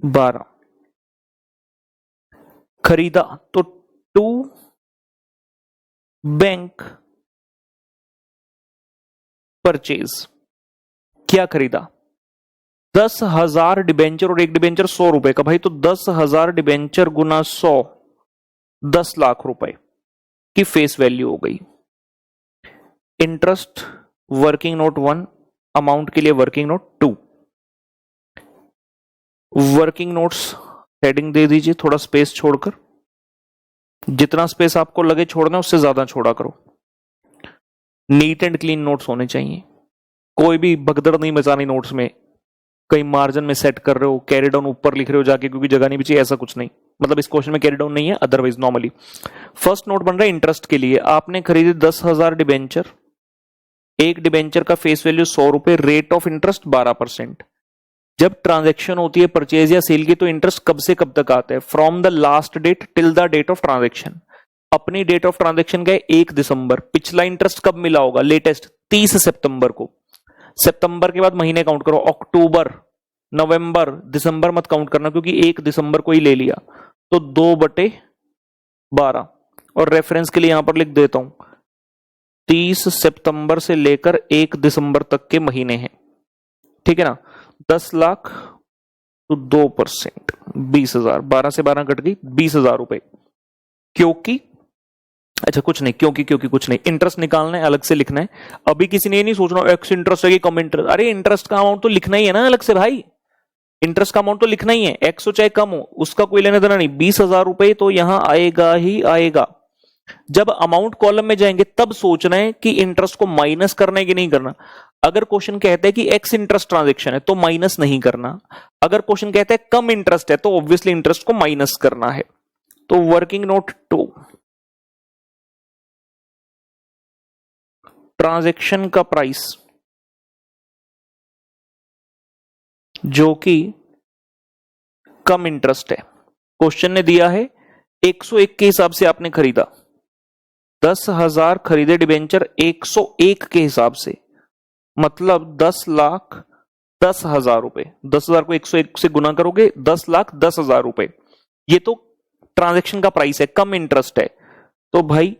12 खरीदा, तो टू बैंक परचेज। क्या खरीदा? 10,000 डिबेंचर और एक डिबेंचर 100 रुपए का। भाई तो 10,000 डिबेंचर गुना 100, 10 लाख रुपए की फेस वैल्यू हो गई। इंटरेस्ट वर्किंग नोट 1, अमाउंट के लिए working note 2। Working notes heading दे दीजिए थोड़ा स्पेस छोड़कर, जितना स्पेस आपको लगे छोड़ना उससे ज्यादा छोड़ा करो। नीट एंड क्लीन नोट्स होने चाहिए, कोई भी भगदड़ नहीं मचानी नोट्स में। कहीं मार्जिन में सेट कर रहे हो, कैरी डाउन ऊपर लिख रहे हो जाके क्योंकि जगह नहीं बची, ऐसा कुछ नहीं। मतलब इस क्वेश्चन में कैरी डाउन नहीं है, अदरवाइज नॉर्मली। फर्स्ट नोट बन रहा है इंटरेस्ट के लिए। आपने खरीदे 10,000 डिबेंचर, एक डिबेंचर का फेस वैल्यू 100 रुपए, रेट ऑफ इंटरेस्ट 12%। जब ट्रांजैक्शन होती है परचेज या सेल की, तो इंटरेस्ट कब से कब तक आता है? From the last date till the date of transaction. अपनी डेट ऑफ ट्रांजैक्शन का 1 दिसंबर, पिछला इंटरेस्ट कब मिला होगा? लेटेस्ट 30 सितंबर को। सितंबर के बाद महीने काउंट करो, अक्टूबर, नवंबर, दिसंबर मत काउंट करना क्योंकि 1 दिसंबर को ही ले लिया, तो 2/12। और रेफरेंस के लिए यहां पर लिख देता हूं 30 सितंबर से लेकर 1 दिसंबर तक के महीने हैं, ठीक है ना। 10 लाख तो 2%, 20,000, 12 से 12 कट गई, 20,000 रुपए। क्योंकि अच्छा कुछ नहीं, क्योंकि कुछ नहीं, इंटरेस्ट निकालना है, अलग से लिखना है। अभी किसी ने ये नहीं सोचना एक्स इंटरेस्ट है कि कम इंटरेस्ट। अरे इंटरेस्ट का अमाउंट तो लिखना ही है ना अलग से भाई, इंटरेस्ट का अमाउंट तो लिखना ही है, एक्स हो चाहे कम हो, उसका कोई लेना देना नहीं। 20,000 रुपए तो यहां आएगा ही आएगा। जब अमाउंट कॉलम में जाएंगे तब सोचना है कि इंटरेस्ट को माइनस करना है कि नहीं करना। अगर क्वेश्चन कहता है कि एक्स इंटरेस्ट ट्रांजेक्शन है तो माइनस नहीं करना। अगर क्वेश्चन कहता है कम इंटरेस्ट है तो ऑब्वियसली इंटरेस्ट को माइनस करना है। तो वर्किंग नोट 2, ट्रांजैक्शन का प्राइस जो कि कम इंटरेस्ट है, क्वेश्चन ने दिया है 101 के हिसाब से आपने खरीदा, 10,000 खरीदे डिबेंचर 101 के हिसाब से, मतलब 10,10,000 रुपए। 10,000 को 101 से गुना करोगे 10,10,000 रुपए। ये तो ट्रांजैक्शन का प्राइस है, कम इंटरेस्ट है। तो भाई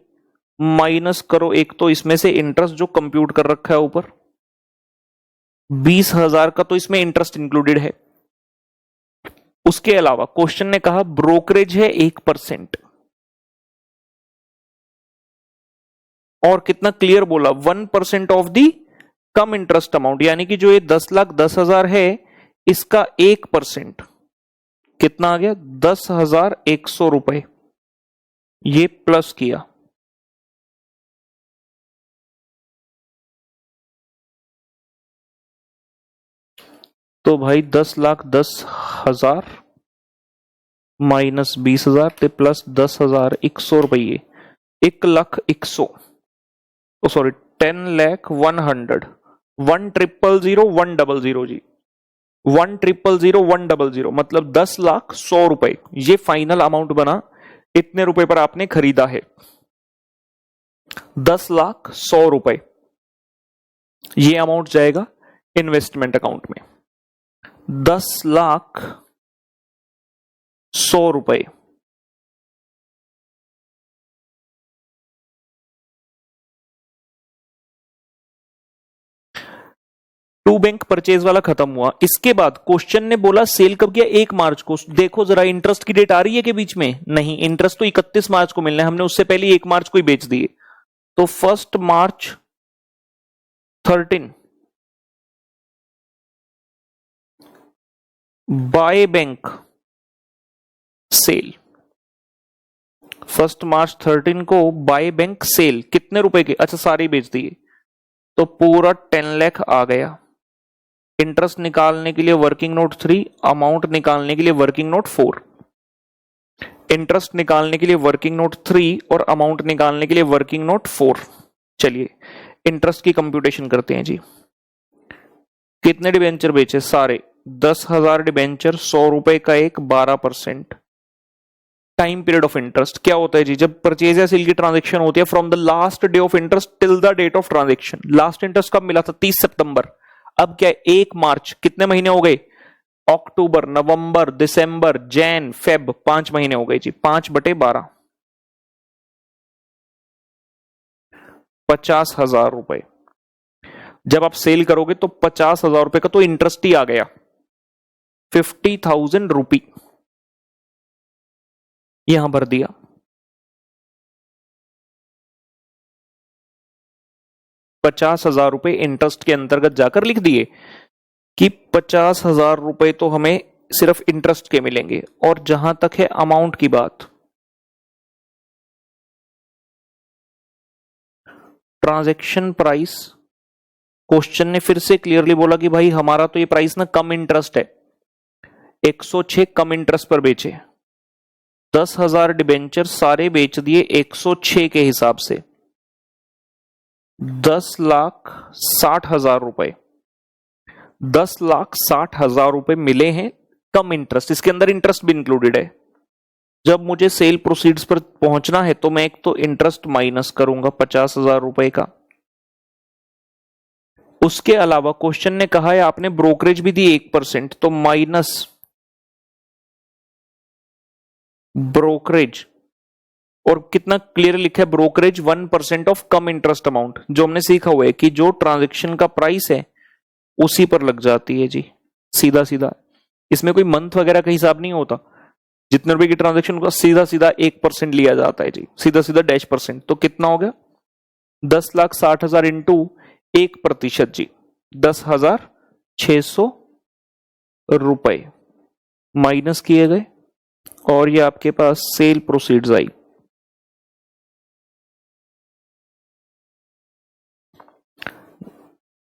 माइनस करो एक तो इसमें से इंटरेस्ट जो कंप्यूट कर रखा है ऊपर, 20,000 का तो इसमें इंटरेस्ट इंक्लूडेड है। उसके अलावा क्वेश्चन ने कहा ब्रोकरेज है 1%, और कितना क्लियर बोला, 1% of the come interest amount, यानी कि जो ये 10,10,000 है इसका 1% कितना आ गया, 10,100 रुपए, ये प्लस किया। तो भाई 10,10,000 माइनस 20,000 ते प्लस 10,100 रुपये, 1,01,00,000, सॉरी 10,01,00,000, 1,000,100 जी, 1,000,100 मतलब 10,100,000 रुपए, ये फाइनल अमाउंट बना। इतने रुपए पर आपने खरीदा है, 10,100,000 रुपए, ये अमाउंट जाएगा इन्वेस्टमेंट अकाउंट में। 10,100,000 रुपए, टू बैंक परचेज वाला खत्म हुआ। इसके बाद क्वेश्चन ने बोला सेल कब किया, 1 मार्च को। देखो जरा इंटरेस्ट की डेट आ रही है कि बीच में, नहीं, इंटरेस्ट तो 31 मार्च को मिलना है, हमने उससे पहले 1 मार्च को ही बेच दिए। तो 1 मार्च 13 बाय बैंक सेल, 1 मार्च 13 को बाय बैंक सेल, कितने रुपए के, अच्छा सारे बेच दिए, तो पूरा 10 लाख आ गया। इंटरेस्ट निकालने के लिए वर्किंग नोट 3, अमाउंट निकालने के लिए वर्किंग नोट 4, इंटरेस्ट निकालने के लिए वर्किंग नोट 3 और अमाउंट निकालने के लिए वर्किंग नोट 4। चलिए इंटरेस्ट की कंप्यूटेशन करते हैं जी। कितने डिबेंचर बेचे, सारे 10,000 डिबेंचर, 100 रुपए का एक, 12%। टाइम पीरियड ऑफ इंटरेस्ट क्या होता है जी, जब परचेज या सेल की ट्रांजेक्शन होती है, from the last day of interest till the date of transaction. Last interest कब मिला था, 30 सितंबर। अब क्या है, 1 मार्च, कितने महीने हो गए, अक्टूबर, नवंबर, दिसंबर, जैन, फेब, 5 महीने हो गए जी, 5/12, 50,000 रुपए। जब आप सेल करोगे तो 50,000 रुपए का तो इंटरेस्ट ही आ गया, 50,000 रुपी यहां भर दिया। ₹50,000 इंटरेस्ट के अंतर्गत जाकर लिख दिए कि 50,000 रुपए तो हमें सिर्फ इंटरेस्ट के मिलेंगे। और जहां तक है अमाउंट की बात, ट्रांजैक्शन प्राइस, क्वेश्चन ने फिर से क्लियरली बोला कि भाई हमारा तो ये प्राइस ना कम इंटरेस्ट है, 106 कम इंटरेस्ट पर बेचे, 10,000 डिबेंचर सारे बेच दिए 106 के हिसाब से, 10,60,000 रुपए, 10,60,000 रुपए मिले हैं कम इंटरेस्ट। इसके अंदर इंटरेस्ट भी इंक्लूडेड है। जब मुझे सेल प्रोसीड्स पर पहुंचना है तो मैं एक तो इंटरेस्ट माइनस करूंगा 50,000 रुपए का। उसके अलावा क्वेश्चन ने कहा है आपने ब्रोकरेज भी दी 1%, तो माइनस ब्रोकरेज, और कितना क्लियर लिखा है, brokerage 1% of cum interest amount, जो हमने सीखा हुआ है कि जो ट्रांजैक्शन का प्राइस है उसी पर लग जाती है जी, सीधा सीधा। इसमें कोई मंथ वगैरह का हिसाब नहीं होता, जितने रुपए की ट्रांजैक्शन का सीधा सीधा 1% लिया जाता है जी, सीधा सीधा -%। तो कितना हो गया, 10,60,000 इंटू 1% जी, 10,600 रुपए माइनस किए गए, और ये आपके पास सेल प्रोसीड्स आई।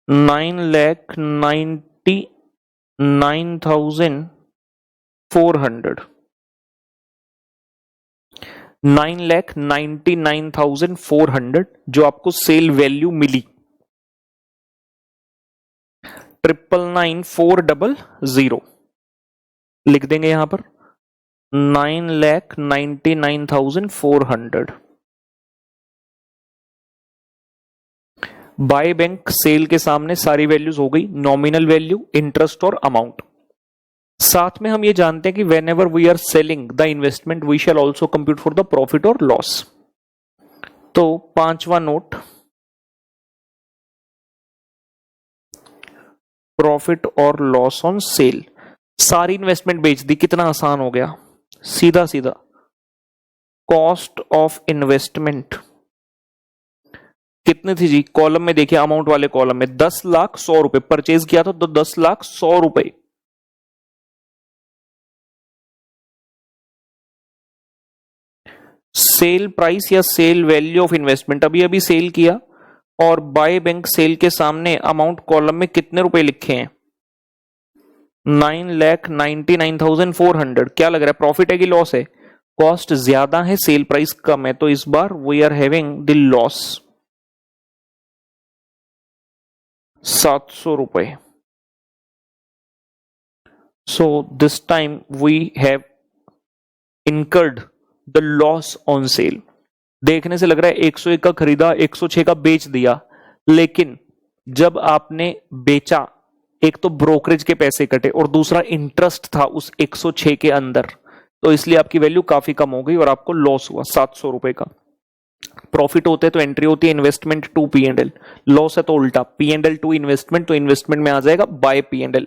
$9,99,400, 9,99,400 जो आपको सेल वैल्यू मिली, 999,400 लिख देंगे यहां पर, 9,99,400। बाय बैंक सेल के सामने सारी वैल्यूज हो गई, नॉमिनल वैल्यू, इंटरेस्ट और अमाउंट। साथ में हम ये जानते हैं कि whenever we are selling the investment we shall also compute for the profit और लॉस। तो 5वां नोट, प्रॉफिट और लॉस ऑन सेल। सारी इन्वेस्टमेंट बेच दी, कितना आसान हो गया, सीधा सीधा। कॉस्ट ऑफ इन्वेस्टमेंट कितनी थी जी, कॉलम में देखिए, अमाउंट वाले कॉलम में 10,100,000 परचेज किया था, तो 10,100,000। सेल प्राइस या सेल वैल्यू ऑफ इन्वेस्टमेंट, अभी अभी सेल किया, और बाय बैंक सेल के सामने अमाउंट कॉलम में कितने रुपए लिखे हैं, 9,99,400। क्या लग रहा है, प्रॉफिट है कि लॉस है? कॉस्ट ज्यादा है, सेल प्राइस कम है, तो इस बार we are having the loss, 700 रुपए। So this time we have incurred the loss on sale. देखने से लग रहा है 101 का खरीदा, 106 का बेच दिया, लेकिन जब आपने बेचा, एक तो ब्रोकरेज के पैसे कटे और दूसरा इंटरेस्ट था उस 106 के अंदर, तो इसलिए आपकी वैल्यू काफी कम हो गई और आपको लॉस हुआ 700 रुपए का। प्रॉफिट होते तो एंट्री होती है इन्वेस्टमेंट टू P&L, लॉस है तो उल्टा, P&L टू इन्वेस्टमेंट, तो इन्वेस्टमेंट में आ जाएगा बाय P&L,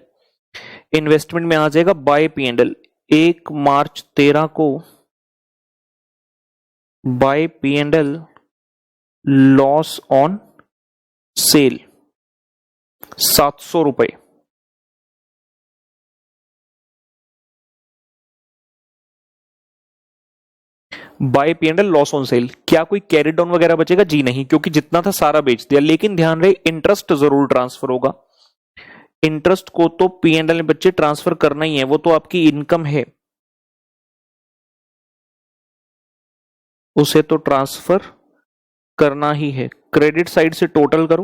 इन्वेस्टमेंट में आ जाएगा बाय P&L। 1 मार्च 13 को bye P&L loss on cell 700 रुपए। Bye P&L loss on cell, क्या कोई कैरी डाउन वगैरह बचेगा जी? नहीं, क्योंकि जितना था सारा बेच दिया। लेकिन ध्यान रहे, इंटरेस्ट जरूर ट्रांसफर होगा, इंटरेस्ट को तो P&L में बच्चे ट्रांसफर करना ही है, वो तो आपकी इनकम है, उसे तो ट्रांसफर करना ही है। क्रेडिट साइड से टोटल करो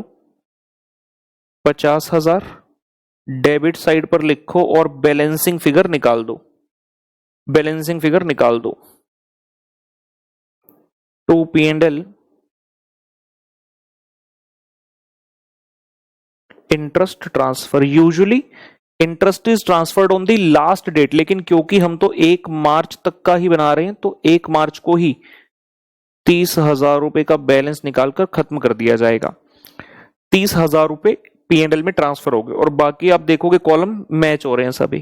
50,000, डेबिट साइड पर लिखो और बैलेंसिंग फिगर निकाल दो, बैलेंसिंग फिगर निकाल दो। To P&L interest transfer, usually interest is transferred on the last date, लेकिन क्योंकि हम तो 1 मार्च तक का ही बना रहे हैं, तो 1 मार्च को ही 30,000 रुपए का बैलेंस निकालकर खत्म कर दिया जाएगा। 30,000 रुपए P&L में ट्रांसफर हो गए, और बाकी आप देखोगे कॉलम मैच हो रहे हैं सभी,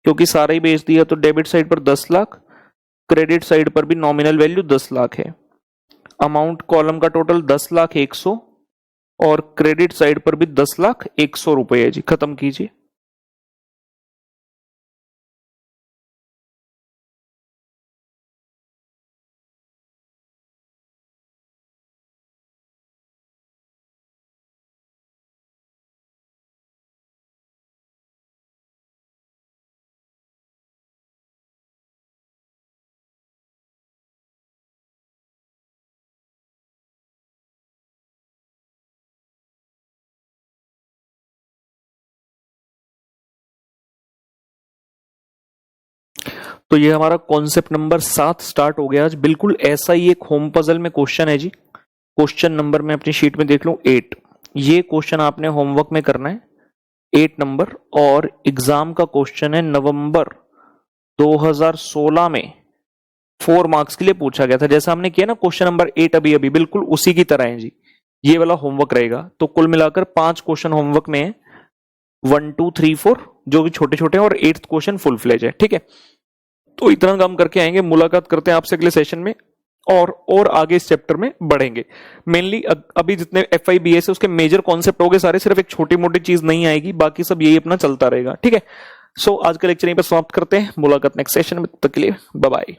क्योंकि सारा ही बेच दिया। तो डेबिट साइड पर 10 लाख, क्रेडिट साइड पर भी नॉमिनल वैल्यू 10 लाख है। अमाउंट कॉलम का टोटल 10,01,00,000 और क्रेडिट साइड पर भी 10,01,00,000 रुपए है जी। खत्म कीजिए। तो ये हमारा कॉन्सेप्ट नंबर 7 स्टार्ट हो गया आज। बिल्कुल ऐसा ही एक होम पजल में क्वेश्चन है जी। क्वेश्चन नंबर में अपनी शीट में देख लूं 8। ये क्वेश्चन आपने होमवर्क में करना है 8 नंबर, और एग्जाम का क्वेश्चन है नवंबर 2016 में 4 मार्क्स के लिए पूछा गया था। जैसा हमने किया ना क्वेश्चन नंबर 8 अभी अभी, बिल्कुल उसी की तरह है जी। ये वाला होमवर्क रहेगा। तो कुल मिलाकर 5 क्वेश्चन होमवर्क में है, 1 2 3 4 जो कि छोटे छोटे हैं, और 8th क्वेश्चन फुल फ्लेज है। ठीक है, तो इतना काम करके आएंगे। मुलाकात करते हैं आपसे अगले सेशन में, और आगे इस चैप्टर में बढ़ेंगे। मेनली अभी जितने FIBS है उसके मेजर कॉन्सेप्ट हो गए सारे, सिर्फ एक छोटी मोटी चीज नहीं आएगी, बाकी सब यही अपना चलता रहेगा। ठीक है, सो आज का लेक्चर यहीं पर समाप्त करते हैं। मुलाकात नेक्स्ट सेशन में, तब तक के लिए बाय बाय।